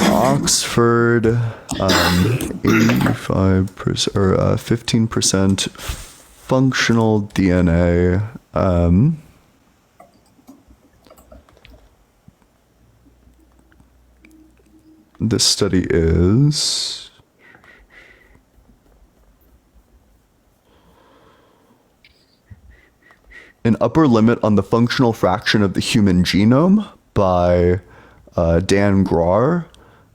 Oxford, 85% or 15% functional DNA. This study is an upper limit on the functional fraction of the human genome by Dan Grar.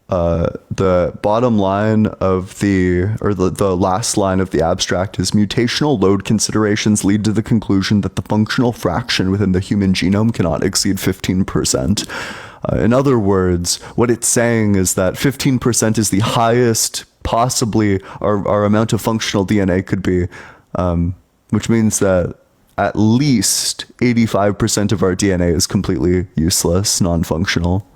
The bottom line of the last line of the abstract is: mutational load considerations lead to the conclusion that the functional fraction within the human genome cannot exceed 15%. In other words, what it's saying is that 15% is the highest possibly our amount of functional DNA could be, which means that at least 85% of our DNA is completely useless, non-functional.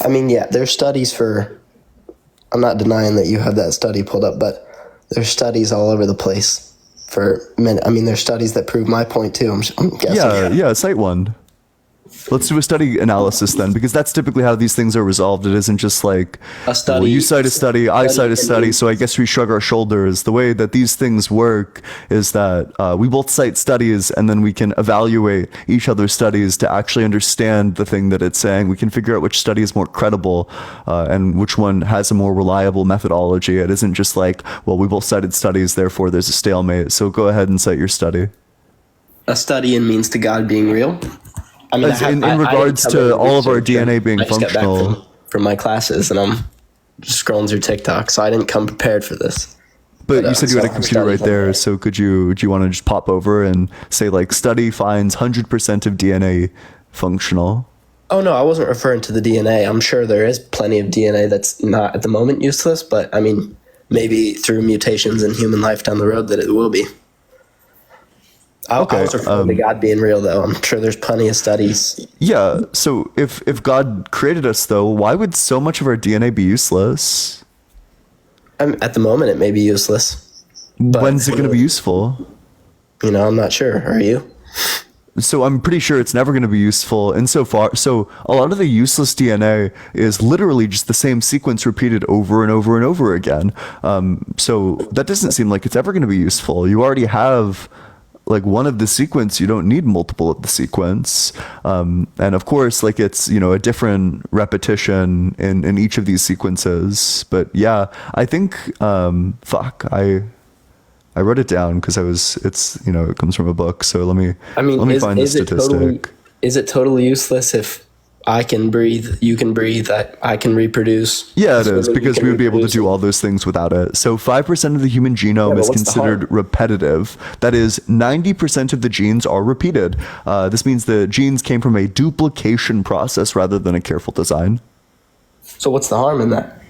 I mean, yeah, there's studies for, I'm not denying that you have that study pulled up, but there's studies all over the place for men. I mean, there's studies that prove my point too, I'm guessing. Yeah, cite one. Let's do a study analysis then, because that's typically how these things are resolved. It isn't just like, a study, well, you cite a study, I cite a study, so I guess we shrug our shoulders. The way that these things work is that we both cite studies, and then we can evaluate each other's studies to actually understand the thing that it's saying. We can figure out which study is more credible and which one has a more reliable methodology. It isn't just like, well, we both cited studies, therefore there's a stalemate. So go ahead and cite your study. A study in means to God being real? I mean, in regards to all of our DNA being functional. From my classes, and I'm just scrolling through TikTok, so I didn't come prepared for this. But you said you so had a I'm computer right studying there, that. so do you want to just pop over and say like study finds 100% of DNA functional? Oh no, I wasn't referring to the DNA. I'm sure there is plenty of DNA that's not at the moment useless, but I mean, maybe through mutations in human life down the road that it will be. I was referring to God being real, though. I'm sure there's plenty of studies. Yeah, so if God created us, though, why would so much of our DNA be useless? At the moment, it may be useless. But when's it going to be useful? You know, I'm not sure. Are you? So I'm pretty sure it's never going to be useful insofar. So a lot of the useless DNA is literally just the same sequence repeated over and over and over again. So that doesn't seem like it's ever going to be useful. You already have like one of the sequence, you don't need multiple of the sequence. And of course, like it's, you know, a different repetition in each of these sequences. But yeah, I think, I wrote it down because it's, you know, it comes from a book. So let me find the statistic. Is it totally useless if I can breathe, you can breathe, I can reproduce? Yeah, it is, because we would be able to do all those things without it. So 5% of the human genome is considered repetitive. That is, 90% of the genes are repeated. This means the genes came from a duplication process rather than a careful design. So what's the harm in that?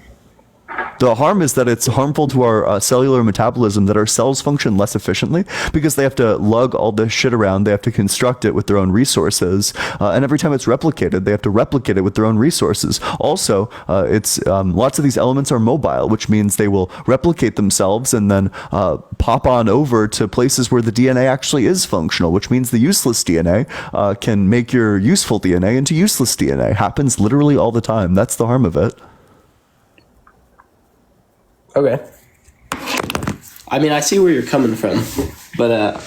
The harm is that it's harmful to our cellular metabolism, that our cells function less efficiently because they have to lug all this shit around. They have to construct it with their own resources. And every time it's replicated, they have to replicate it with their own resources. Also, lots of these elements are mobile, which means they will replicate themselves and then pop on over to places where the DNA actually is functional, which means the useless DNA can make your useful DNA into useless DNA. Happens literally all the time. That's the harm of it. Okay. I mean, I see where you're coming from, but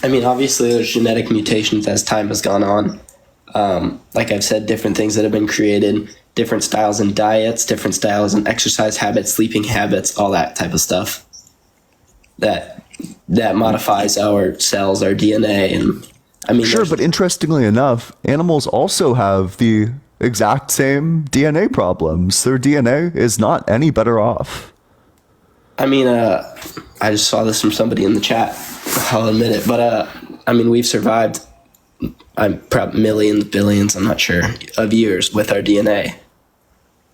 I mean, obviously there's genetic mutations as time has gone on. Like I've said, different things that have been created, different styles in diets, different styles in exercise habits, sleeping habits, all that type of stuff that modifies our cells, our DNA. And I mean, sure, but interestingly enough, animals also have the exact same DNA problems. Their DNA is not any better off. I mean, I just saw this from somebody in the chat. I'll admit it, but I mean, we've survived. I'm probably millions, billions. I'm not sure of years with our DNA.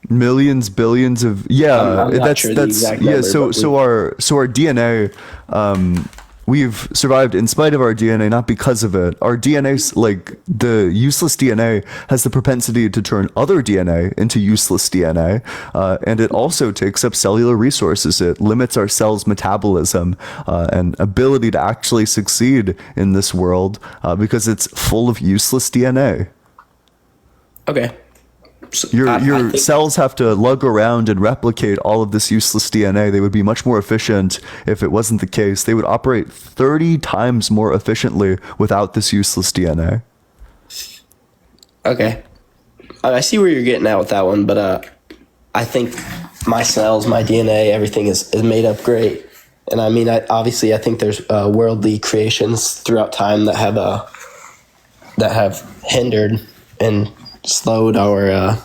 Millions, billions of I'm not sure the exact number, So our DNA. We've survived in spite of our DNA, not because of it. Our DNA's, like, the useless DNA has the propensity to turn other DNA into useless DNA, and it also takes up cellular resources. It limits our cells' metabolism and ability to actually succeed in this world because it's full of useless DNA. Okay. So your cells have to lug around and replicate all of this useless DNA. They would be much more efficient if it wasn't the case. They would operate 30 times more efficiently without this useless DNA. Okay. I see where you're getting at with that one, but I think my cells, my DNA, everything is made up great. And I mean, obviously, I think there's worldly creations throughout time that have hindered and slowed our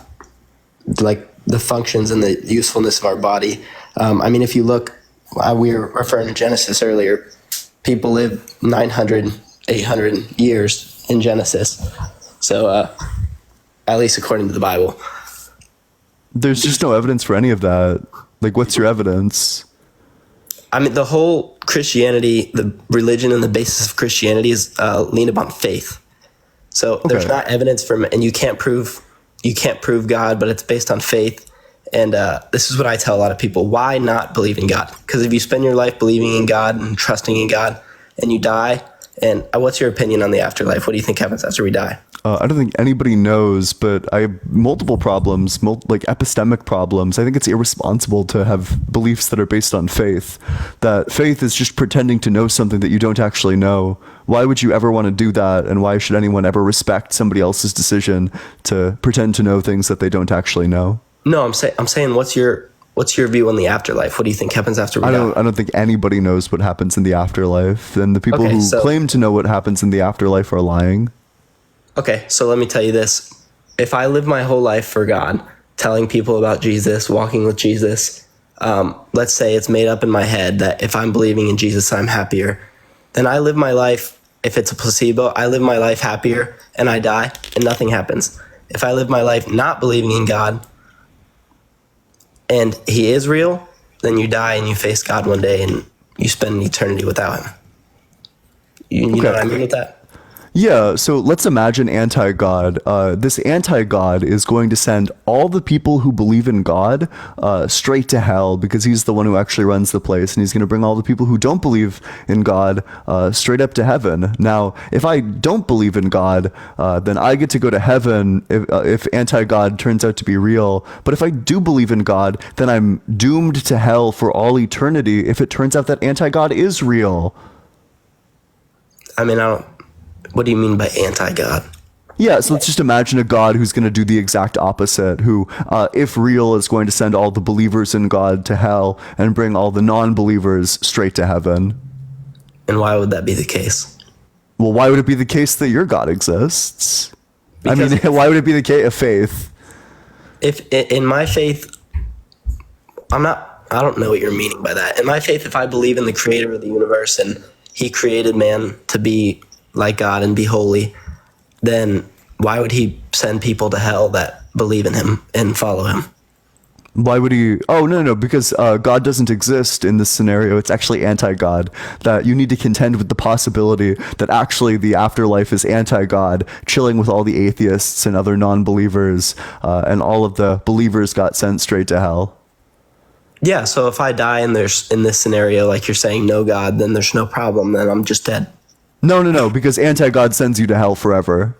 like the functions and the usefulness of our body. I mean, if you look, we were referring to Genesis earlier. People live 900, 800 years in Genesis. So at least according to the Bible. There's just no evidence for any of that. Like, what's your evidence? I mean, the whole Christianity, the religion and the basis of Christianity is lean upon faith. So there's not evidence from, and you can't prove God, but it's based on faith. And this is what I tell a lot of people: why not believe in God? Because if you spend your life believing in God and trusting in God, and you die, and what's your opinion on the afterlife? What do you think happens after we die? I don't think anybody knows, but I have multiple problems, like epistemic problems. I think it's irresponsible to have beliefs that are based on faith. That faith is just pretending to know something that you don't actually know. Why would you ever want to do that? And why should anyone ever respect somebody else's decision to pretend to know things that they don't actually know? No, I'm saying what's your view on the afterlife? What do you think happens after we die? I don't think anybody knows what happens in the afterlife. And the people who claim to know what happens in the afterlife are lying. Okay, so let me tell you this. If I live my whole life for God, telling people about Jesus, walking with Jesus, let's say it's made up in my head that if I'm believing in Jesus, I'm happier, then I live my life. If it's a placebo, I live my life happier and I die and nothing happens. If I live my life not believing in God and he is real, then you die and you face God one day and you spend an eternity without him. You know what I mean with that? Yeah, so let's imagine anti-God. This anti-God is going to send all the people who believe in God straight to hell because he's the one who actually runs the place, and he's going to bring all the people who don't believe in God straight up to heaven. Now, if I don't believe in God, then I get to go to heaven if anti-God turns out to be real. But if I do believe in God, then I'm doomed to hell for all eternity if it turns out that anti-God is real. I mean, what do you mean by anti-God? Yeah, so let's just imagine a God who's going to do the exact opposite, who, if real, is going to send all the believers in God to hell and bring all the non-believers straight to heaven. And why would that be the case? Well, why would it be the case that your God exists? Because why would it be the case of faith? If in my faith, I don't know what you're meaning by that. In my faith, if I believe in the creator of the universe and he created man to be like God and be holy, then why would he send people to hell that believe in him and follow him? Why would he? Oh, no, because God doesn't exist in this scenario. It's actually anti-God. That you need to contend with the possibility that actually the afterlife is anti-God, chilling with all the atheists and other non-believers, and all of the believers got sent straight to hell. Yeah, so if I die and there's, in this scenario, like you're saying, no God, then there's no problem, then I'm just dead. No, because anti-God sends you to hell forever.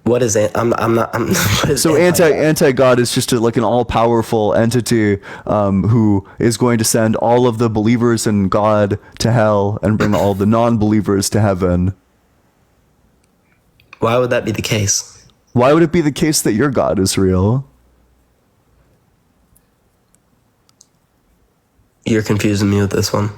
What is so anti-God is just like an all-powerful entity who is going to send all of the believers in God to hell and bring all the non-believers to heaven. Why would that be the case? Why would it be the case that your God is real? You're confusing me with this one.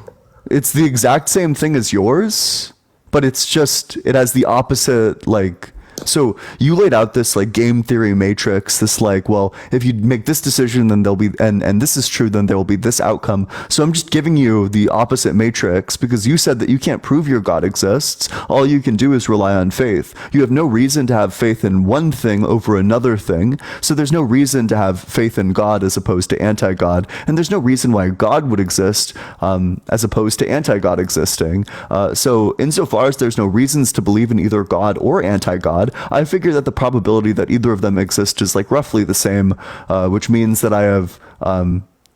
It's the exact same thing as yours, but it has the opposite, like, so you laid out this like game theory matrix, this like, well, if you make this decision, then there'll be, and this is true, then there will be this outcome. So I'm just giving you the opposite matrix because you said that you can't prove your God exists. All you can do is rely on faith. You have no reason to have faith in one thing over another thing. So there's no reason to have faith in God as opposed to anti-God. And there's no reason why God would exist as opposed to anti-God existing. So insofar as there's no reasons to believe in either God or anti-God, I figure that the probability that either of them exist is like roughly the same, which means that I have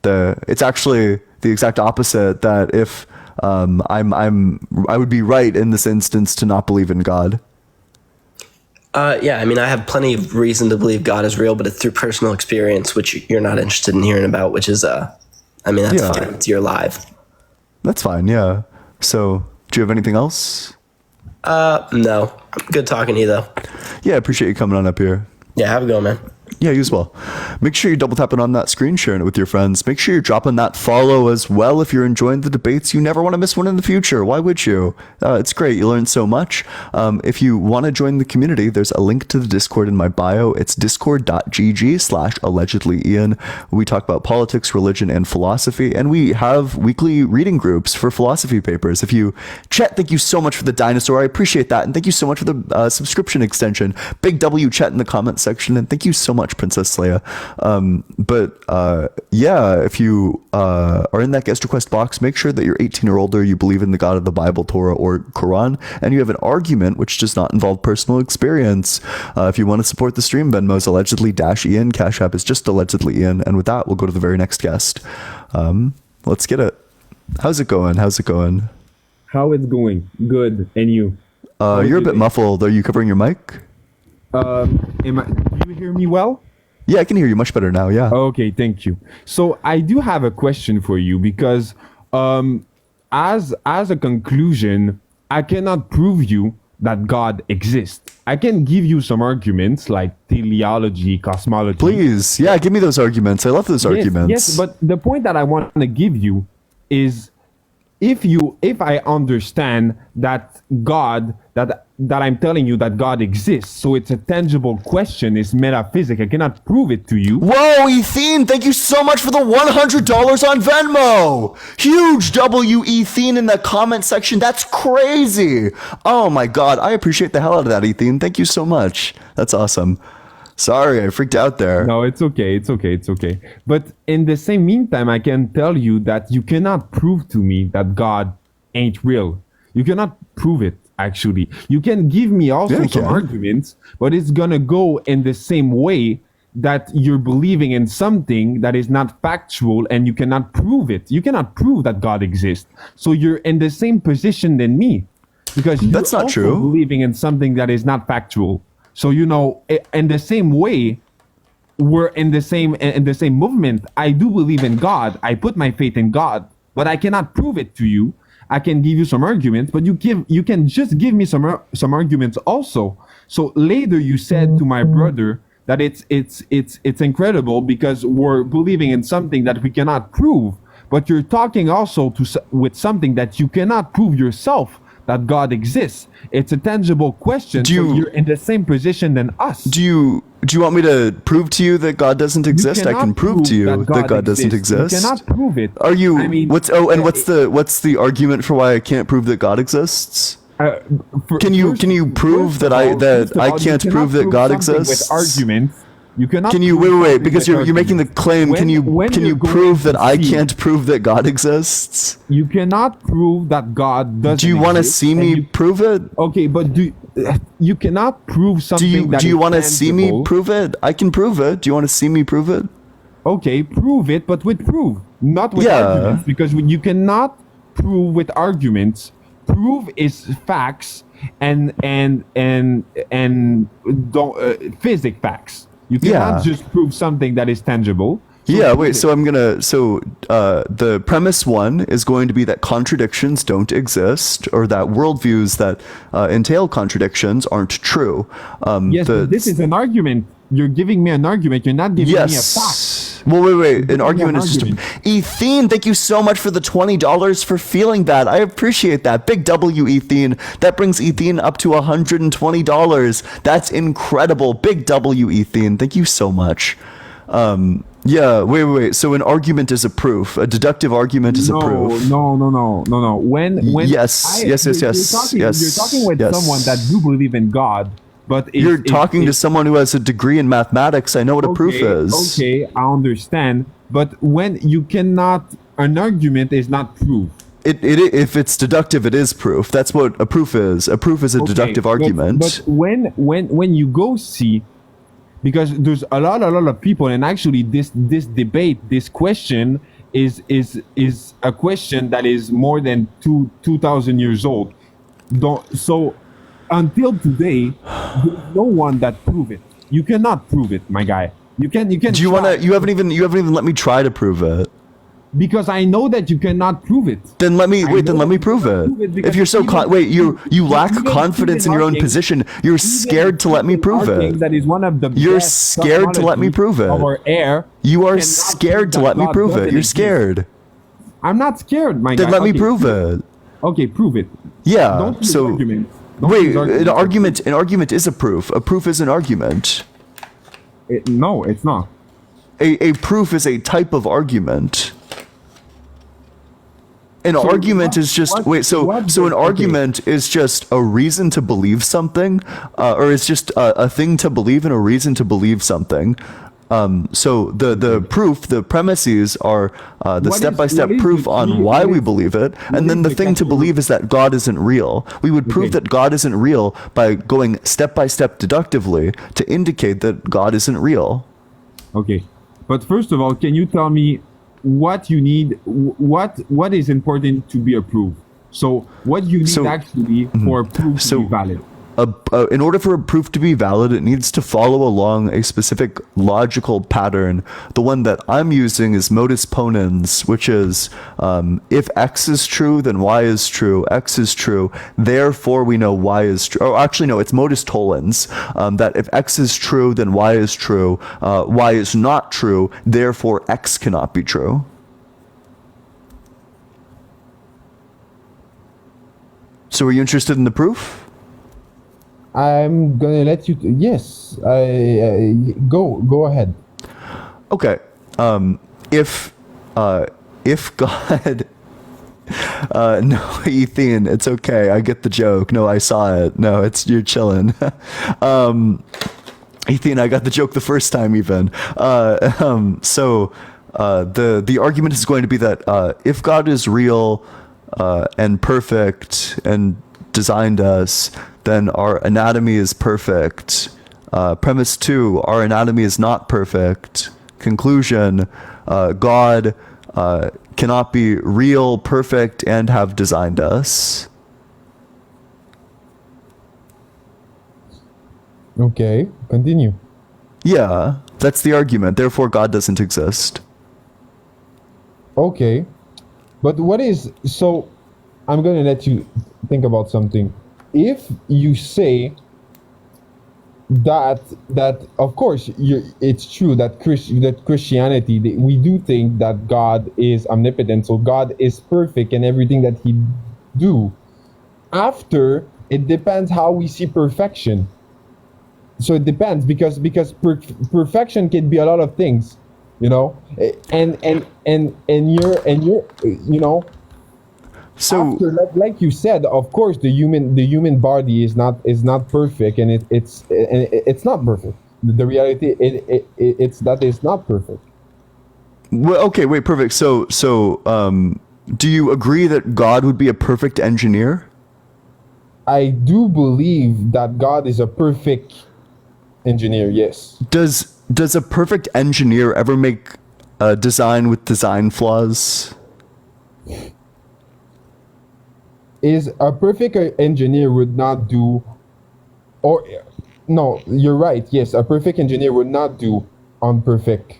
it's actually the exact opposite, that if I would be right in this instance to not believe in God. Yeah, I mean, I have plenty of reason to believe God is real, but it's through personal experience, which you're not interested in hearing about, which is, I mean, that's fine. It's your live. That's fine, yeah. So, do you have anything else? No. Good talking to you, though. Yeah, I appreciate you coming on up here. Yeah, have a go, man. Yeah, you as well. Make sure you're double tapping on that screen, sharing it with your friends. Make sure you're dropping that follow as well if you're enjoying the debates. You never want to miss one in the future. Why would you? It's great. You learn so much. If you want to join the community, there's a link to the Discord in my bio. It's discord.gg/allegedlyian. We talk about politics, religion, and philosophy, and we have weekly reading groups for philosophy papers. If you Chet, thank you so much for the dinosaur. I appreciate that, and thank you so much for the subscription extension. Big W Chet in the comment section, and thank you so much, Princess Leia. Yeah, if you are in that guest request box, make sure that you're 18 or older, you believe in the God of the Bible, Torah, or Quran, and you have an argument which does not involve personal experience. If you want to support the stream, Venmo's allegedly-Ian, Cash App is just allegedly Ian, and with that, we'll go to the very next guest. Let's get it. How's it going? How it's going? Good. And you? You're a bit muffled. Are you covering your mic? Do you hear me well? Yeah, I can hear you much better now, yeah. Okay, thank you. So I do have a question for you because as a conclusion, I cannot prove you that God exists. I can give you some arguments like teleology, cosmology. Please, yeah, give me those arguments. I love those arguments. Yes, but the point that I want to give you is if I understand that God, that I'm telling you that God exists, so it's a tangible question, it's metaphysics, I cannot prove it to you. Whoa, Ethene, thank you so much for the $100 on Venmo. Huge W, Ethene, in the comment section. That's crazy. Oh my God, I appreciate the hell out of that, Ethene. Thank you so much. That's awesome. Sorry, I freaked out there. No, it's okay. But in the same meantime, I can tell you that you cannot prove to me that God ain't real. You cannot prove it, actually. You can give me also some arguments, but it's gonna go in the same way that you're believing in something that is not factual and you cannot prove it. You cannot prove that God exists. So you're in the same position than me, because you're That's not also true. believing in something that is not factual. So, you know, in the same way, we're in the same movement. I do believe in God. I put my faith in God, but I cannot prove it to you. I can give you some arguments, but you can just give me some arguments also. So later you said to my brother that it's incredible because we're believing in something that we cannot prove, but you're talking also with something that you cannot prove yourself, that God exists. It's a tangible question. So you're in the same position than us. Do you want me to prove to you that God doesn't exist? I can prove to you that God doesn't exist. You cannot prove it. Are you? What's the argument for why I can't prove that God exists? Can you prove that I can't prove that God exists? With arguments. You cannot. Can you wait? Because you're making the claim. Can you prove that I can't prove that God exists? You cannot prove that God doesn't. Do you want to see me prove it? Okay, but you cannot prove something? Do you want to see me prove it? I can prove it. Do you want to see me prove it? Okay, prove it, but with proof, not with arguments, because you cannot prove with arguments. Proof is facts and physics facts. You cannot just prove something that is tangible. The premise one is going to be that contradictions don't exist, or that worldviews that entail contradictions aren't true. But this is an argument. You're giving me an argument. You're not giving me a fact. Well, wait. An argument is just Ethene, thank you so much for the $20 for feeling that. I appreciate that. Big W, Ethene. That brings Ethene up to $120. That's incredible. Big W, Ethene. Thank you so much. Wait. So an argument is a proof. A deductive argument is a proof. No. When yes. You're talking with someone that do believe in God. But you're talking to someone who has a degree in mathematics. I know what a proof is. Okay, I understand. But when you cannot, an argument is not proof. If it's deductive, it is proof. That's what a proof is. A proof is a deductive argument. But when you go see, because there's a lot of people, and actually this debate, this question is a question that is more than 2,000 years old. Until today, there's no one that prove it. You cannot prove it, my guy. You can. Do you wanna? You haven't even let me try to prove it. Because I know that you cannot prove it. Then let me prove it. If you're so you lack confidence in your own position. You're scared to let me prove it. That is one of the You're scared to let me prove it. Our air. You are scared to let me prove it. You're scared. I'm not scared, my guy. Then let me prove it. Okay, prove it. Yeah. Don't so. Argument. Wait, an argument is a proof. A proof is an argument. No, it's not. A proof is a type of argument. An argument is just an argument is just a reason to believe something, or it's just a thing to believe and a reason to believe something. So the proof, the premises are the step-by-step proof on why we believe it, and then the thing to believe is that God isn't real. We would prove that God isn't real by going step-by-step deductively to indicate that God isn't real. Okay, but first of all, can you tell me what you need, what is important to be approved? So what you need actually for a proof to be valid? In order for a proof to be valid, it needs to follow along a specific logical pattern. The one that I'm using is modus ponens, which is if X is true, then Y is true. X is true, therefore we know Y is true. Oh, actually, no, it's modus tollens, that if X is true, then Y is true. Y is not true, therefore X cannot be true. So are you interested in the proof? I'm gonna let you. Yes, go ahead. Okay. If God, no, Ethan, it's okay. I get the joke. No, I saw it. No, you're chilling. Ethan, I got the joke the first time even. So the argument is going to be that if God is real and perfect and designed us, then our anatomy is perfect. Premise 2, our anatomy is not perfect. Conclusion, God cannot be real, perfect, and have designed us. Okay, continue. Yeah, that's the argument. Therefore, God doesn't exist. Okay, but so I'm going to let you think about something. If you say that of course it's true that Christianity, we do think that God is omnipotent, so God is perfect in everything that he do. After, it depends how we see perfection. So it depends because perfection can be a lot of things, you know, and you're you know. So after, like you said, of course the human body is not perfect, and it's not perfect. The reality it's that it's not perfect. Well, okay, wait, perfect. So do you agree that God would be a perfect engineer? I do believe that God is a perfect engineer. Yes. Does a perfect engineer ever make a design with design flaws? Is a perfect engineer would not do, or no, you're right. Yes, a perfect engineer would not do unperfect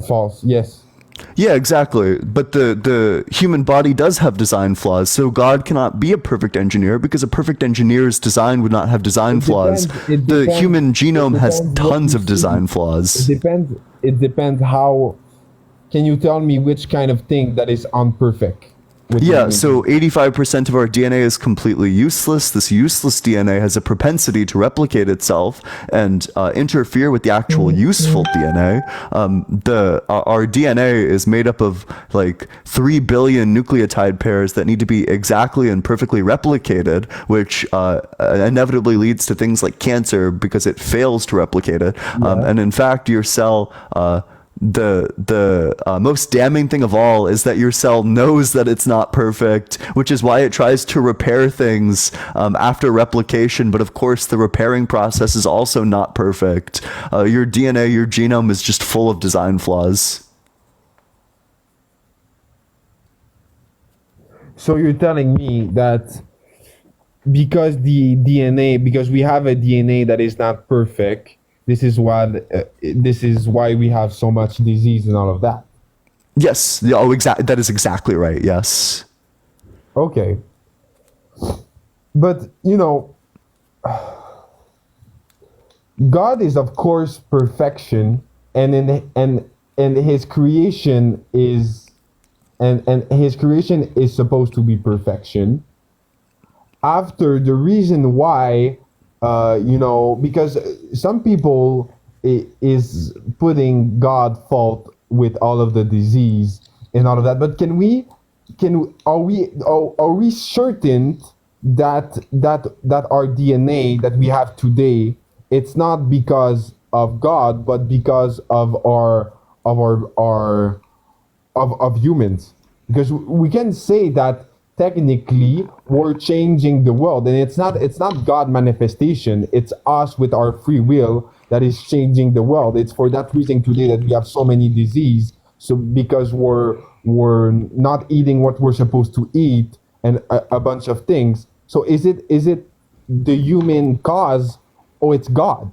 false. Yes. Yeah, exactly. But the human body does have design flaws, so God cannot be a perfect engineer because a perfect engineer's design would not have design flaws. The human genome has tons of design flaws. It depends how. Can you tell me which kind of thing that is unperfect? Yeah, so 85% of our DNA is completely useless. This useless DNA has a propensity to replicate itself and interfere with the actual useful DNA. Our DNA is made up of like 3 billion nucleotide pairs that need to be exactly and perfectly replicated, which inevitably leads to things like cancer because it fails to replicate it. And in fact, your cell... the most damning thing of all is that your cell knows that it's not perfect, which is why it tries to repair things after replication. But of course, the repairing process is also not perfect. Your DNA, your genome is just full of design flaws. So you're telling me that because because we have a DNA that is not perfect, this is why we have so much disease and all of that. Yes. Oh, exactly. That is exactly right. Yes. Okay. But you know, God is of course perfection, and His creation is, and His creation is supposed to be perfection. After, the reason why. You know, because some people is putting God fault with all of the disease and all of that. But are we certain that our DNA that we have today, it's not because of God, but because of humans? Because we can say that technically we're changing the world, and it's not God manifestation, it's us with our free will that is changing the world. It's for that reason today that we have so many disease, so because we're not eating what we're supposed to eat, and a bunch of things. So is it the human cause, or it's God?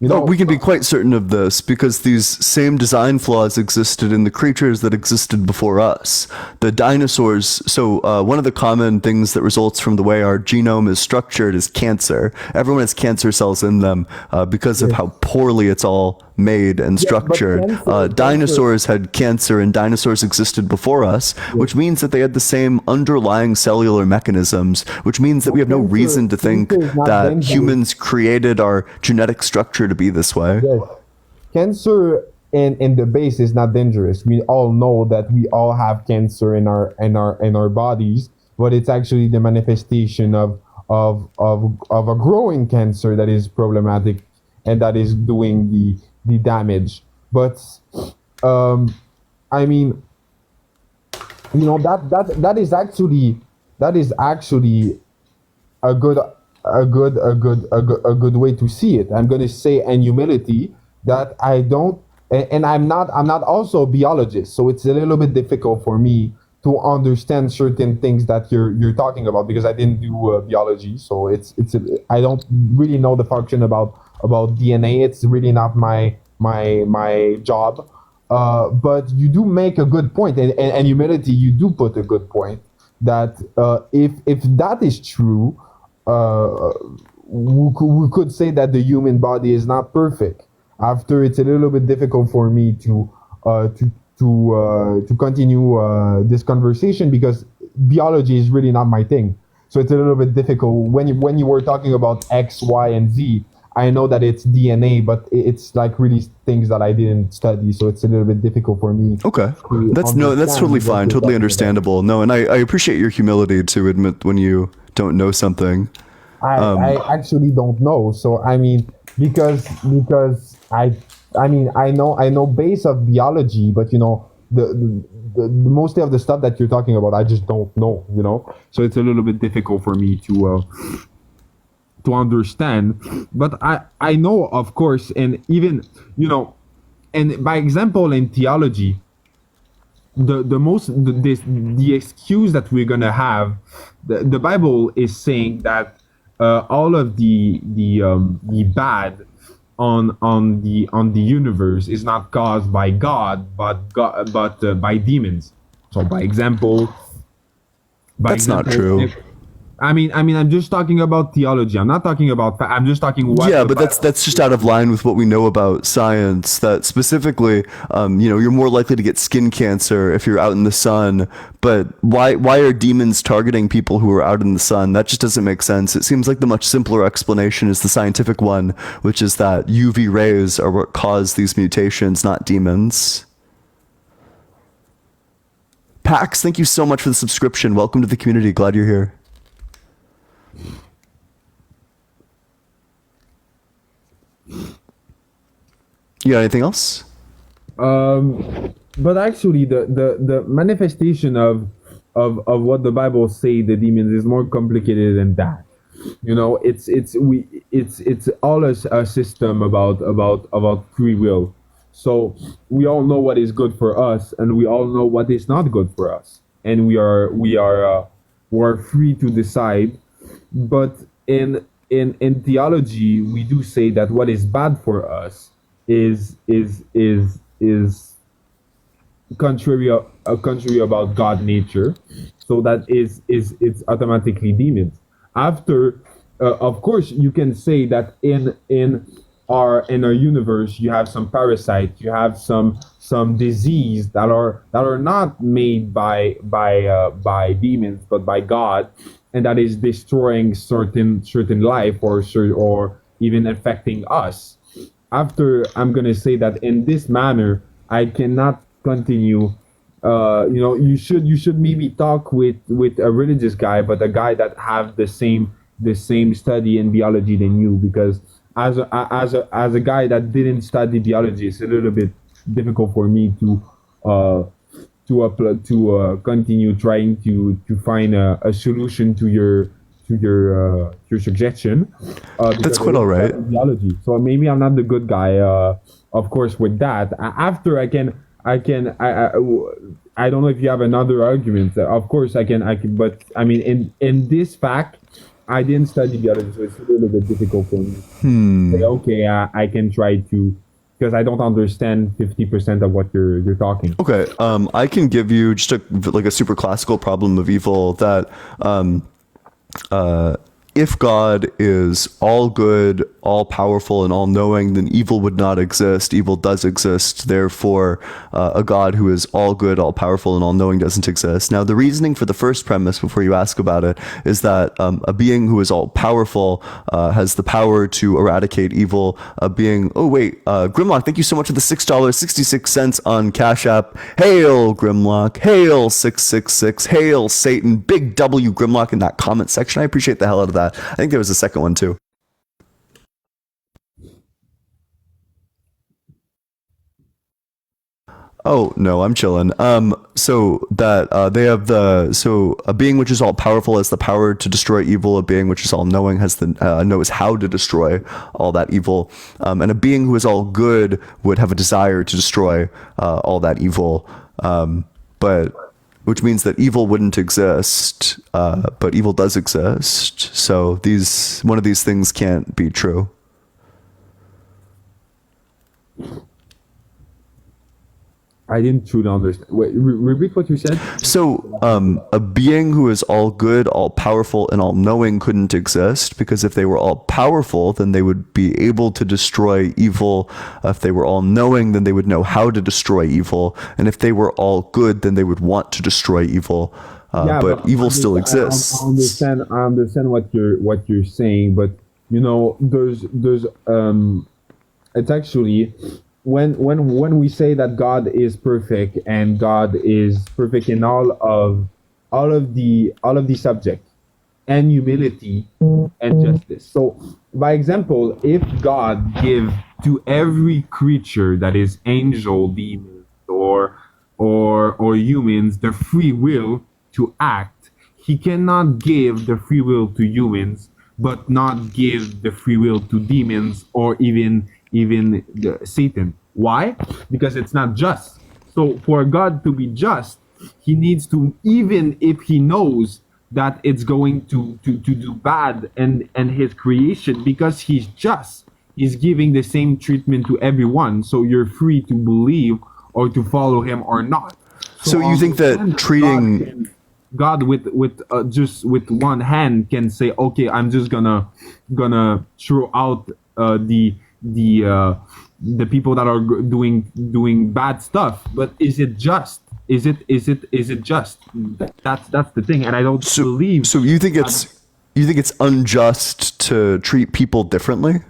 You know, we can be quite certain of this because these same design flaws existed in the creatures that existed before us. The dinosaurs, so one of the common things that results from the way our genome is structured is cancer. Everyone has cancer cells in them because of how poorly it's all made and structured. Dinosaurs had cancer, and dinosaurs existed before us, which means that they had the same underlying cellular mechanisms, which means that we have no reason to think that humans created our genetic structure to be this way. Yes. Cancer in the base is not dangerous. We all know that we all have cancer in our bodies, but it's actually the manifestation of a growing cancer that is problematic and that is doing the damage. But I mean, you know, that is actually a good way to see it. I'm going to say in humility that I don't, and I'm not also a biologist, so it's a little bit difficult for me to understand certain things that you're talking about, because I didn't do biology, so I don't really know the function about DNA. It's really not my job. But you do make a good point, and humility, you do put a good point that if that is true, we could say that the human body is not perfect. After, it's a little bit difficult for me to continue this conversation, because biology is really not my thing. So it's a little bit difficult when you were talking about X, Y, and Z. I know that it's DNA, but it's like really things that I didn't study, so it's a little bit difficult for me. Okay, that's totally fine, totally understandable. No, and I appreciate your humility to admit when you don't know something. I actually don't know. So I mean, because I know base of biology, but you know the mostly of the stuff that you're talking about, I just don't know. You know, so it's a little bit difficult for me to understand. But I know, of course, and even, you know, and by example in theology, the excuse that we're gonna have, the Bible is saying that all of the bad on the universe is not caused by God, but by demons. So by example, not true. I mean, I'm just talking about theology. I'm not talking about. I'm just talking. Yeah, but that's just out of line with what we know about science. That specifically, you know, you're more likely to get skin cancer if you're out in the sun. But why are demons targeting people who are out in the sun? That just doesn't make sense. It seems like the much simpler explanation is the scientific one, which is that UV rays are what cause these mutations, not demons. Pax, thank you so much for the subscription. Welcome to the community. Glad you're here. You got anything else? But actually, the manifestation of what the Bible say the demons is more complicated than that. You know, it's all a system about free will. So we all know what is good for us, and we all know what is not good for us, and we're free to decide. But in theology, we do say that what is bad for us is contrary about God nature, so that it's automatically demons. After, of course, you can say that in our universe, you have some parasites, you have some disease that are not made by demons, but by God, and that is destroying certain life or even affecting us. After, I'm gonna say that in this manner, I cannot continue. You know, you should maybe talk with a religious guy, but a guy that have the same study in biology than you, because as a guy that didn't study biology, it's a little bit difficult for me to continue trying to find a solution to your suggestion. That's quite all right. Biology. So maybe I'm not the good guy. Of course, with that. After I don't know if you have another argument. Of course I can. But I mean, in this fact, I didn't study biology, so it's a little bit difficult for me. Say, okay, I can try to, because I don't understand 50% of what you're talking. Okay, I can give you just a super classical problem of evil that if God is all good, all powerful, and all knowing, then evil would not exist. Evil does exist. Therefore, a God who is all good, all powerful, and all knowing doesn't exist. Now, the reasoning for the first premise, before you ask about it, is that a being who is all powerful has the power to eradicate evil. A being, Grimlock, thank you so much for the $6.66 on Cash App. Hail Grimlock, hail 666, hail Satan, big W Grimlock in that comment section. I appreciate the hell out of that. I think there was a second one too. Oh no, I'm chilling. So that a being which is all powerful has the power to destroy evil. A being which is all knowing has knows how to destroy all that evil. And a being who is all good would have a desire to destroy all that evil. But which means that evil wouldn't exist, but evil does exist. So one of these things can't be true. I didn't truly understand. Wait, repeat what you said. So, a being who is all good, all powerful, and all knowing couldn't exist, because if they were all powerful, then they would be able to destroy evil. If they were all knowing, then they would know how to destroy evil. And if they were all good, then they would want to destroy evil. But evil still exists. I understand what you're saying, but there's it's actually. When we say that God is perfect and God is perfect in all of the subject and humility and justice. So, by example, if God give to every creature that is angel, demons, or humans the free will to act, he cannot give the free will to humans, but not give the free will to demons or even Satan. Why? Because it's not just. So for God to be just, he needs to, even if he knows that it's going to do bad and his creation, because he's just, he's giving the same treatment to everyone. So you're free to believe or to follow him or not. So you think that treating God with just with one hand can say, okay, I'm just gonna throw out the people that are doing bad stuff, but is it just? Is it just? That's the thing, and I don't believe. So you think it's unjust to treat people differently?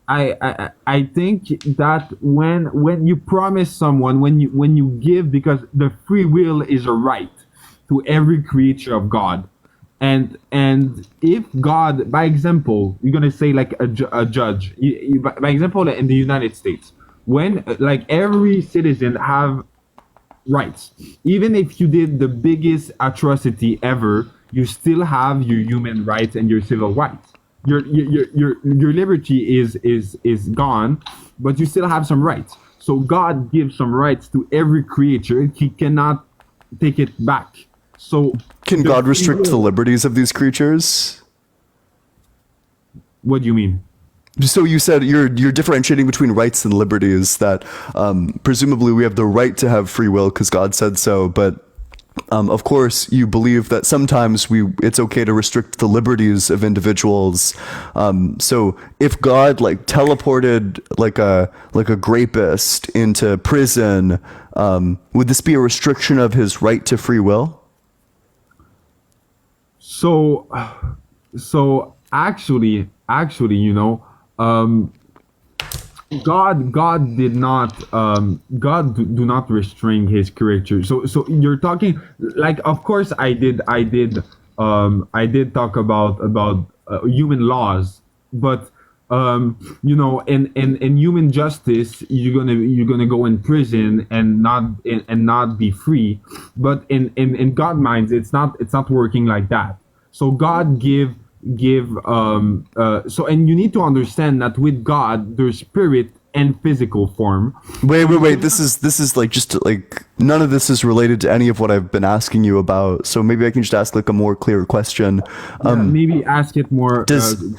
I think that when you promise someone, when you give, because the free will is a right to every creature of God. And if God, by example, you're gonna say like a judge, by example, in the United States, when like every citizen have rights, even if you did the biggest atrocity ever, you still have your human rights and your civil rights. Your liberty is gone, but you still have some rights. So God gives some rights to every creature. He cannot take it back. So can God restrict the liberties of these creatures? What do you mean? So you said you're differentiating between rights and liberties, that presumably we have the right to have free will because God said so, but of course you believe that sometimes it's okay to restrict the liberties of individuals. So if God like teleported like a rapist into prison, would this be a restriction of his right to free will? So actually, God did not, God do not restrain his creature. So you're talking like, of course I did talk about human laws, but in human justice, you're gonna go in prison and not be free. But in God minds, it's not working like that. So God give so, and you need to understand that with God there's spirit and physical form. Wait, this is like just like none of this is related to any of what I've been asking you about. So maybe I can just ask like a more clear question. Maybe ask it more.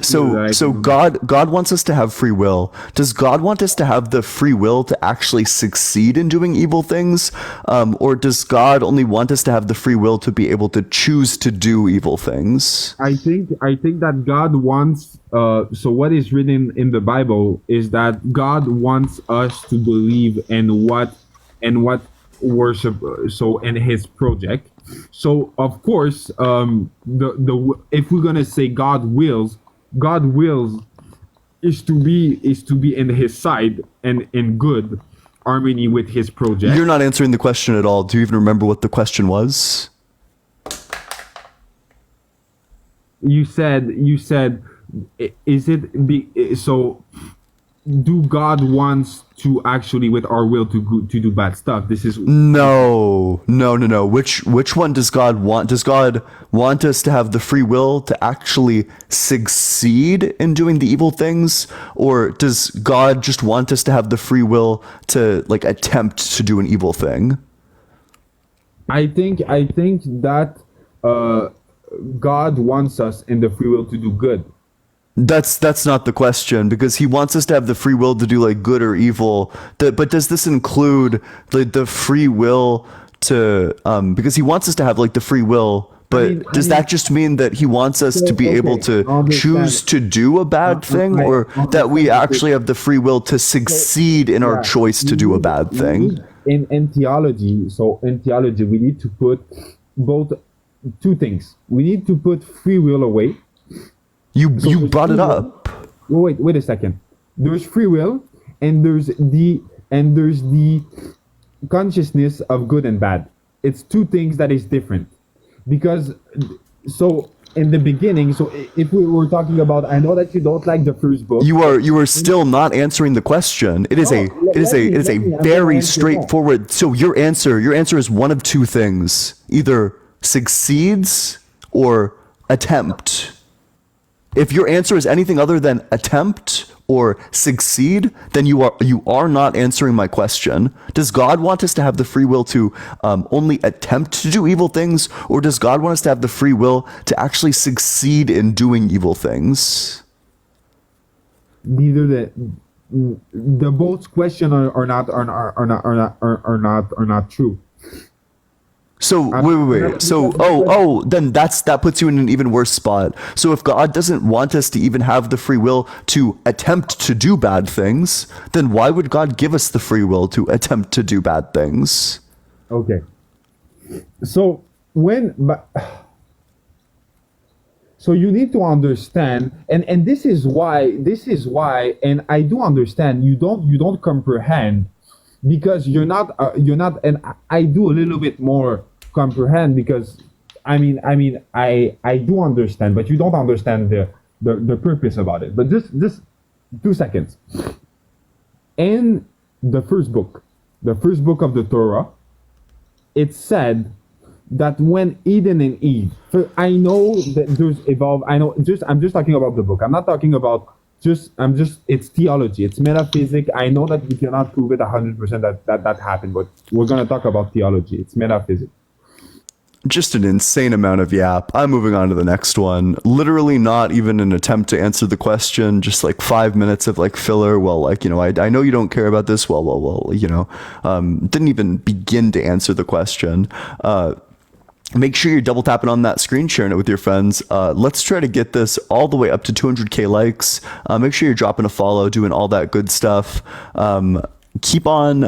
So God wants us to have free will. Does God want us to have the free will to actually succeed in doing evil things, or does God only want us to have the free will to be able to choose to do evil things? I think that God wants. So what is written in the Bible is that God wants us to believe in what worship. So in His project. So of course, if we're gonna say God wills is to be in His side and in good harmony with His project. You're not answering the question at all. Do you even remember what the question was? You said, is it so? Do God wants to actually, with our will, to do bad stuff? This is no. Which one does God want? Does God want us to have the free will to actually succeed in doing the evil things, or does God just want us to have the free will to like attempt to do an evil thing? I think that God wants us in the free will to do good. That's not the question, because He wants us to have the free will to do like good or evil. But does this include the free will to because He wants us to have like the free will, but does that just mean that He wants us to be able to choose to do a bad thing, or that we actually have the free will to succeed in our choice to do a bad thing? In theology, we need to put both two things. We need to put free will away. You brought it up. Wait a second. There's free will, and there's the consciousness of good and bad. It's two things that is different. Because so in the beginning, so if we were talking about, I know that you don't like the first book. You are still not answering the question. It is a very straightforward. So your answer is one of two things: either succeeds or attempt. If your answer is anything other than attempt or succeed, then you are not answering my question. Does God want us to have the free will to only attempt to do evil things, or does God want us to have the free will to actually succeed in doing evil things? Neither the both question are not true. So wait. So then that puts you in an even worse spot. So if God doesn't want us to even have the free will to attempt to do bad things, then why would God give us the free will to attempt to do bad things? Okay. So so you need to understand, and this is why, and I do understand you don't comprehend. Because you're not, and I do a little bit more comprehend, because I do understand, but you don't understand the purpose about it. But just 2 seconds. In the first book of the Torah, it said that when Eden and Eve, so I know that there's evolved. I'm just talking about the book. I'm not talking about. It's theology, it's metaphysics. I know that we cannot prove it 100% that happened, but we're going to talk about theology. It's metaphysics. Just an insane amount of yap. I'm moving on to the next one. Literally not even an attempt to answer the question, just like 5 minutes of like filler. Well, like, I know you don't care about this. Well, didn't even begin to answer the question. Make sure you're double tapping on that screen, sharing it with your friends. Let's try to get this all the way up to 200k likes. Make sure you're dropping a follow, doing all that good stuff. Keep on,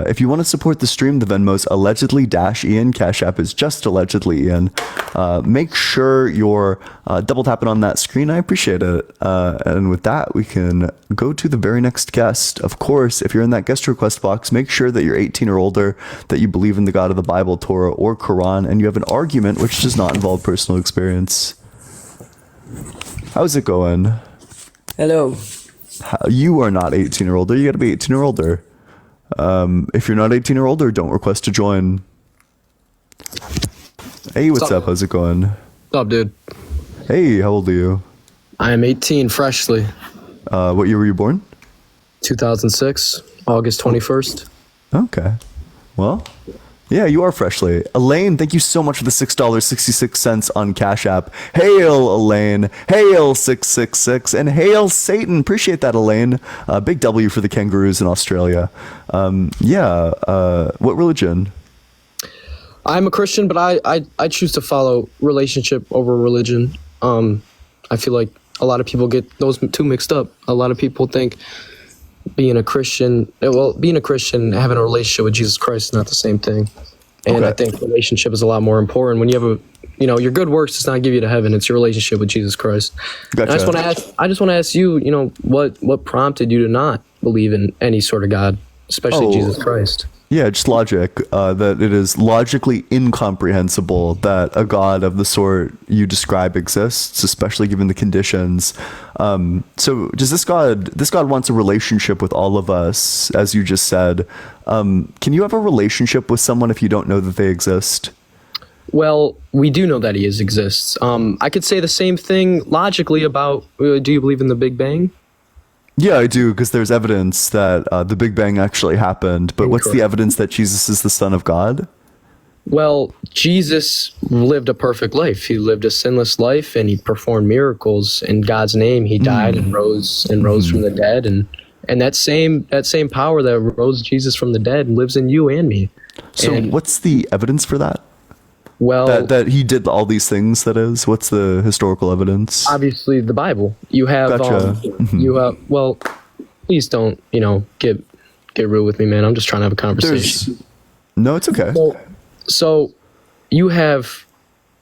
if you want to support the stream, the Venmo's allegedly-Ian. Cash App is just allegedly Ian. Make sure you're double tapping on that screen. I appreciate it. And with that, we can go to the very next guest. Of course, if you're in that guest request box, make sure that you're 18 or older, that you believe in the God of the Bible, Torah, or Quran, and you have an argument which does not involve personal experience. How's it going? Hello. You are not 18 or older. You got to be 18 or older. If you're not 18 or older, don't request to join. Hey, what's up? How's it going? What's up, dude? Hey, how old are you? I am 18 freshly. What year were you born? 2006, August 21st. Okay. Well, yeah, you are freshly. Elaine, thank you so much for the $6.66 on Cash App. Hail, Elaine. Hail, 666. And hail, Satan. Appreciate that, Elaine. Big W for the kangaroos in Australia. What religion? I'm a Christian, but I choose to follow relationship over religion. I feel like a lot of people get those two mixed up. A lot of people think being a Christian and having a relationship with Jesus Christ is not the same thing. And Okay. I think relationship is a lot more important. When you have your good works does not give you to heaven. It's your relationship with Jesus Christ. Gotcha. And I just want to ask you, what prompted you to not believe in any sort of God, especially Jesus Christ? Yeah, just logic. That it is logically incomprehensible that a God of the sort you describe exists, especially given the conditions. So does this God wants a relationship with all of us, as you just said. Can you have a relationship with someone if you don't know that they exist? Well, we do know that he exists. I could say the same thing logically about, do you believe in the Big Bang? Yeah, I do, because there's evidence that the Big Bang actually happened. But what's the evidence that Jesus is the Son of God? Well, Jesus lived a perfect life. He lived a sinless life, and he performed miracles in God's name. He died and rose from the dead, and that same power that rose Jesus from the dead lives in you and me. So what's the evidence for that? Well, that he did all these things. That is, what's the historical evidence? Obviously, the Bible. You have, Gotcha. you have. Well, please don't, get rude with me, man. I'm just trying to have a conversation. No, it's okay. So you have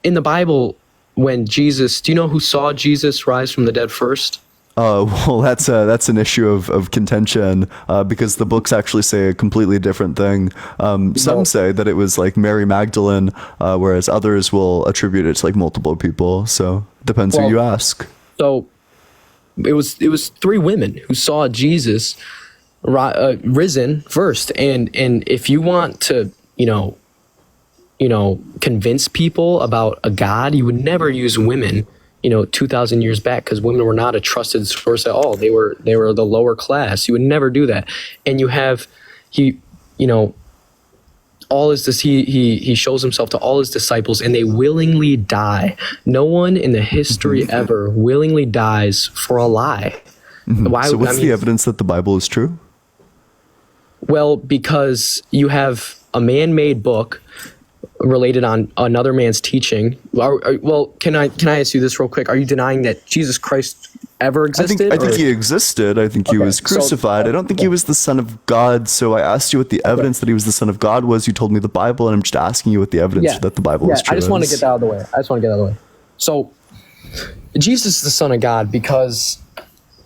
in the Bible when Jesus. Do you know who saw Jesus rise from the dead first? Well, that's an issue of contention because the books actually say a completely different thing. Some say that it was like Mary Magdalene, whereas others will attribute it to like multiple people. So depends who you ask. So it was 3 women who saw Jesus risen first, and if you want to convince people about a God, you would never use women 2,000 years back, because women were not a trusted source at all. They were the lower class. You would never do that. And you have he shows himself to all his disciples, and they willingly die. No one in the history ever willingly dies for a lie. Why? So what's the evidence that the Bible is true? Well, because you have a man-made book related on another man's teaching. Well, can I ask you this real quick? Are you denying that Jesus Christ ever existed? I think he existed. I think he was crucified. I don't think he was the Son of God. So I asked you what the evidence that he was the Son of God was. You told me the Bible, and I'm just asking you what the evidence that the Bible is true. I just want to get that out of the way. So Jesus is the Son of God because,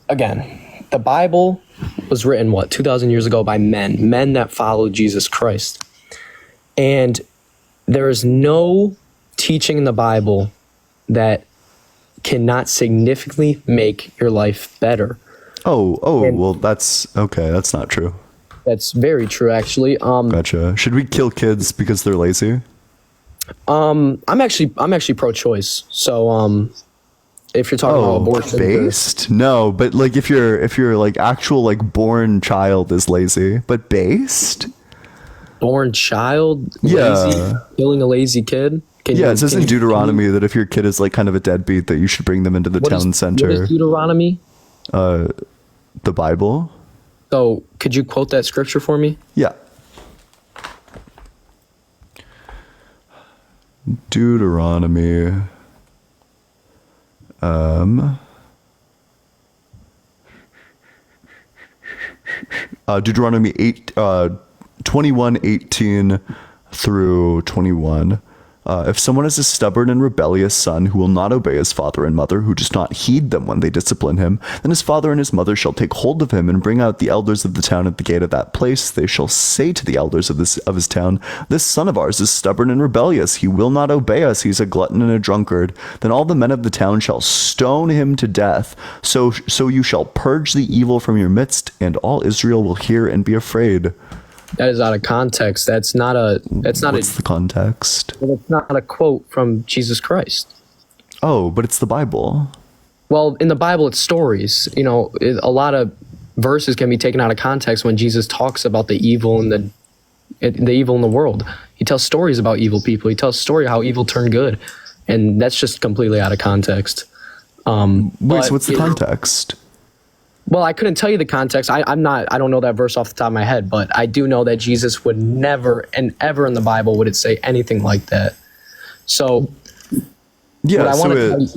again, the Bible was written 2,000 years ago by men that followed Jesus Christ, and there is no teaching in the Bible that cannot significantly make your life better. Well, that's okay. That's not true. That's very true, actually. Gotcha. Should we kill kids because they're lazy? I'm actually pro-choice. So, if you're talking about abortion, based? No, but like if your like actual like born child is lazy, but based. Born child, lazy, killing a lazy kid. It says in Deuteronomy that if your kid is like kind of a deadbeat, that you should bring them into the town center. What is Deuteronomy? The Bible. So, could you quote that scripture for me? Yeah. Deuteronomy. Deuteronomy 21:18 through 21. If someone is a stubborn and rebellious son who will not obey his father and mother, who does not heed them when they discipline him, then his father and his mother shall take hold of him and bring out the elders of the town at the gate of that place. They shall say to the elders of his town, "This son of ours is stubborn and rebellious. He will not obey us. He's a glutton and a drunkard." Then all the men of the town shall stone him to death. So you shall purge the evil from your midst, and all Israel will hear and be afraid. That is out of context. What's the context? Well, it's not a quote from Jesus Christ. Oh, but it's the Bible. Well, in the Bible, it's stories. A lot of verses can be taken out of context when Jesus talks about the evil and the evil in the world. He tells stories about evil people. He tells a story how evil turned good, and that's just completely out of context. Wait, so what's the context? Well, I couldn't tell you the context. I don't know that verse off the top of my head, but I do know that Jesus would never and ever in the Bible would it say anything like that. So, yeah, what I want to tell you,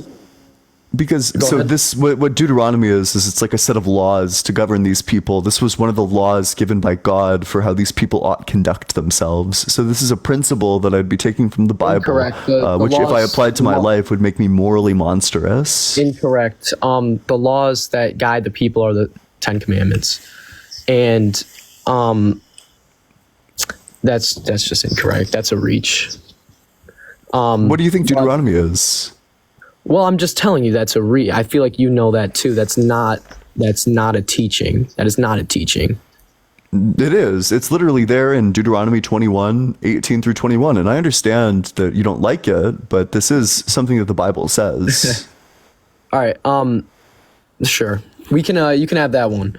because Go ahead. this what Deuteronomy is it's like a set of laws to govern these people. This was one of the laws given by God for how these people ought to conduct themselves. So this is a principle that I'd be taking from the Bible, Incorrect. The which if I laws- applied to my the law- life would make me morally monstrous. Incorrect. The laws that guide the people are the Ten Commandments, and that's just incorrect. That's a reach. What do you think Deuteronomy is? Well, I'm just telling you that's a I feel like you know that too. That's not a teaching. That is not a teaching. It is. It's literally there in Deuteronomy 21:18 through 21. And I understand that you don't like it, but this is something that the Bible says. All right. Sure. We can. You can have that one.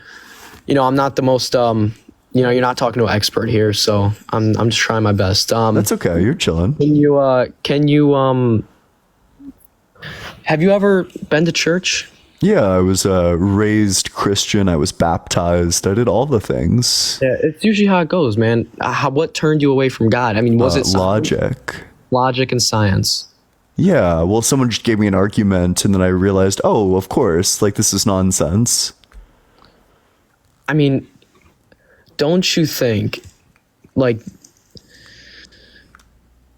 I'm not the most. You're not talking to an expert here, so I'm just trying my best. That's okay. You're chilling. Can you have you ever been to church? Yeah, I was raised Christian. I was baptized. I did all the things. Yeah, it's usually how it goes, man. What turned you away from God? I mean, was it science? Logic and science? Yeah, well, someone just gave me an argument, and then I realized, oh, of course, like, this is nonsense. I mean, don't you think, like,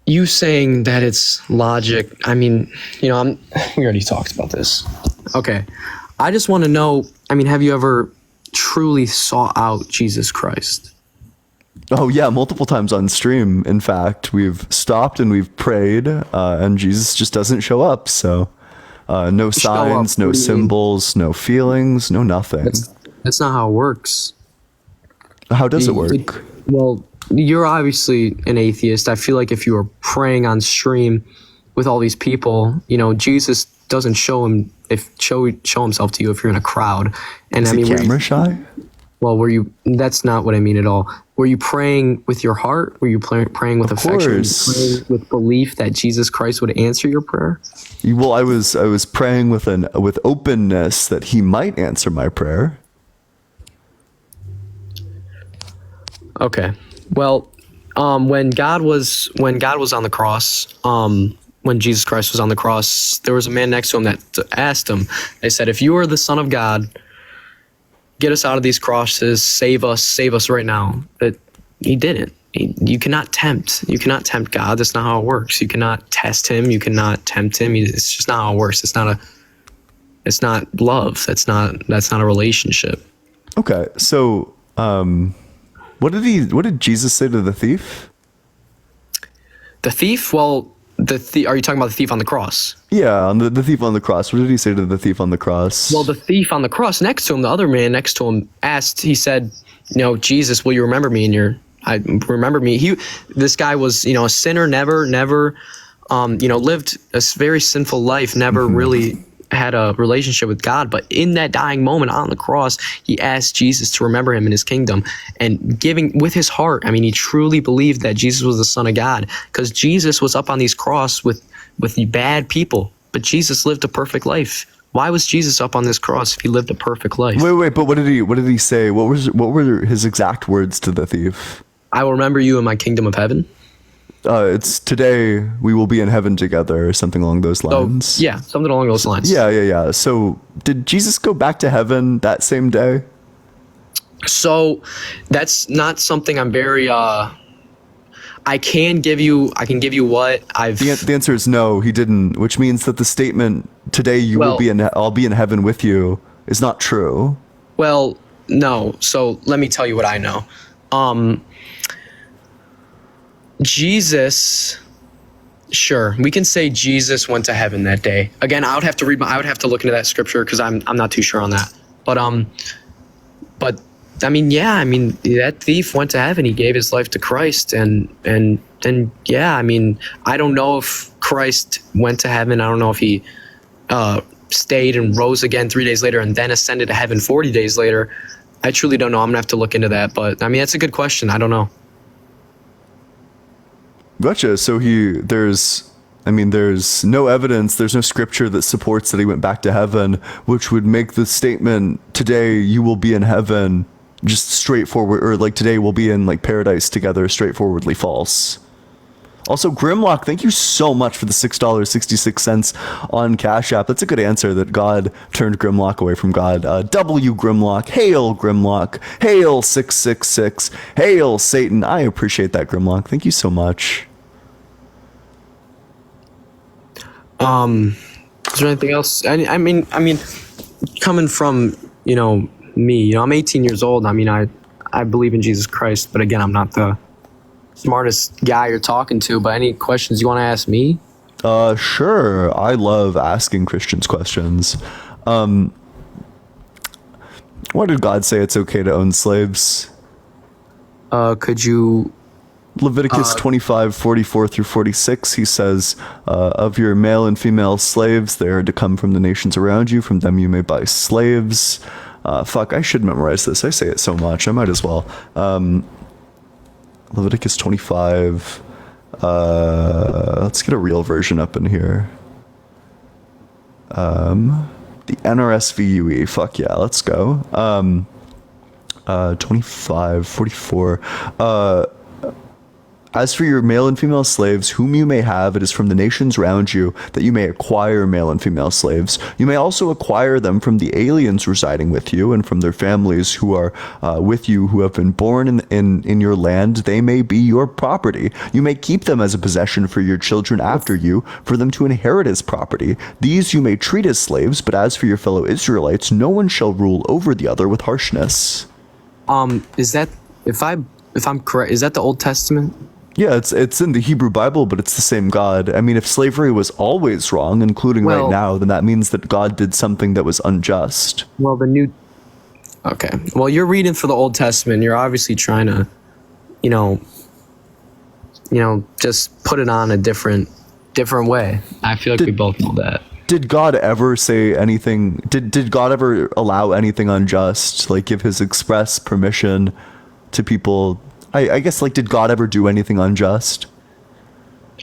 you saying that it's logic, I mean, we already talked about this. Okay. I just want to know, I mean, have you ever truly sought out Jesus Christ? Oh, yeah, multiple times on stream. In fact, we've stopped and we've prayed, and Jesus just doesn't show up. So no signs, no symbols, no feelings, no nothing. That's not how it works. How does it work? Well, you're obviously an atheist. I feel like if you were praying on stream with all these people, Jesus doesn't show himself to you if you're in a crowd. And Is he camera shy? Well, that's not what I mean at all. Were you praying with your heart? Were you praying with affection? Were you praying with belief that Jesus Christ would answer your prayer? Well, I was praying with openness that he might answer my prayer. Okay. Well, when God was on the cross, when Jesus Christ was on the cross, there was a man next to him that asked him. They said, "If you are the Son of God, get us out of these crosses. Save us right now." But he didn't. You cannot tempt God. That's not how it works. You cannot test him. You cannot tempt him. It's just not how it works. It's not love. That's not a relationship. Okay, so what did Jesus say to the thief? The thief? Well, are you talking about the thief on the cross? Yeah, on the thief on the cross. What did he say to the thief on the cross? Well, the thief on the cross next to him, the other man next to him he said, "Jesus, will you remember me remember me?" This guy was, a sinner, never, lived a very sinful life, never really had a relationship with God. But in that dying moment on the cross, he asked Jesus to remember him in his kingdom, and giving with his heart. I mean, he truly believed that Jesus was the Son of God, because Jesus was up on these cross with bad people, but Jesus lived a perfect life. Why was Jesus up on this cross if he lived a perfect life? Wait, but what did he say? What were his exact words to the thief? "I will remember you in my kingdom of heaven." It's "today we will be in heaven together," or something along those lines. Oh, yeah, something along those lines. Yeah. So did Jesus go back to heaven that same day? So that's not something I'm very I can give you what I've The answer is no, he didn't, which means that the statement "today I'll be in heaven with you" is not true. Well, no. So let me tell you what I know. Jesus, sure, we can say Jesus went to heaven that day. Again, I would have to look into that scripture because I'm not too sure on that. But I mean, that thief went to heaven. He gave his life to Christ, and yeah, I mean, I don't know if Christ went to heaven. I don't know if he stayed and rose again 3 days later and then ascended to heaven 40 days later. I truly don't know. I'm gonna have to look into that. But I mean, that's a good question. I don't know. Gotcha. So there's no evidence, there's no scripture that supports that he went back to heaven, which would make the statement, today you will be in heaven, just straightforward, or like today we'll be in like paradise together, straightforwardly false. Also, Grimlock, thank you so much for the $6.66 on Cash App. That's a good answer, that God turned Grimlock away from God. W Grimlock, hail Grimlock, hail 666, hail Satan. I appreciate that, Grimlock. Thank you so much. Is there anything else? I mean, coming from, me, I'm 18 years old. I mean, I believe in Jesus Christ, but again, I'm not the smartest guy you're talking to, but any questions you want to ask me? Sure. I love asking Christians questions. Why did God say it's okay to own slaves? Could you... Leviticus 25:44 through 46, he says, of your male and female slaves, they are to come from the nations around you. From them you may buy slaves. Fuck, I should memorize this. I say it so much. I might as well. Leviticus 25. Let's get a real version up in here. The NRSVUE. Fuck yeah, let's go. 25:44. As for your male and female slaves, whom you may have, it is from the nations round you that you may acquire male and female slaves. You may also acquire them from the aliens residing with you and from their families who are with you, who have been born in your land. They may be your property. You may keep them as a possession for your children after you, for them to inherit as property. These you may treat as slaves, but as for your fellow Israelites, no one shall rule over the other with harshness. Is that, if I'm correct, is that the Old Testament? Yeah, it's in the Hebrew Bible, but it's the same God. I mean, if slavery was always wrong, including right now, then that means that God did something that was unjust. Well, okay. Well, you're reading for the Old Testament. You're obviously trying to, just put it on a different way. I feel like we both know that. Did God ever say anything? Did God ever allow anything unjust? Like give his express permission to people? I guess, like, did God ever do anything unjust?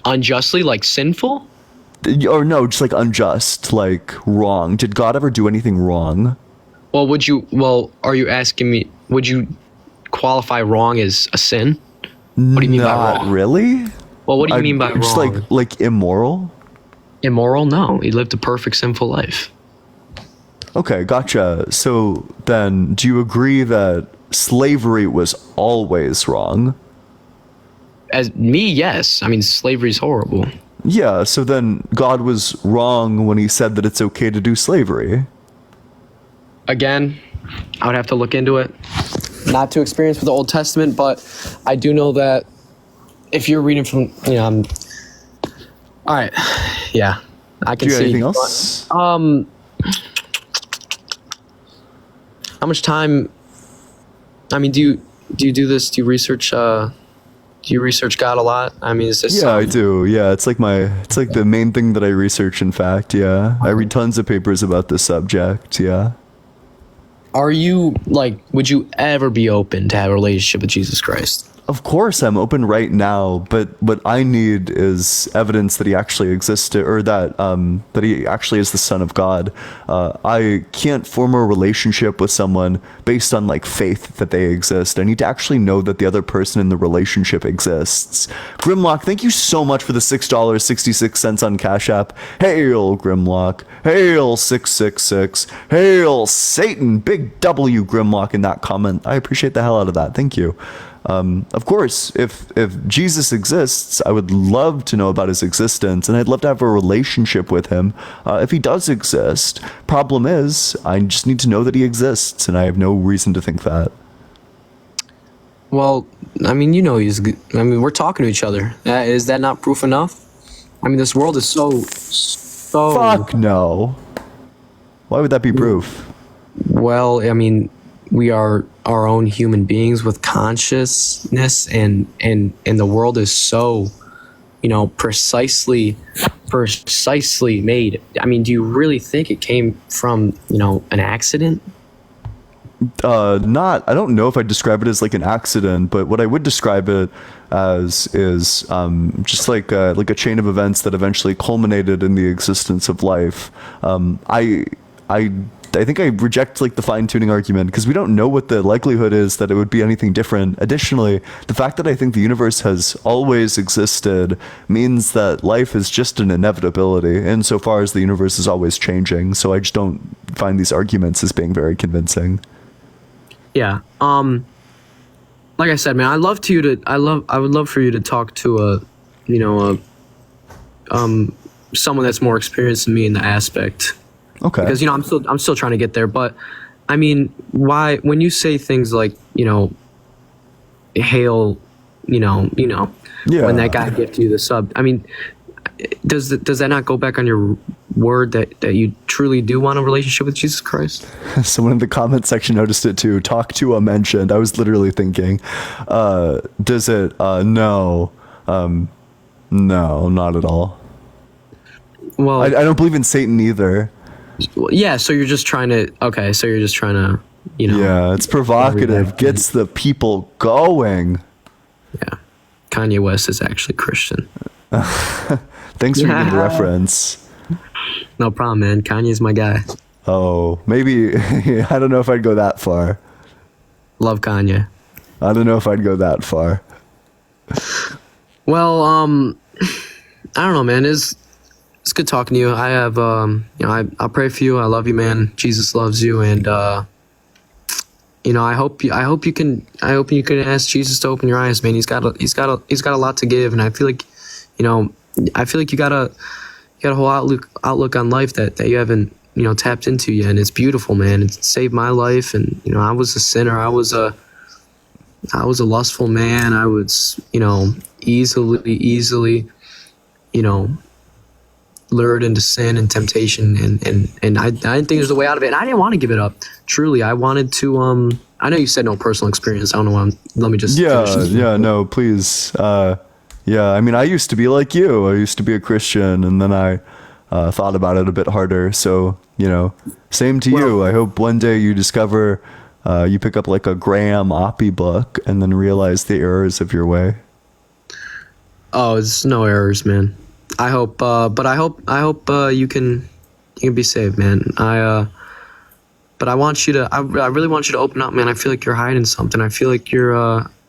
Unjustly, like sinful? Or no, just like unjust, like wrong. Did God ever do anything wrong? Well, are you asking me, would you qualify wrong as a sin? What do you mean by wrong? Not really? Well, what do you mean by just wrong? Just like immoral? Immoral? No, he lived a perfect sinful life. Okay, gotcha. So then, do you agree that slavery was always wrong? As me, yes. I mean, slavery is horrible. Yeah, so then God was wrong when he said that it's okay to do slavery. Again, I would have to look into it. Not too experienced with the Old Testament, but I do know that if you're reading from, all right, yeah, I can see. Do you have anything else? How much time? I mean, do you do this? Do you research? Do you research God a lot? I mean, is this? Yeah, I do. Yeah, it's like the main thing that I research. In fact, yeah, I read tons of papers about this subject. Yeah. Are you would you ever be open to have a relationship with Jesus Christ? Of course, I'm open right now, but what I need is evidence that he actually existed, or that he actually is the Son of God. I can't form a relationship with someone based on faith that they exist. I need to actually know that the other person in the relationship exists. Grimlock, thank you so much for the $6.66 on Cash App. Hail Grimlock, hail 666, hail Satan, big W Grimlock in that comment. I appreciate the hell out of that. Thank you. Of course, if Jesus exists, I would love to know about his existence, and I'd love to have a relationship with him if he does exist. Problem is, I just need to know that he exists, and I have no reason to think that. Well, I mean, he's good. I mean, we're talking to each other. Is that not proof enough? I mean, this world is so... Fuck no. Why would that be proof? Well, I mean, we are our own human beings with consciousness, and the world is so, precisely made. I mean, do you really think it came from, an accident? I don't know if I'd describe it as like an accident, but what I would describe it as is just like a chain of events that eventually culminated in the existence of life. I think I reject like the fine-tuning argument because we don't know what the likelihood is that it would be anything different. Additionally, the fact that I think the universe has always existed means that life is just an inevitability insofar as the universe is always changing. So I just don't find these arguments as being very convincing. Yeah. Like I said, man, I would love for you to talk to someone that's more experienced than me in the aspect. Okay. Because I'm still trying to get there, but I mean, why when you say things like hail, when that guy gave you the sub, I mean, does that not go back on your word that you truly do want a relationship with Jesus Christ? Someone in the comment section noticed it too. Talk to a mentioned. I was literally thinking, does it? No, not at all. Well, I don't believe in Satan either. Yeah, so you're just trying to. Okay, so you're just trying to. Yeah, it's provocative. Gets the people going. Yeah, Kanye West is actually Christian. Thanks for getting the reference. No problem, man. Kanye's my guy. Oh, maybe. I don't know if I'd go that far. Love Kanye. I don't know if I'd go that far. Well, I don't know, man. It's good talking to you. I have, I'll pray for you. I love you, man. Jesus loves you, and I hope you can ask Jesus to open your eyes, man. He's got a lot to give, and I feel like, you got a whole outlook on life that you haven't, tapped into yet, and it's beautiful, man. It saved my life, and I was a sinner. I was a lustful man. I was, easily, lured into sin and temptation, and I didn't think there's a way out of it, and I didn't want to give it up. Truly, I wanted to. I know you said no personal experience. I don't know why. Let me just. No, please. I mean, I used to be like you. I used to be a Christian, and then I thought about it a bit harder. So same to you. I hope one day you discover, you pick up like a Graham Oppie book, and then realize the errors of your way. Oh, it's no errors, man. I hope, but I hope you can be saved, man. But I want you to. I really want you to open up, man. I feel like you're hiding something. I feel like you're.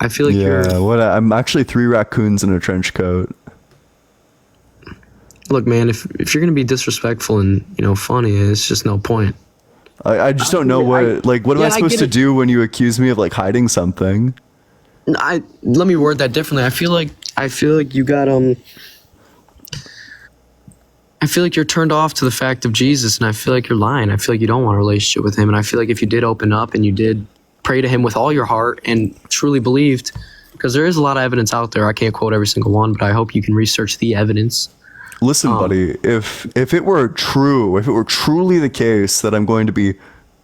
I'm actually 3 raccoons in a trench coat. Look, man. If you're gonna be disrespectful and funny, it's just no point. I just don't know what am I supposed to do when you accuse me of like hiding something? Let me word that differently. I feel like you got I feel like you're turned off to the fact of Jesus, and I feel like you're lying. I feel like you don't want a relationship with him, and I feel like if you did open up and you did pray to him with all your heart and truly believed, because there is a lot of evidence out there. I can't quote every single one, but I hope you can research the evidence. Listen, buddy, if it were truly the case that I'm going to be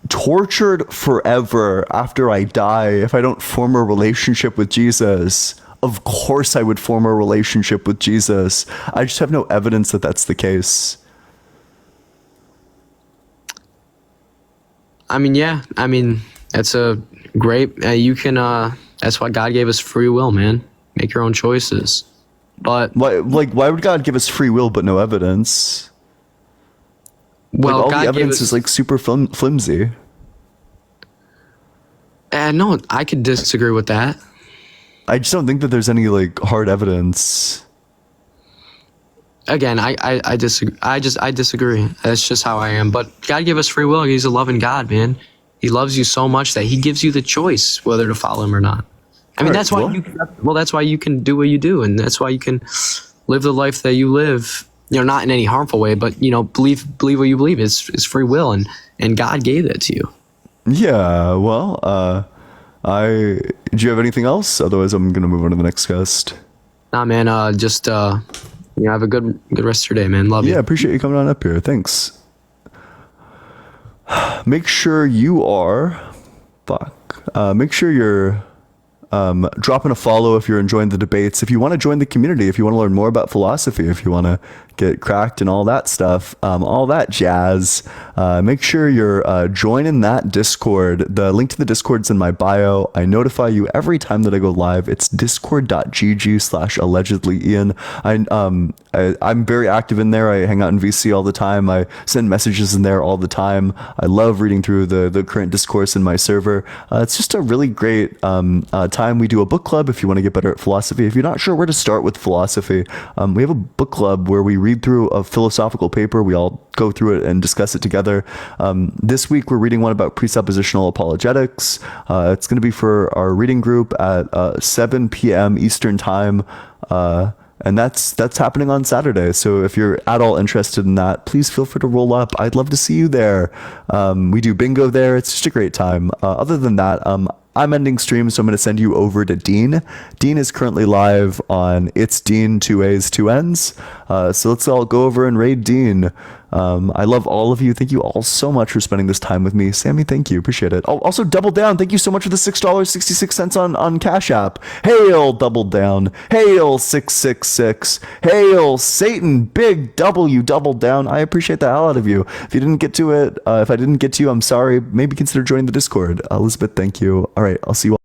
tortured forever after I die if I don't form a relationship with Jesus, of course I would form a relationship with Jesus. I just have no evidence that that's the case. I mean, yeah. I mean, that's a great... you can... that's why God gave us free will, man. Make your own choices. But... Why would God give us free will but no evidence? Well, all God the evidence gave us, is like super flimsy. No, I could disagree with that. I just don't think that there's any like hard evidence. Again, I disagree. I disagree. That's just how I am. But God gave us free will. He's a loving God, man. He loves you so much that he gives you the choice whether to follow him or not. I mean, that's why that's why you can do what you do, and that's why you can live the life that you live. Not in any harmful way, but believe what you believe. It's free will, and God gave that to you. Yeah. Well, do you have anything else? Otherwise, I'm gonna move on to the next guest. Nah, man. Just have a good rest of your day, man. Love you. Yeah, appreciate you coming on up here. Thanks. Make sure you are. Make sure you're dropping a follow if you're enjoying the debates. If you want to join the community, if you want to learn more about philosophy, if you want to get cracked and all that stuff, all that jazz, make sure you're joining that Discord. The link to the Discord's in my bio. I notify you every time that I go live. It's discord.gg/allegedlyian. I'm very active in there. I hang out in VC all the time. I send messages in there all the time. I love reading through the current discourse in my server. It's just a really great time. We do a book club if you want to get better at philosophy. If you're not sure where to start with philosophy, we have a book club where we read through a philosophical paper. We all go through it and discuss it together. This week we're reading one about presuppositional apologetics. It's going to be for our reading group at 7 p.m. Eastern time. And that's happening on Saturday. So if you're at all interested in that, please feel free to roll up. I'd love to see you there. We do bingo there. It's just a great time. Other than that, I'm ending stream, so I'm going to send you over to Dean. Dean is currently live on It's Dean 2 A's 2 N's. So let's all go over and raid Dean. I love all of you. Thank you all so much for spending this time with me. Sammy, thank you. Appreciate it. Oh, also, Double Down. Thank you so much for the $6.66 on Cash App. Hail, Double Down. Hail, 666. Hail, Satan. Big W, Double Down. I appreciate the hell out of you. If you didn't get to it, if I didn't get to you, I'm sorry. Maybe consider joining the Discord. Elizabeth, thank you. All right, I'll see you all.